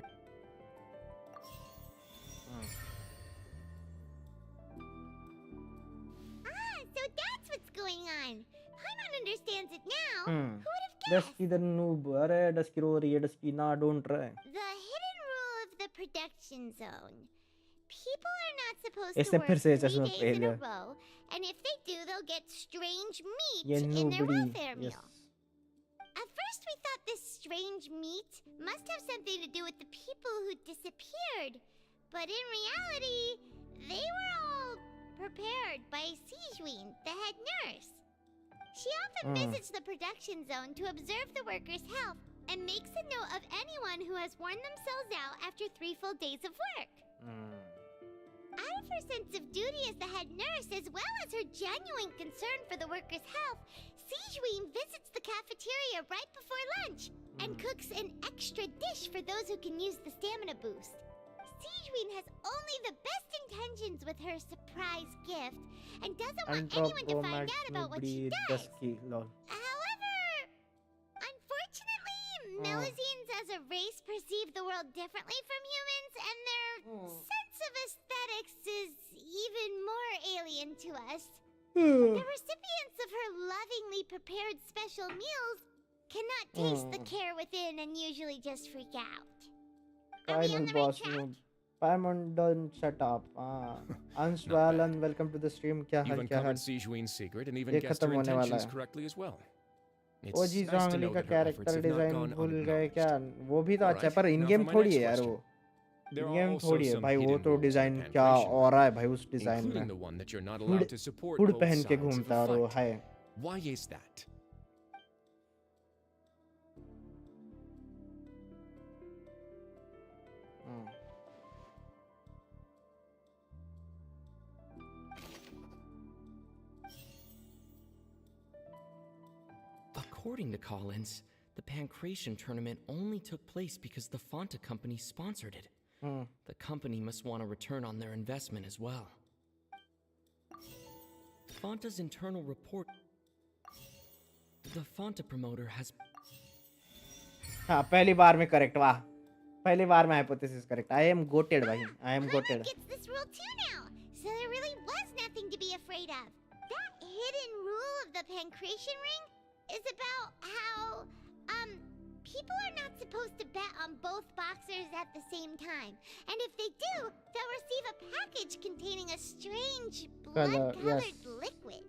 So that's what's going on. Paimon understands it now. Who would have guessed? Dusky the noob अरे dusky रो रही है dusky ना don't try The hidden rule of the production zone. People are not supposed ऐसे to फिर work से 3 चश्मा days in a पहले row, and if they do, they'll get strange meat ये in their नूबड़ी welfare meal. Yes At first, we thought this strange meat must have something to do with the people who disappeared. But in reality, they were all prepared by Sijuin, the head nurse. She often visits the production zone to observe the workers' health and makes a note of anyone who has worn themselves out after 3 full days of work. Out of her sense of duty as the head nurse, as well as her genuine concern for the workers' health, Sijuin visits the cafeteria right before lunch and cooks an extra dish for those who can use the stamina boost. Sijuin has only the best intentions with her surprise gift and doesn't want anyone to find out about what she does. Dusky lol However, unfortunately, Melazines as a race perceive the world differently from humans, and their sense of aesthetics is even more alien to us. The recipients of her lovingly prepared special meals cannot taste the care within and usually just freak out. Are we on final the right boss track? Noob Paimon don't shut up Answalan welcome to the stream क्या You've हाल क्या uncovered hall Sijuin's secret and ये even guessed खत्म her होने वाला intentions है correctly as well. Oh It's जी nice to Zhongli know का that her efforts character have not design gone भूल गए unacknowledged. क्या वो भी तो अच्छा है पर इन Now गेम for my थोड़ी next है यार वो question. There in are game also थोड़ी है some भाई वो hidden तो rules of डिजाइन the क्या Pancration, और रहा है भाई उस डिजाइन including में the one that you're not allowed to support hood both पहन के sides of घूमता a और वो fight. है Why is that? According to Collins, the Pancration tournament only took place because the Fonta company sponsored it. The company must want a return on their investment as well. Fonta's internal report... The Fonta promoter has... हाँ पहली बार में correct वाह पहली बार में hypothesis correct I am goated भाई I am goated Gets this rule too now, so there really was nothing to be afraid of. That hidden rule of the pancreation ring is about how, people are not supposed to bet on both boxers at the same time. And if they do, they'll receive a package containing a strange blood-colored liquid.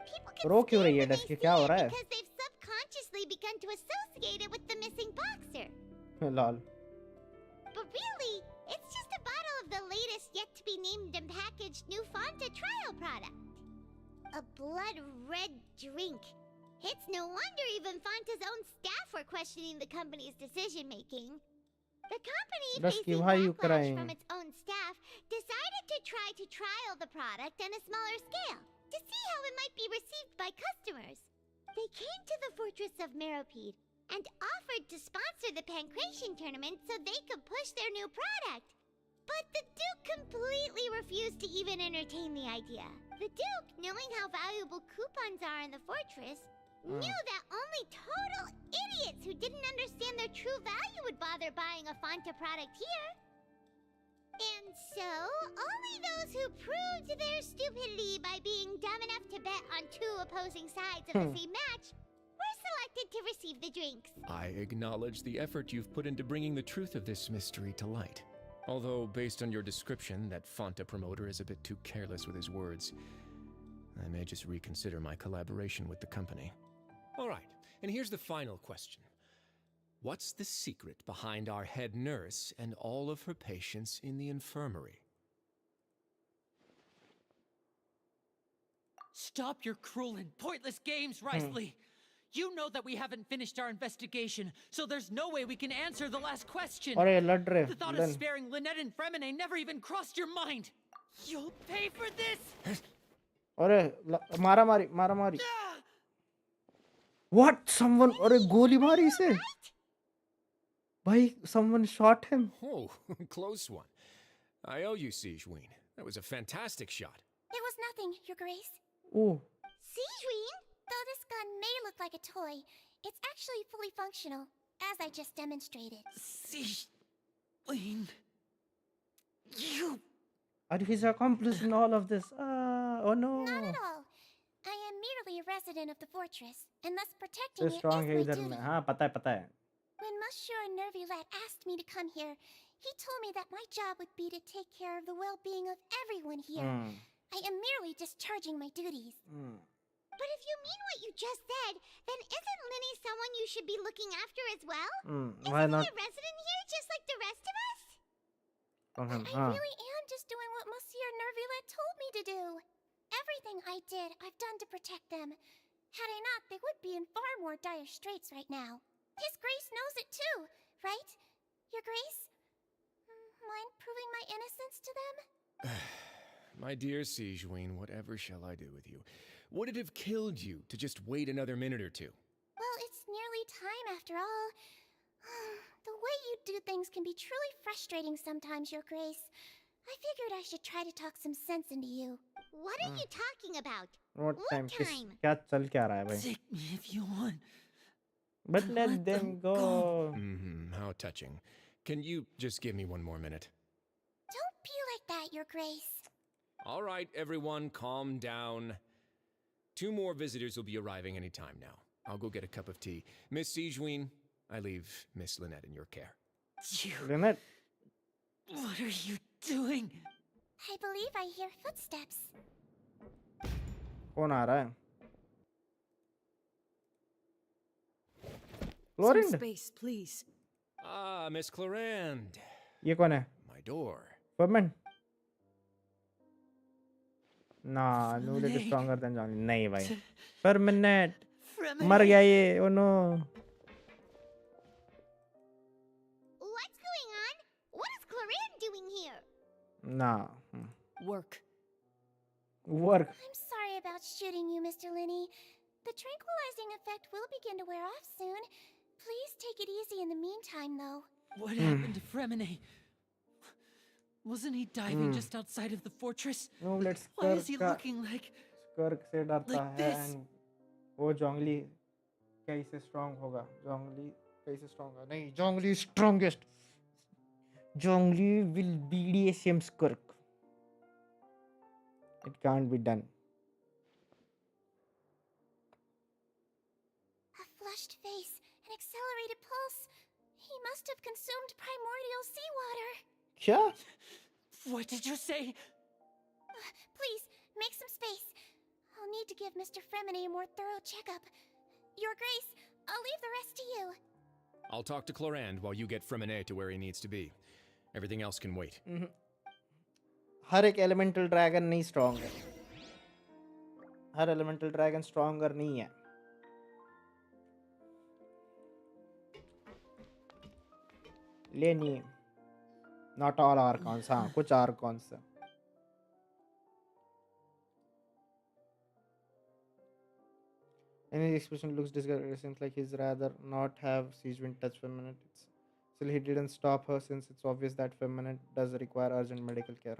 People get रो क्यों scared रही है when they dusky see क्या हो it रहा है because they've subconsciously begun to associate it with the missing boxer. Lal But really, it's just a bottle of the latest yet-to-be-named and packaged new Fanta trial product. A blood-red drink. It's no wonder even Fanta's own staff were questioning the company's decision-making. The company, facing backlash from its own staff, decided to try to trial the product on a smaller scale to see how it might be received by customers. They came to the fortress of Meropide and offered to sponsor the Pancration tournament so they could push their new product. But the Duke completely refused to even entertain the idea. The Duke, knowing how valuable coupons are in the fortress, knew that only total idiots who didn't understand their true value would bother buying a Fanta product here. And so, only those who proved their stupidity by being dumb enough to bet on two opposing sides of the same match were selected to receive the drinks. I acknowledge the effort you've put into bringing the truth of this mystery to light. Although, based on your description, that Fanta promoter is a bit too careless with his words. I may just reconsider my collaboration with the company. All right, and here's the final question. What's the secret behind our head nurse and all of her patients in the infirmary? Stop your cruel and pointless games, Risley! You know that we haven't finished our investigation, so there's no way we can answer the last question. The thought of sparing Lynette and Fremine never even crossed your mind. You'll pay for this. मारा मारी What? Someone गोली मारी इसे भाई, someone shot him. Oh, close one. I owe you, Sigeween. That was a fantastic shot. It was nothing, Your Grace. Oh. Sigeween? Though this gun may look like a toy, it's actually fully functional, as I just demonstrated. Sigeween, you... Are his accomplice in all of this? Oh no. Not at all. I am merely a resident of the fortress, and thus protecting So it strong is है my इधर duty. में हाँ पता है When Monsieur Nervulet asked me to come here, he told me that my job would be to take care of the well-being of everyone here. I am merely discharging my duties. But if you mean what you just said, then isn't Linny someone you should be looking after as well? Why Isn't not? he a resident here just like the rest of us? I really am just doing what Monsieur Nervulet told me to do. Everything I did, I've done to protect them. Had I not, they would be in far more dire straits right now. His Grace knows it too, right? Your Grace? Mind proving my innocence to them? My dear Sigeween, whatever shall I do with you? Would it have killed you to just wait another minute or two? Well, it's nearly time after all. The way you do things can be truly frustrating sometimes, Your Grace. I figured I should try to talk some sense into you. What are you talking about? What time? time? क्या चल क्या रहा है भाई? Take me if you want. But let them go. How touching. Can you just give me one more minute? Don't be like that, Your Grace. All right, everyone, calm down. 2 more visitors will be arriving any time now. I'll go get a cup of tea. Miss Sigeween, I leave Miss Lynette in your care. Lynette? What are you doing? I believe I hear footsteps. कौन आ रहा है? Some Chlorinde? space, please. Ah, Miss Clorinde. ये कौन है? My door. Ferment? Nah, Newlet is stronger than Johnny. नहीं भाई. Ferment. मर गया ये. Oh no. What's going on? What is Clorinde doing here? Nah. Work. Work. I'm sorry about shooting you, Mr. Linney. The tranquilizing effect will begin to wear off soon. Please take it easy in the meantime, though. What happened to Fremine? Wasn't he diving just outside of the fortress? No, let's Why is he looking like... Skirk से डरता like है this? and वो Zhongli कैसे strong होगा? Zhongli कैसे strong होगा? नहीं, Zhongli is strongest. Zhongli will BDSM Skirk. It can't be done. flushed face, an accelerated pulse. He must have consumed primordial seawater. क्या? What did you say? Please, make some space. I'll need to give Mr. Fremine a more thorough checkup. Your Grace, I'll leave the rest to you. I'll talk to Clorand while you get Fremine to where he needs to be. Everything else can wait. हर एक elemental dragon नहीं strong है. हर elemental dragon stronger नहीं है. लेनी not all आर्कॉन्स. हाँ, कुछ आर्कॉन्स है. Any expression looks disgusting, like he's rather not have Siegewind touch Feminine. Still, he didn't stop her since it's obvious that Feminine does require urgent medical care.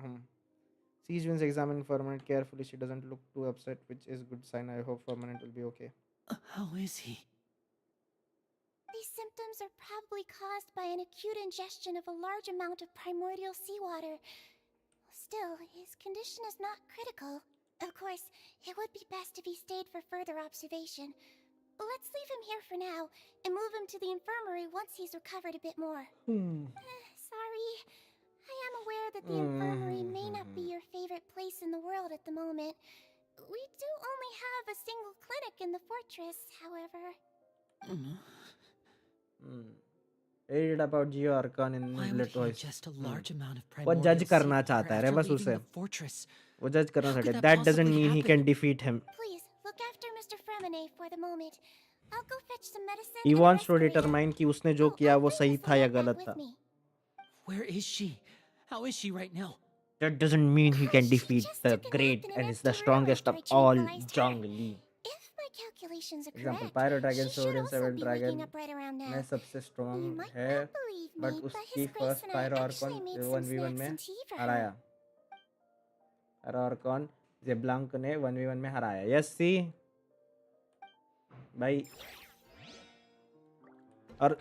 Siegewind examined Feminine carefully. She doesn't look too upset, which is good sign. I hope Feminine will be okay. How is he? These symptoms are probably caused by an acute ingestion of a large amount of primordial seawater. Still, his condition is not critical. Of course, it would be best if he stayed for further observation. But let's leave him here for now and move him to the infirmary once he's recovered a bit more. Sorry. I am aware that the infirmary may not be your favorite place in the world at the moment. We do only have a single clinic in the fortress, however. Read about Geo Archon in Why would English he voice. ingest a large amount of वो primordial जज करना seawater चाहता है रे after बस leaving उसे. the fortress? वो जज करना How चाहता could है. that That doesn't possibly mean he happen? can defeat him. Please, look after Mr. Fremine for the moment. I'll go fetch some medicine He and wants rest to for you. determine कि उसने जो किया वो सही था या गलत था. Where is she? How is she right now? That doesn't mean he can defeat the great and is the strongest of all Zhongli. If my calculations are Example, correct, Pyro Dragon, she should Sword and also Seven be Dragon waking up right around now. में सबसे strong You might है, not believe but me, but उसकी his grace first and I Pyro actually Archon made some 1v1 snacks में and tea for her. हराया. Pyro Archon Zeblanc ने 1v1 में हराया. Yes, see भाई. और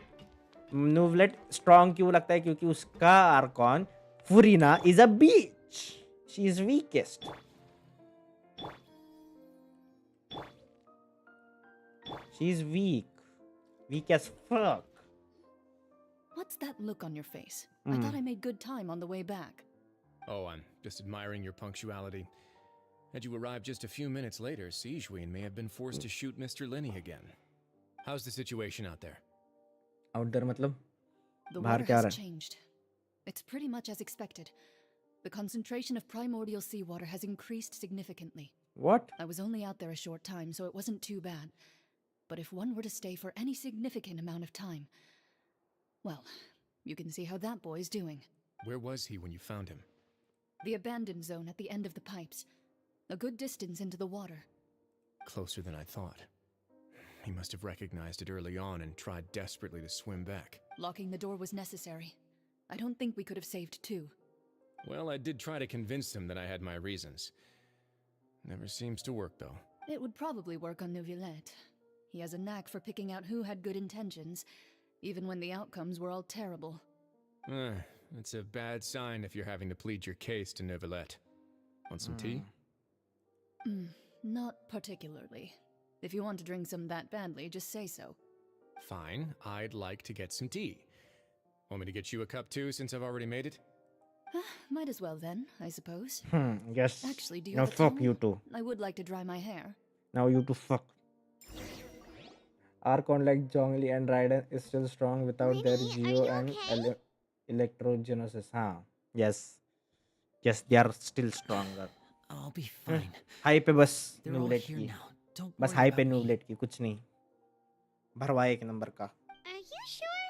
Nuvlet strong क्यों लगता है? क्योंकि उसका Archon Furina is a bitch. She is weakest. She's weak. Weak as fuck. What's that look on your face? I thought I made good time on the way back. Oh, I'm just admiring your punctuality. Had you arrived just a few minutes later, Siegewind may have been forced to shoot Mr. Linney again. How's the situation out there? Out there मतलब? The बाहर water क्या has रहा है? changed. It's pretty much as expected. The concentration of primordial seawater has increased significantly. What? I was only out there a short time, so it wasn't too bad. But if one were to stay for any significant amount of time, well, you can see how that boy's doing. Where was he when you found him? The abandoned zone at the end of the pipes. A good distance into the water. Closer than I thought. He must have recognized it early on and tried desperately to swim back. Locking the door was necessary. I don't think we could have saved two. Well, I did try to convince him that I had my reasons. Never seems to work, though. It would probably work on Neuvillette. He has a knack for picking out who had good intentions, even when the outcomes were all terrible. It's a bad sign if you're having to plead your case to Neuvillette. Want some tea? Not particularly. If you want to drink some that badly, just say so. Fine, I'd like to get some tea. Want me to get you a cup too, since I've already made it? Might as well then, I suppose. Yes. Actually, do you Now have a fuck towel? you two. I would like to dry my hair. Now you two fuck. Archon like Zhongli and Raiden is still strong without their Geo and Electrogenesis. Yes. Yes, they are still stronger. I'll be fine. High पे बस They're all नूबलेट here की. now. Don't बस worry high about पे me. नूबलेट की, कुछ नहीं. भरवाए एक number का. Are you sure?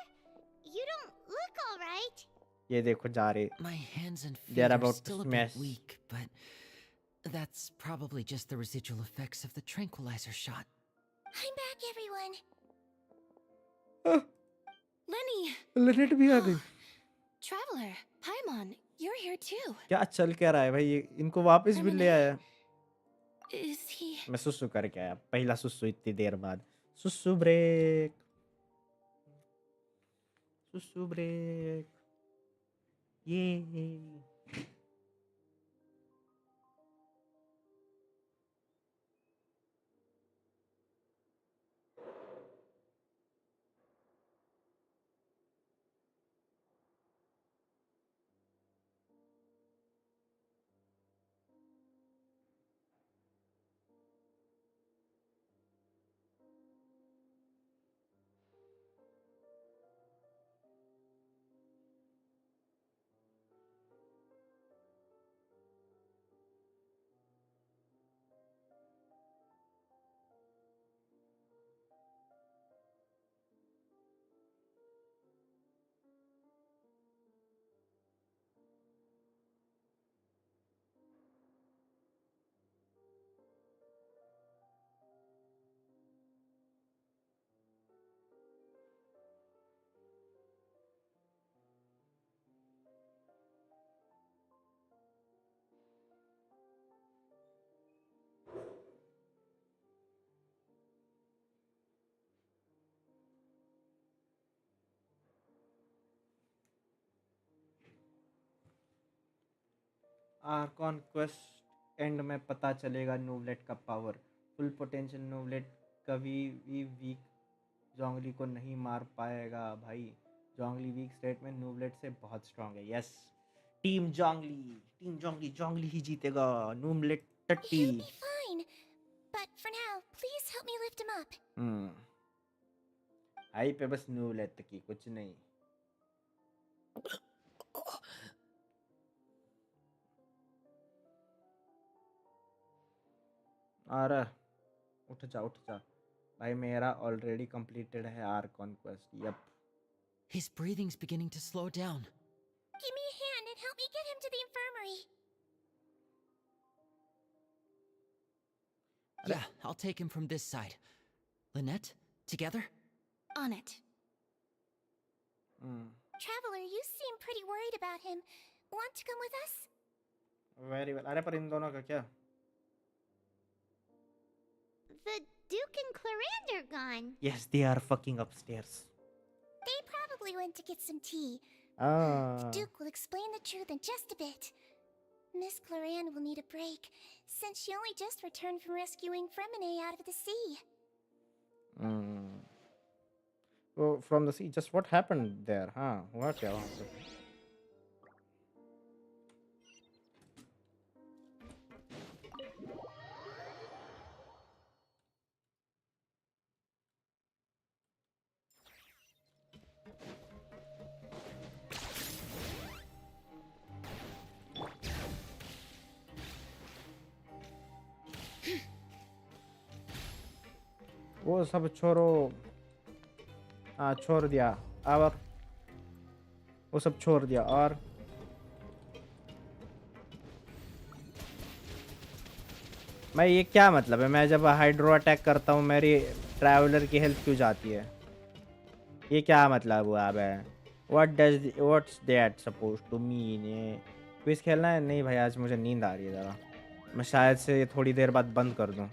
You don't look all right. ये देखो जा रहे. My hands and They feet are are about to still a smash. bit weak, but that's probably just the residual effects of the tranquilizer shot. I'm back, everyone. Lenny! Lynette भी आ गई. Traveler, Paimon, you're here too. क्या चल क्या रहा है भाई? ये इनको वापस भी ले आया. Is he? मैं सुसु करके आया. पहला सुसु इतनी देर बाद. सुसु ब्रेक. सुसु ब्रेक. ये. आर्कॉन क्वेस्ट एंड में पता चलेगा नोवलेट का पावर। फुल पोटेंशियल नोवलेट कभी भी वीक जोंगली को नहीं मार पाएगा भाई। जोंगली वीक स्टेट में नोवलेट से बहुत स्ट्रांग है। यस, टीम जोंगली जोंगली ही जीतेगा। नोवलेट टट्टी। He'll be fine. But for now, please help me lift him up. आई पे बस नोवलेट की, कुछ नहीं। अरे उठ जा भाई, मेरा ऑलरेडी कंप्लीटेड है Archon quest. Yup. His breathing's beginning to slow down. Give me a hand and help me get him to the infirmary. Yeah, I'll take him from this side. Lynette, together? On it. Traveler, you seem pretty worried about him. Want to come with us? Very well. अरे पर इन दोनों का क्या? The Duke and Clarande are gone. Yes, they are fucking upstairs. They probably went to get some tea. The Duke will explain the truth in just a bit. Miss Clarande will need a break, since she only just returned from rescuing Fremine out of the sea. Oh, from the sea. Just what happened there, huh? What? वो सब छोड़ो। हाँ, छोड़ दिया। और वो सब छोड़ दिया। और मैं, ये क्या मतलब है? मैं जब हाइड्रो अटैक करता हूँ मेरी ट्रैवलर की हेल्थ क्यों जाती है? ये क्या मतलब हुआ? अब what's that suppose to mean? ये क्विज खेलना है? नहीं भाई, आज मुझे नींद आ रही है ज़रा। मैं शायद से थोड़ी देर बाद बंद कर दूँ।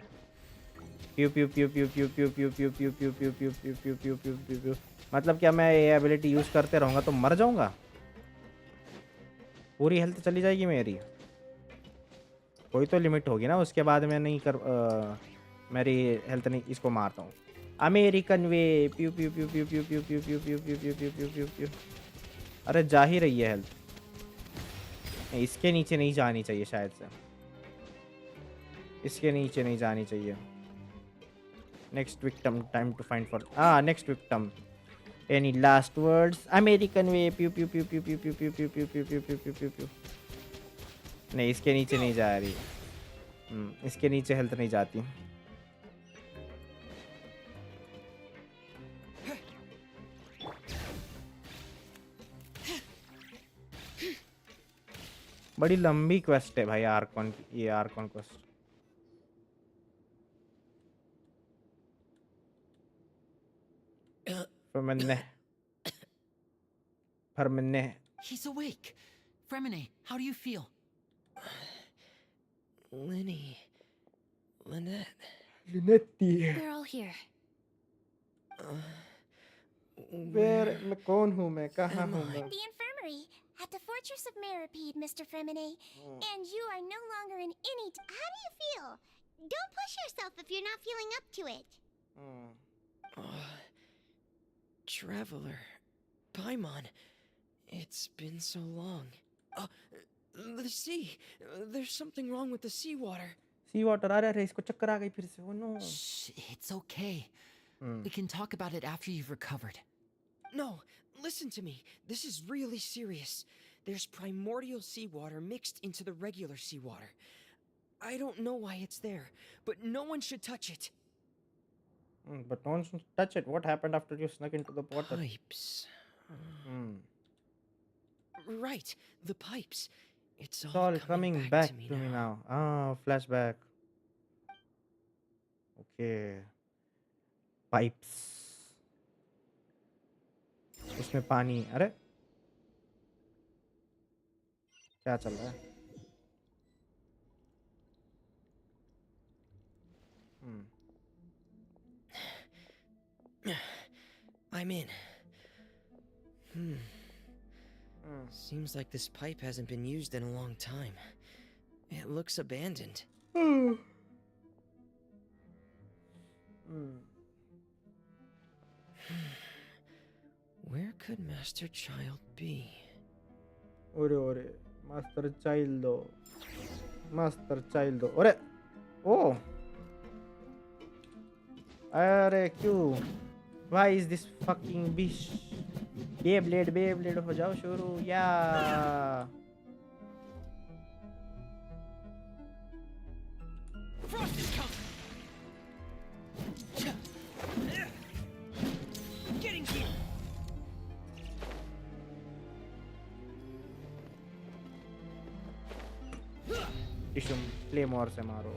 प्यू pew pew pew pew pew pew pew pew pew pew pew pew pew pew pew pew प्यू। मतलब क्या मैं ये एबिलिटी यूज़ करते रहूँगा तो मर जाऊँगा? पूरी हेल्थ चली जाएगी मेरी? कोई तो लिमिट होगी ना, उसके बाद मैं नहीं कर मेरी हेल्थ नहीं। इसको मारता हूँ। अमेरिकन वे। प्यू pew pew pew pew pew pew pew pew pew pew pew pew pew प्यू। अरे जा ही रही है हेल्थ। इसके नीचे नहीं जानी चाहिए शायद से। इसके नीचे नहीं जानी चाहिए। Next victim, time to find for next victim. Any last words? American way. Pew pew pew pew pew pew pew pew pew pew pew pew pew pew pew. नहीं, इसके नीचे नहीं जा रही। इसके नीचे हेल्थ नहीं जाती। बड़ी लंबी क्वेस्ट है भाई आर्कॉन। ये Arcon quest. Fermine. He's awake. Fremine, how do you feel? Lynette. We're all here. Where? मैं कौन हूँ? मैं कहाँ हूँ मैं? The infirmary at the Fortress of Meripede, Mr. Fremine. And you are no longer in any... How do you feel? Don't push yourself if you're not feeling up to it. Traveler. Paimon. It's been so long. The sea. There's something wrong with the seawater. Seawater. अरे इसको चक्कर आ गई फिर से। Oh no. Shh, it's okay. We can talk about it after you've recovered. No, listen to me. This is really serious. There's primordial seawater mixed into the regular seawater. I don't know why it's there, but no one should touch it. But no one should touch it. What happened after you snuck into the water? Pipes. Right, the pipes. It's all coming back to me now. Flashback. Okay. Pipes. उसमें पानी। अरे क्या चल रहा है? I'm in. Seems like this pipe hasn't been used in a long time. It looks abandoned. Where could Master Child be? Ore, Master Childe. Master Childe. Ore! Oh! अरे क्यों? Why is this fucking bish? Beyblade हो जाओ शुरू या Frost is coming. Getting here. टिशुम claymore से मारो।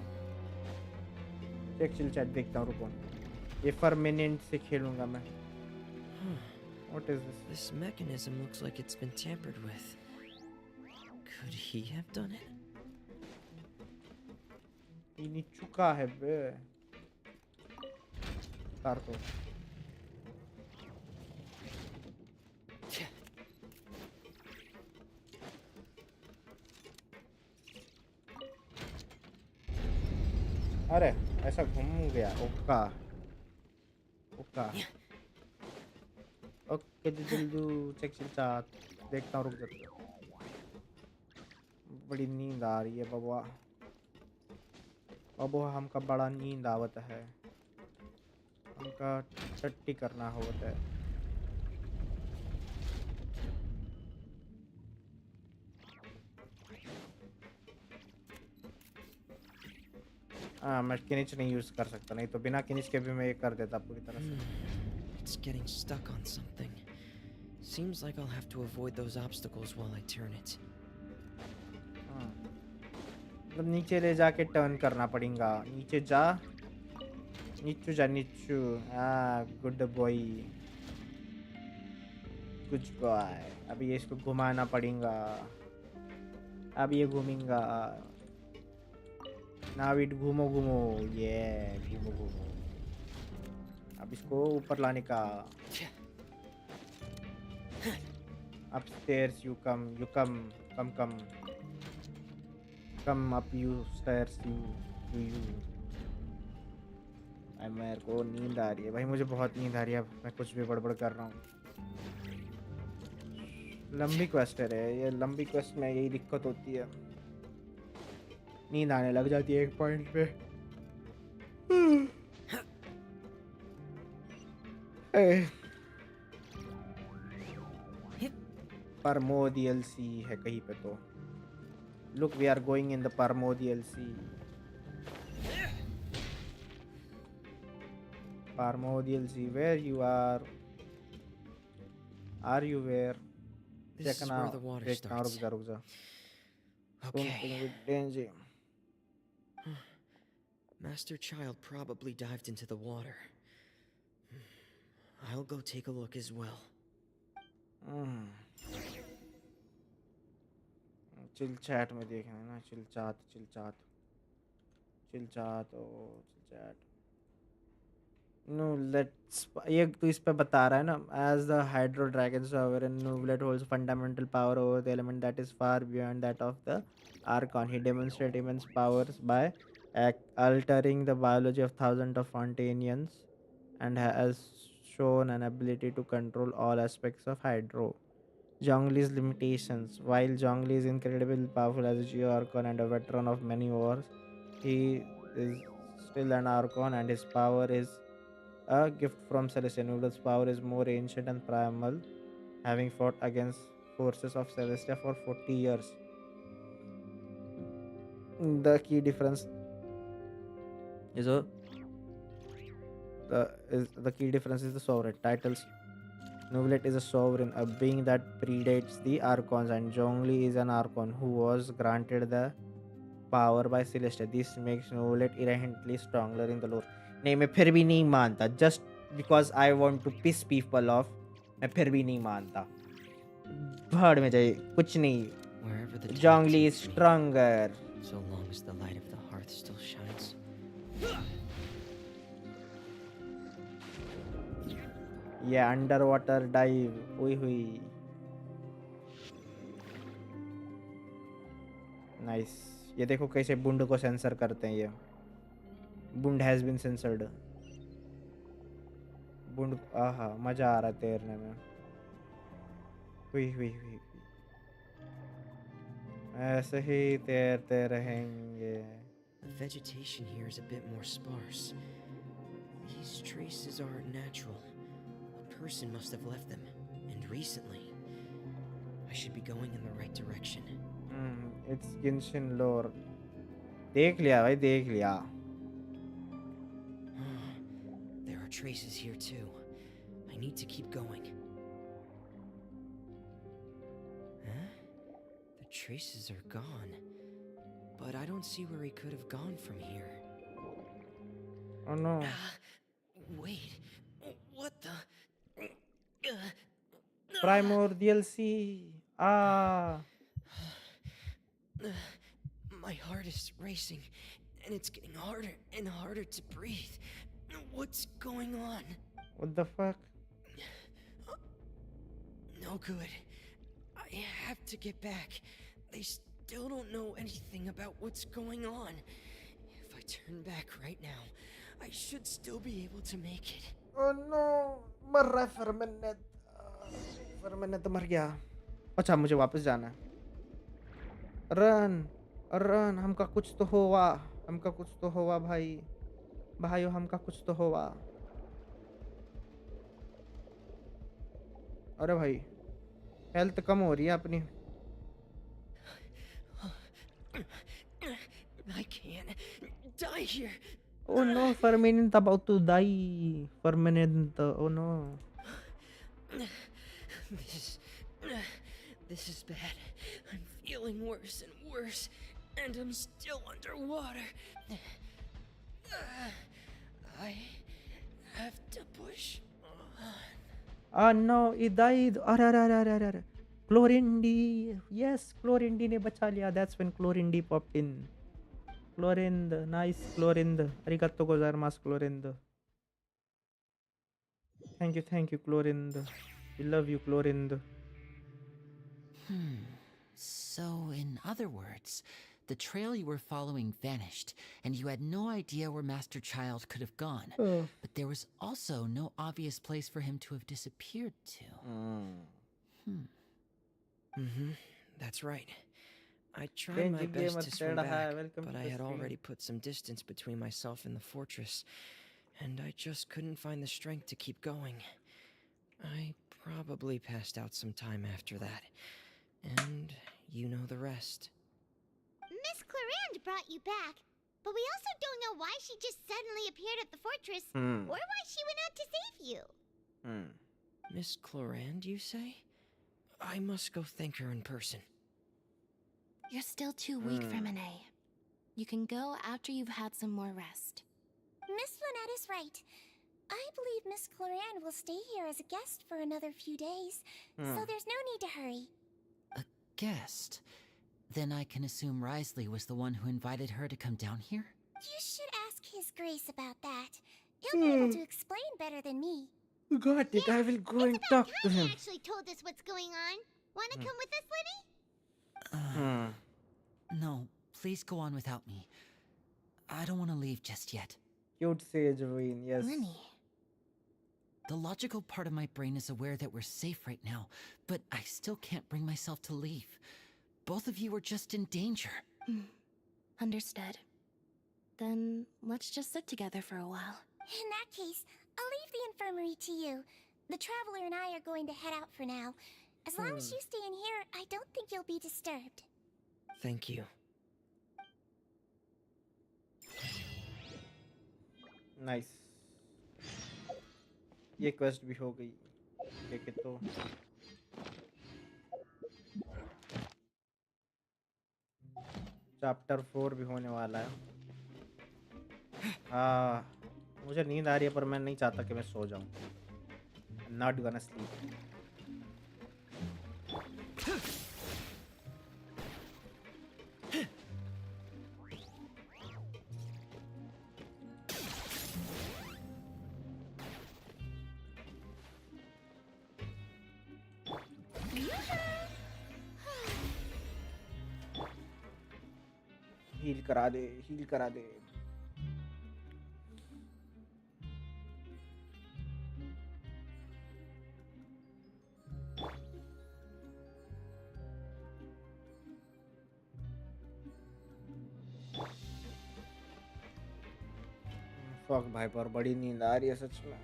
एक चिल चैट देखता हूँ रुको। ये परमानेंट से खेलूंगा मैं। What is this? This mechanism looks like it's been tampered with. Could he have done it? ये चुका है बे। तार तो। अरे ऐसा घूम गया ओका ओका ओके जल्दी चेक चाट देखता हूँ रुक जाता बड़ी नींद आ रही है बाबा बाबा हमका बड़ा नींद आवत है हमका टट्टी करना होता है हाँ मैं किनिच नहीं यूज कर सकता नहीं तो बिना किनिच के भी मैं ये कर देता पूरी तरह से It's getting stuck on something. Seems like I'll have to avoid those obstacles while I turn it. हाँ मतलब नीचे ले जाके टर्न करना पड़ेगा नीचे जा नीचू हाँ गुड बॉय अभी ये इसको घुमाना पड़ेगा अब ये घूमेंगा नाउ इट घूमो ये घूमो अब इसको ऊपर लाने का upstairs you come up you stairs you मेरे को नींद आ रही है भाई मुझे बहुत नींद आ रही है मैं कुछ भी बड़बड़ कर रहा हूँ लंबी क्वेस्ट है ये लंबी क्वेस्ट में यही दिक्कत होती है नींद आने लग जाती है एक पॉइंट पे परमोडियल सी है कहीं पे तो look we are going in the primordial sea where you are you where This is where the water starts. रुक जा Okay. Master Child probably dived into the water. I'll go take a look as well. Chill chat में देखना है ना chill chat no let's ये तो इस पे बता रहा है ना as the hydro dragon sovereign Nuvulet holds fundamental power over the element that is far beyond that of the Archon. He demonstrates immense powers by altering the biology of thousands of Fontanians and has shown an ability to control all aspects of hydro. Zhongli's limitations. While Zhongli is incredibly powerful as a Geo-Archon and a veteran of many wars, he is still an Archon and his power is a gift from Celestia. Noodle's power is more ancient and primal, having fought against forces of Celestia for 40 years. The key difference is the key difference is the sovereign titles. Nuvulet is a sovereign, a being that predates the Archons, and Zhongli is an Archon who was granted the power by Celestia. This makes Nuvulet inherently stronger in the lore. नहीं मैं फिर भी नहीं मानता just because I want to piss people off मैं फिर भी नहीं मानता भाड़ में जाए कुछ नहीं Zhongli is stronger so long as the light of the hearth still shines. Yeah, underwater dive. Hui. Nice. ये देखो कैसे बुंड को सेंसर करते हैं ये। बुंड हैज बीन सेंसर्ड। बुंड आहा मजा आ रहा है तैरने में। हुई हुई हुई हुई। ऐसे ही तैरते रहेंगे। The vegetation here is a bit more sparse. These traces aren't natural. A person must have left them, and recently. I should be going in the right direction. It's Genshin lore. देख लिया भाई देख लिया। There are traces here too. I need to keep going. Huh? The traces are gone. But I don't see where he could have gone from here. Oh no. Wait. What the? Primordial Sea. Ah. My heart is racing, and it's getting harder and harder to breathe. What's going on? What the fuck? No good. I have to get back. They still don't know anything about what's going on. If I turn back right now, I should still be able to make it. Oh no. मर रहा है फर्मिनेट। फर्मिनेट तो मर गया। अच्छा मुझे वापस जाना है। रन रन हमका कुछ तो हुआ। हमका कुछ तो हुआ भाई। भाइयों हमका कुछ तो हुआ। अरे भाई हेल्थ कम हो रही है अपनी। I can't die here. Oh no, Ferminant about to die. Ferminant, oh no. This is bad. I'm feeling worse and worse, and I'm still underwater. I have to push on. Ah no, he died. Arararararara. Chlorinde. Yes, Chlorinde ने बचा लिया. That's when Chlorinde popped in. Chlorinde, nice Chlorinde. Arigato gozaimasu Chlorinde. Thank you, Chlorinde. We love you, Chlorinde. So, in other words, the trail you were following vanished, and you had no idea where Master Childe could have gone. But there was also no obvious place for him to have disappeared to. That's right. I tried my best to swim back, but I had already put some distance between myself and the fortress, and I just couldn't find the strength to keep going. I probably passed out some time after that, and you know the rest. Miss Clarande brought you back, but we also don't know why she just suddenly appeared at the fortress, or why she went out to save you. Miss Clarande, you say? I must go thank her in person. You're still too weak for Monet. You can go after you've had some more rest. Miss Lynette is right. I believe Miss Clarande will stay here as a guest for another few days, so there's no need to hurry. A guest? Then I can assume Risley was the one who invited her to come down here? You should ask His Grace about that. He'll be able to explain better than me. Got it, I will go and talk to him. He actually told us what's going on. Wanna come with us, Lenny? No, please go on without me. I don't want to leave just yet. Cute Sage Ruin, yes. Lenny. The logical part of my brain is aware that we're safe right now, but I still can't bring myself to leave. Both of you are just in danger. Understood. Then let's just sit together for a while. In that case, I'll leave the infirmary to you. The Traveler and I are going to head out for now. As long as you stay in here, I don't think you'll be disturbed. Thank you. Nice. ये quest भी हो गई। देखे तो chapter 4 भी होने वाला है। मुझे नींद आ रही है पर मैं नहीं चाहता कि मैं सो जाऊं। Not gonna sleep. हील करा दे, हील करा दे। फक भाई, पर बड़ी नींद आ रही है सच में।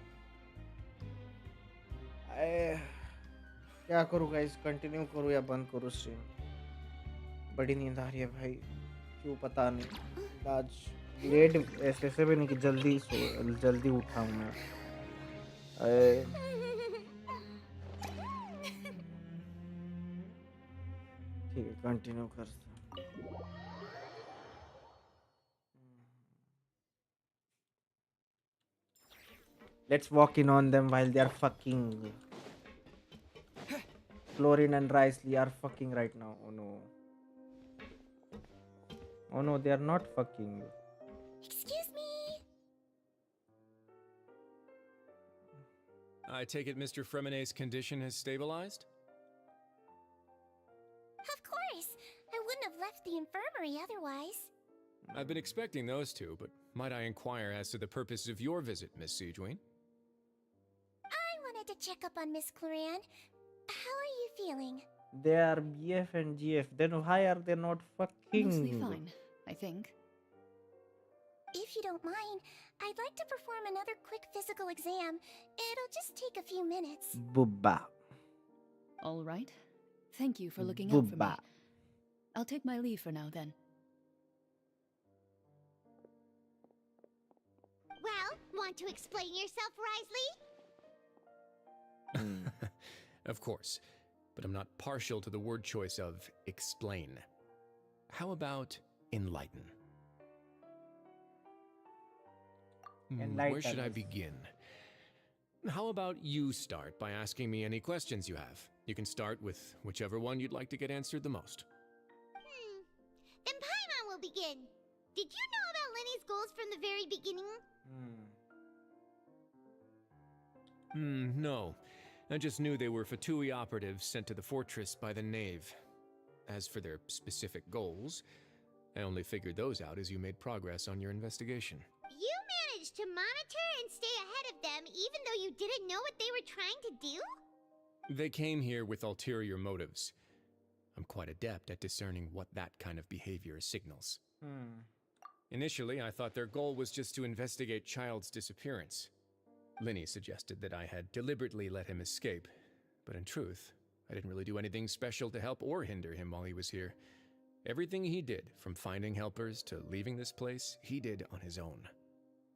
क्या करूँ गाइस, कंटिन्यू करूँ या बंद करूँ स्ट्रीम? बड़ी नींद आ रही है भाई, क्यों पता नहीं। आज लेट ऐसे भी नहीं कि जल्दी उठा हूँ मैं। ठीक है, कंटिन्यू करते हैं। Let's walk in on them while they are fucking. Chlorine and Risley are fucking right now. Oh no. Oh no, they are not fucking. Excuse me. I take it Mr. Fremenay's condition has stabilized? Of course. I wouldn't have left the infirmary otherwise. I've been expecting those two, but might I inquire as to the purpose of your visit, Miss Siegewien? I wanted to check up on Miss Cloran. How are you feeling? They are BF and GF. Then why are they not fucking? Mostly fine, I think. If you don't mind, I'd like to perform another quick physical exam. It'll just take a few minutes. Booba. All right. Thank you for looking out for me. I'll take my leave for now then. Well, want to explain yourself, Risley? Of course, but I'm not partial to the word choice of explain. How about enlighten? Where should I begin? How about you start by asking me any questions you have? You can start with whichever one you'd like to get answered the most. Then Paimon will begin. Did you know about Lenny's goals from the very beginning? No. I just knew they were Fatui operatives sent to the fortress by the Knave. As for their specific goals, I only figured those out as you made progress on your investigation. You managed to monitor and stay ahead of them even though you didn't know what they were trying to do? They came here with ulterior motives. I'm quite adept at discerning what that kind of behavior signals. Initially, I thought their goal was just to investigate Childe's disappearance. Linny suggested that I had deliberately let him escape, but in truth, I didn't really do anything special to help or hinder him while he was here. Everything he did, from finding helpers to leaving this place, he did on his own.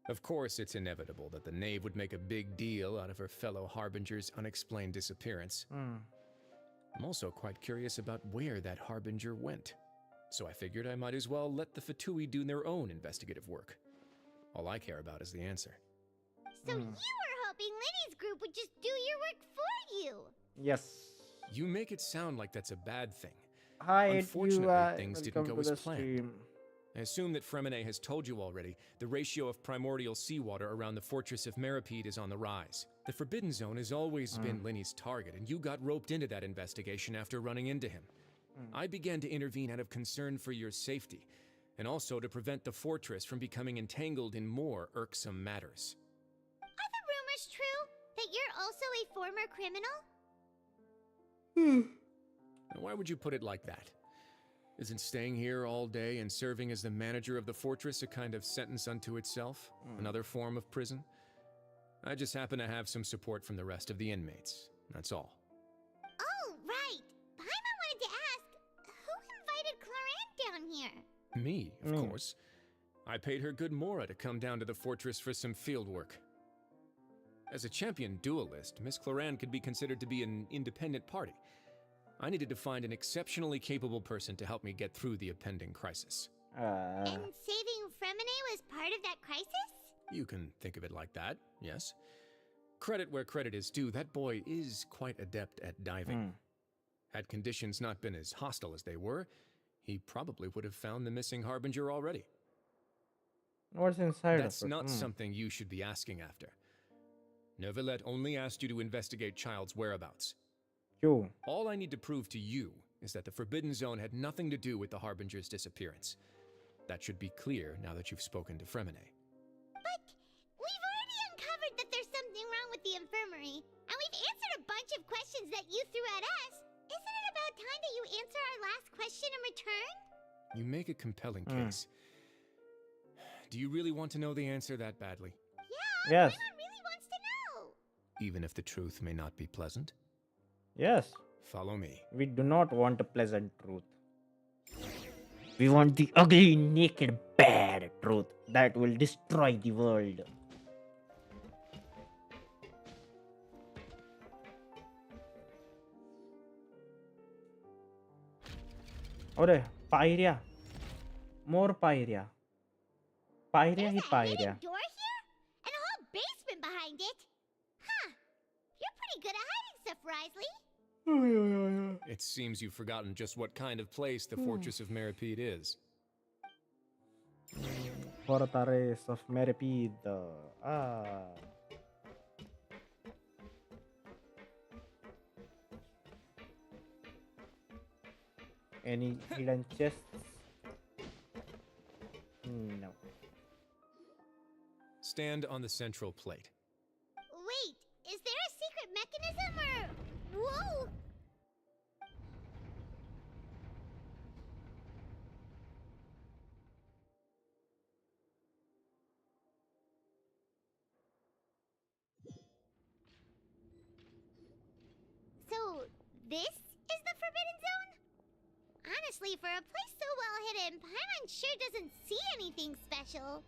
Of course, it's inevitable that the Knave would make a big deal out of her fellow Harbinger's unexplained disappearance. I'm also quite curious about where that Harbinger went, so I figured I might as well let the Fatui do their own investigative work. All I care about is the answer. So you were hoping Lenny's group would just do your work for you? Yes. You make it sound like that's a bad thing. Hi, Unfortunately, things didn't go as planned. Stream. I assume that Fremenay has told you already, the ratio of primordial seawater around the fortress of Meripede is on the rise. The Forbidden Zone has always been Linny's target, and you got roped into that investigation after running into him. I began to intervene out of concern for your safety, and also to prevent the fortress from becoming entangled in more irksome matters. Are the rumors true? That you're also a former criminal? Now, why would you put it like that? Isn't staying here all day and serving as the manager of the fortress a kind of sentence unto itself? Another form of prison? I just happen to have some support from the rest of the inmates. That's all. Oh, right. Paimon wanted to ask, who invited Cloran down here? Me, of course. I paid her good mora to come down to the fortress for some field work. As a champion duelist, Miss Cloran could be considered to be an independent party. I needed to find an exceptionally capable person to help me get through the impending crisis. And saving Fremenay was part of that crisis? You can think of it like that, yes. Credit where credit is due, that boy is quite adept at diving. Had conditions not been as hostile as they were, he probably would have found the missing Harbinger already. What's inside That's of it? not something you should be asking after. Neuvillette only asked you to investigate Childe's whereabouts. All I need to prove to you is that the Forbidden Zone had nothing to do with the Harbinger's disappearance. That should be clear now that you've spoken to Fremine. But we've already uncovered that there's something wrong with the infirmary, and we've answered a bunch of questions that you threw at us. Isn't it about time that you answer our last question in return? You make a compelling case. Do you really want to know the answer that badly? Yeah, Yes. everyone really wants to know. Even if the truth may not be pleasant? Yes. Follow me. We do not want a pleasant truth. We want the ugly, naked, bad truth that will destroy the world. Ore, Pyria. More Pyria. Pyria hi Pyria. Door here? And a whole basement behind it? Huh. You're pretty good at hiding stuff, Risley. It seems you've forgotten just what kind of place the Fortress of Meripede is. Fortress of Meripede. Any hidden chests? No. Stand on the central plate. Wait, is there a secret mechanism or... Whoa! So, this is the Forbidden Zone? Honestly, for a place so well hidden, Paimon sure doesn't see anything special.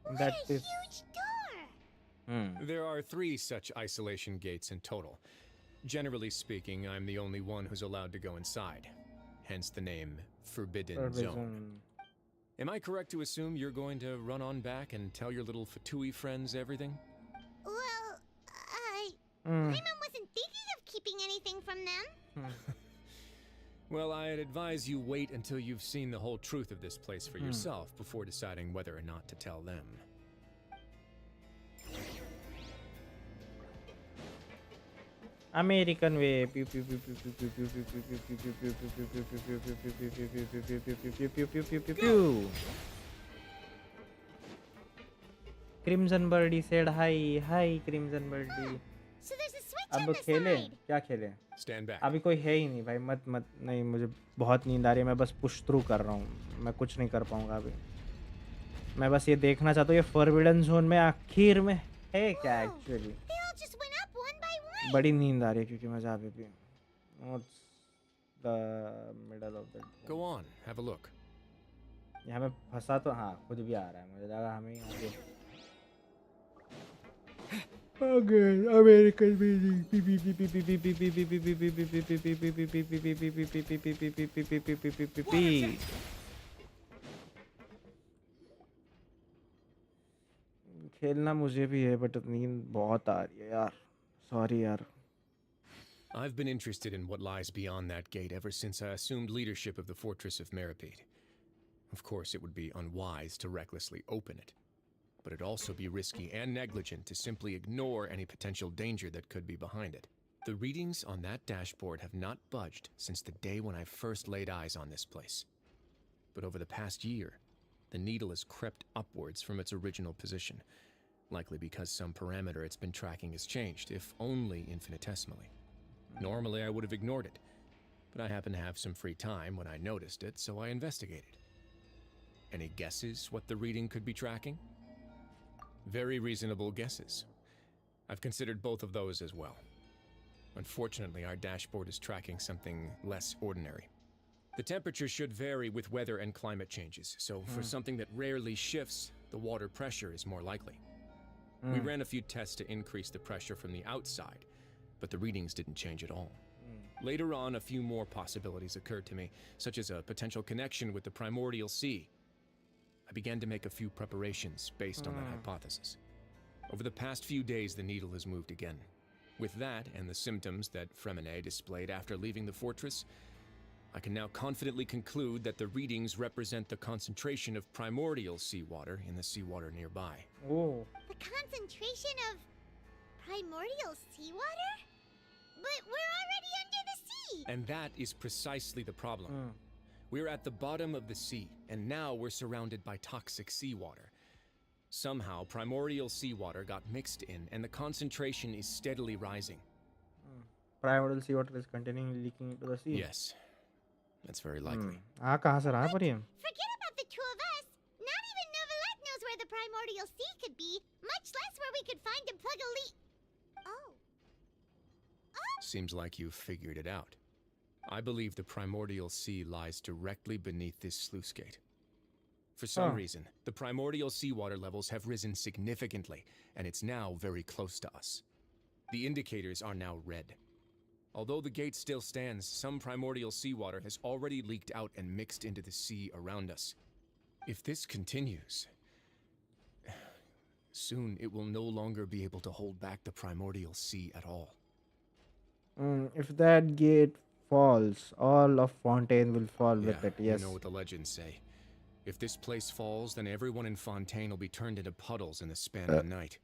What That a is- huge door! There are 3 such isolation gates in total. Generally speaking, I'm the only one who's allowed to go inside. Hence the name Forbidden Zone. Am I correct to assume you're going to run on back and tell your little Fatui friends everything? Well, Hmm. Paimon wasn't thinking of keeping anything from them. Well, I'd advise you wait until you've seen the whole truth of this place for yourself before deciding whether or not to tell them. American way. Crimson Birdie said hi. Hi, Crimson Birdie. So there's a switch on अब the खेलें side. क्या खेलें Stand back. अभी कोई है ही नहीं भाई मत नहीं मुझे बहुत नींद आ रही है मैं बस पुश थ्रू कर रहा हूँ मैं कुछ नहीं कर पाऊंगा अभी मैं बस ये देखना चाहता हूँ ये फॉरबिडन जोन में आखिर में है क्या actually They all just went up one by one. बड़ी नींद आ रही है क्योंकि मजा अभी भी What's the middle of the Go on, have a look. यहाँ में फंसा तो हाँ खुद भी आ रहा है मुझे लगा हमें आगे American खेलना मुझे भी है बट नींद बहुत आ रही है यार सॉरी यार I've been interested in what lies beyond that gate ever since I assumed leadership of the Fortress of Meripede. Of course, it would be unwise to recklessly open it, but it'd also be risky and negligent to simply ignore any potential danger that could be behind it. The readings on that dashboard have not budged since the day when I first laid eyes on this place. But over the past year, the needle has crept upwards from its original position, likely because some parameter it's been tracking has changed, if only infinitesimally. Normally, I would have ignored it, but I happened to have some free time when I noticed it, so I investigated. Any guesses what the reading could be tracking? Very reasonable guesses. I've considered both of those as well. Unfortunately, our dashboard is tracking something less ordinary. The temperature should vary with weather and climate changes, so for something that rarely shifts, the water pressure is more likely. We ran a few tests to increase the pressure from the outside, but the readings didn't change at all. Later on, a few more possibilities occurred to me, such as a potential connection with the primordial sea. I began to make a few preparations based on that hypothesis. Over the past few days, the needle has moved again. With that and the symptoms that Fremine displayed after leaving the fortress, I can now confidently conclude that the readings represent the concentration of primordial seawater in the seawater nearby. Oh. The concentration of primordial seawater? But we're already under the sea! And that is precisely the problem. We're at the bottom of the sea, and now we're surrounded by toxic seawater. Somehow, primordial seawater got mixed in, and the concentration is steadily rising. Primordial seawater is continuing leaking into the sea. Yes, that's very likely. कहाँ से रहा है पर ये? Forget about the two of us. Not even Novelette knows where the primordial sea could be, much less where we could find and plug a leak. Oh. Seems like you've figured it out. I believe the primordial sea lies directly beneath this sluice gate. For some reason, the primordial seawater levels have risen significantly, and it's now very close to us. The indicators are now red. Although the gate still stands, some primordial seawater has already leaked out and mixed into the sea around us. If this continues, soon it will no longer be able to hold back the primordial sea at all. If that gate falls, all of Fontaine will fall with it. Yes. You know what the legends say. If this place falls, then everyone in Fontaine will be turned into puddles in the span of the night.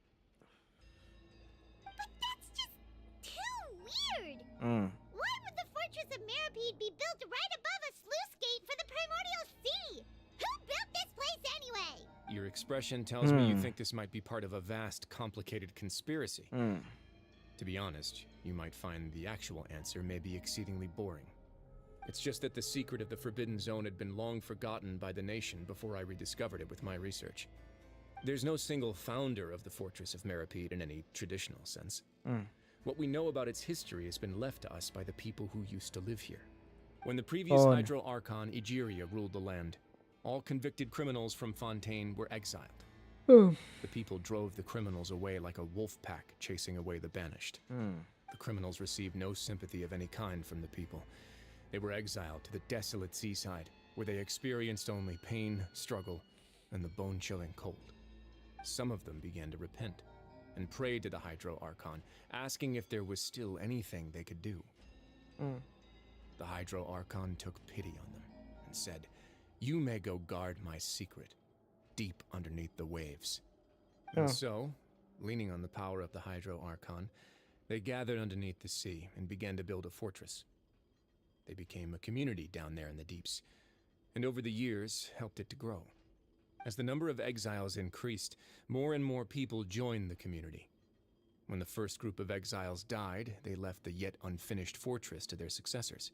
But that's just too weird. Why would the Fortress of Meripede be built right above a sluice gate for the primordial sea? Who built this place anyway? Your expression tells me you think this might be part of a vast, complicated conspiracy. To be honest, you might find the actual answer may be exceedingly boring. It's just that the secret of the Forbidden Zone had been long forgotten by the nation before I rediscovered it with my research. There's no single founder of the Fortress of Meripede in any traditional sense. What we know about its history has been left to us by the people who used to live here. When the previous Hydro Archon Egeria ruled the land, all convicted criminals from Fontaine were exiled. The people drove the criminals away like a wolf pack chasing away the banished. The criminals received no sympathy of any kind from the people. They were exiled to the desolate seaside, where they experienced only pain, struggle, and the bone-chilling cold. Some of them began to repent, and prayed to the Hydro Archon, asking if there was still anything they could do. The Hydro Archon took pity on them, and said, "You may go guard my secret, deep underneath the waves." And so, leaning on the power of the Hydro Archon, they gathered underneath the sea and began to build a fortress. They became a community down there in the deeps, and over the years helped it to grow. As the number of exiles increased, more and more people joined the community. When the first group of exiles died, they left the yet unfinished fortress to their successors.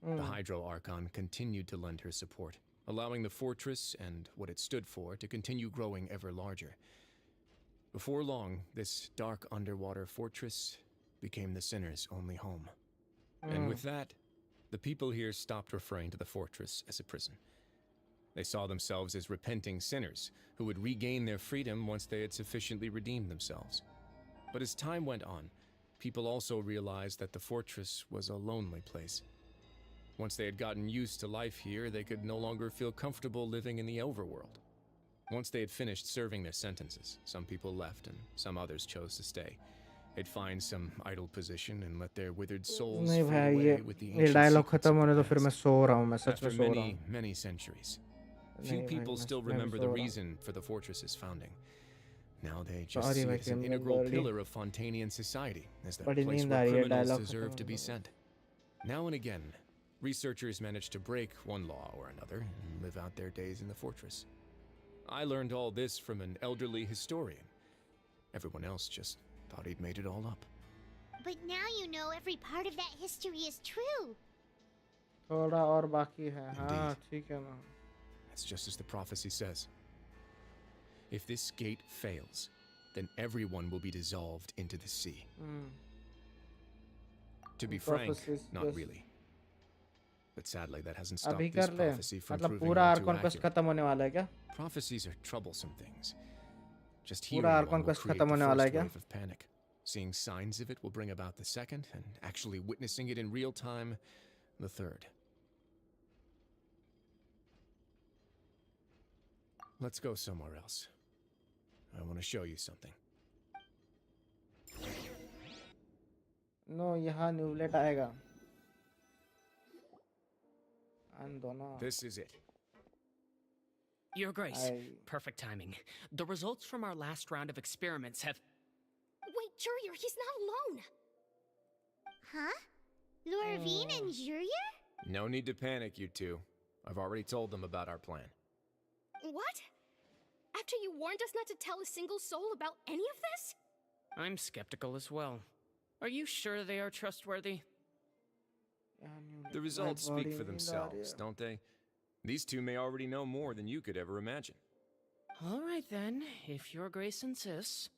The Hydro Archon continued to lend her support, allowing the fortress and what it stood for to continue growing ever larger. Before long, this dark underwater fortress became the sinner's only home. And with that, the people here stopped referring to the fortress as a prison. They saw themselves as repenting sinners who would regain their freedom once they had sufficiently redeemed themselves. But as time went on, people also realized that the fortress was a lonely place. Once they had gotten used to life here, they could no longer feel comfortable living in the overworld. Once they had finished serving their sentences, some people left and some others chose to stay. They'd find some idle position and let their withered souls fade away with the ancient secrets of the past. After many centuries, few people still remember the reason for the fortress's founding. Now they just see it as an integral pillar of Fontainian society, as that place where criminals deserve to be sent. Now and again, researchers manage to break one law or another and live out their days in the fortress. I learned all this from an elderly historian. Everyone else just thought he'd made it all up. But now you know every part of that history is true. थोड़ा और बाकी है. हाँ, ठीक है ना. That's just as the prophecy says. If this gate fails, then everyone will be dissolved into the sea. To be frank, not really. But sadly, that hasn't stopped this prophecy from proving too accurate. Prophecies are troublesome things. Just hearing one will create the first wave of panic. Seeing signs of it will bring about the second, and actually witnessing it in real time, the third. Let's go somewhere else. I want to show you something. No, यहाँ न्यूलेट आएगा. This is it. Your Grace, perfect timing. The results from our last round of experiments have... Wait, Jurier, he's not alone! Huh? Lorvine and Jurier? No need to panic, you two. I've already told them about our plan. What? After you warned us not to tell a single soul about any of this? I'm skeptical as well. Are you sure they are trustworthy? The results speak for themselves, don't they? These two may already know more than you could ever imagine. All right then, if your grace insists.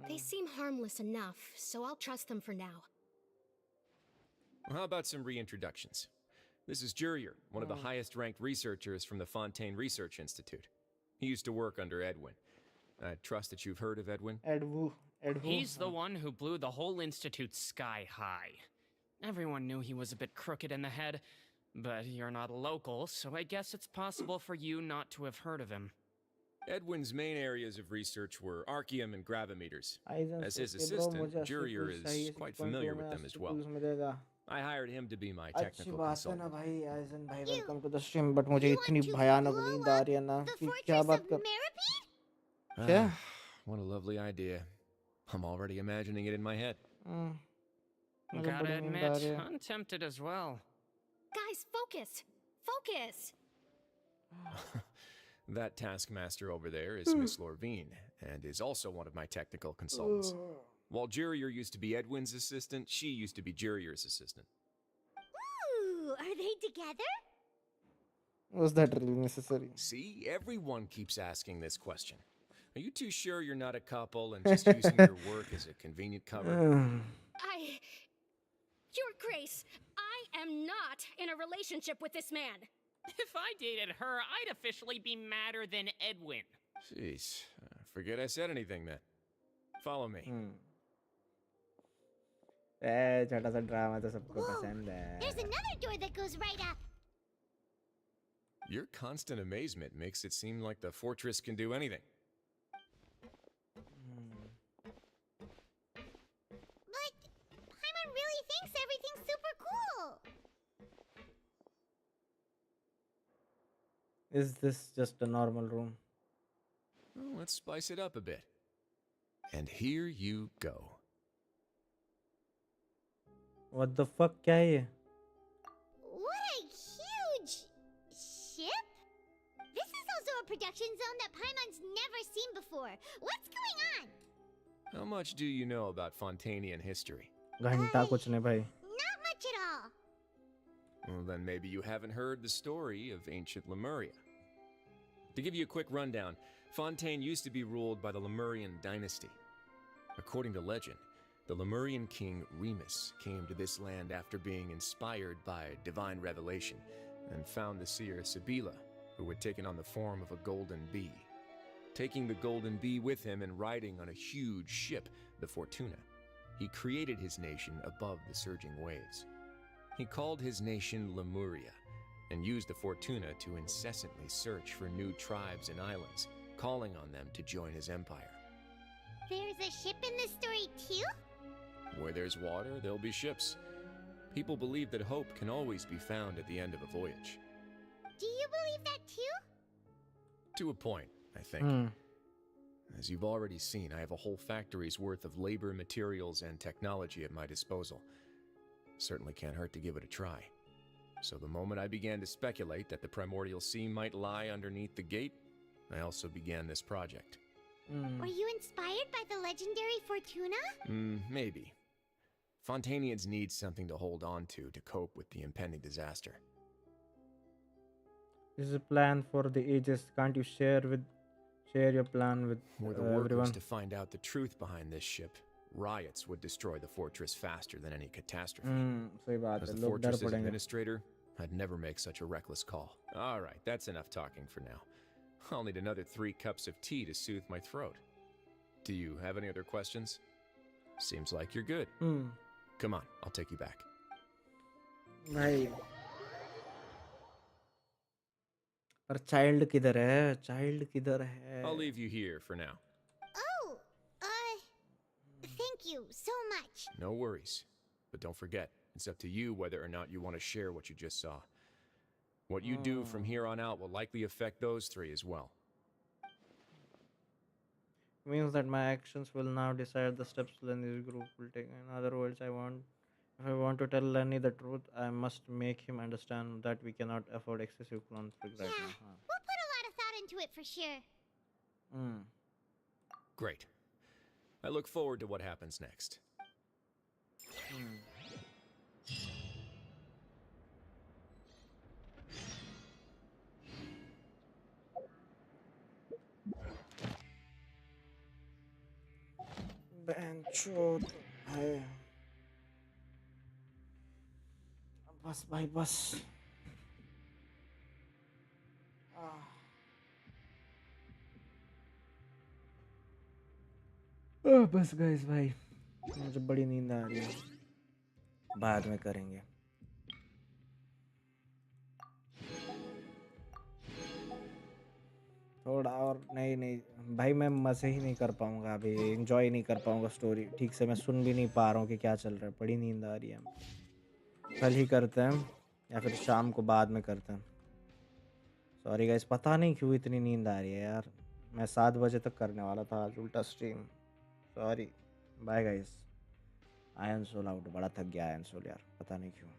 They seem harmless enough, so I'll trust them for now. Well, how about some reintroductions? This is Jurier, one of the highest-ranked researchers from the Fontaine Research Institute. He used to work under Edwin. I trust that you've heard of Edwin? Edwu. He's the one who blew the whole institute sky high. Everyone knew he was a bit crooked in the head, but you're not a local, so I guess it's possible for you not to have heard of him. Edwin's main areas of research were archaeum and gravimeters. As his assistant, Jurier is quite familiar with them as well. I hired him to be my technical consultant. welcome to the stream, but मुझे इतनी भयानक नींद आ रही है ना कि क्या बात कर क्या? What a lovely idea. I'm already imagining it in my head. Gotta admit, I'm tempted as well. Guys, focus! Focus! That taskmaster over there is Miss Lorvine, and is also one of my technical consultants. While Jurier used to be Edwin's assistant, she used to be Jurier's assistant. Ooh, are they together? Was that really necessary? See, everyone keeps asking this question. Are you too sure you're not a couple and just using your work as a convenient cover? Your Grace, I am not in a relationship with this man. If I dated her, I'd officially be madder than Edwin. Jeez, forget I said anything then. Follow me. छोटा सा drama तो सबको पसंद है. There's another door that goes right up. Your constant amazement makes it seem like the fortress can do anything. But Paimon really thinks everything's super cool. Is this just a normal room? Well, let's spice it up a bit. And here you go. What the fuck क्या है ये? What a huge ship! This is also a production zone that Paimon's never seen before. What's going on? How much do you know about Fontainian history? घंटा कुछ नहीं भाई. Not much at all. Well, then maybe you haven't heard the story of ancient Lemuria. To give you a quick rundown, Fontaine used to be ruled by the Lemurian dynasty. According to legend, the Lemurian king Remus came to this land after being inspired by divine revelation and found the seer Sibila, who had taken on the form of a golden bee. Taking the golden bee with him and riding on a huge ship, the Fortuna, he created his nation above the surging waves. He called his nation Lemuria and used the Fortuna to incessantly search for new tribes and islands, calling on them to join his empire. There's a ship in this story too? Where there's water, there'll be ships. People believe that hope can always be found at the end of a voyage. Do you believe that too? To a point, I think. As you've already seen, I have a whole factory's worth of labor, materials, and technology at my disposal. Certainly can't hurt to give it a try. So the moment I began to speculate that the primordial sea might lie underneath the gate, I also began this project. Were you inspired by the legendary Fortuna? Maybe. Fontainians need something to hold on to cope with the impending disaster. This is a plan for the ages. Can't you share your plan with Were the workers everyone? to find out the truth behind this ship, riots would destroy the fortress faster than any catastrophe. सही बात As है. the लोग डर fortress's पड़ेंगे. administrator, I'd never make such a reckless call. All right, that's enough talking for now. I'll need another 3 cups of tea to soothe my throat. Do you have any other questions? Seems like you're good. Come on, I'll take you back. भाई. पर child किधर है? Child किधर है? I'll leave you here for now. Oh, thank you so much. No worries. But don't forget, it's up to you whether or not you want to share what you just saw. What you do from here on out will likely affect those 3 as well. Means that my actions will now decide the steps Lenny's group will take. In other words, I want If I want to tell Lenny the truth, I must make him understand that we cannot afford excessive conflict right now. Huh. We'll put a lot of thought into it for sure. Great. I look forward to what happens next. बेंचोद है बस भाई बस बस guys भाई मुझे बड़ी नींद आ रही है बाद में करेंगे थोड़ा और नहीं भाई मैं मज़े ही नहीं कर पाऊंगा अभी एंजॉय नहीं कर पाऊंगा स्टोरी ठीक से मैं सुन भी नहीं पा रहा हूँ कि क्या चल रहा है बड़ी नींद आ रही है कल ही करते हैं या फिर शाम को बाद में करते हैं सॉरी गाइस पता नहीं क्यों इतनी नींद आ रही है यार मैं 7 बजे तक करने वाला था आज उल्टा स्ट्रीम सॉरी बाय गाइस आयन सोल आउट बड़ा थक गया आयन सोल यार पता नहीं क्यों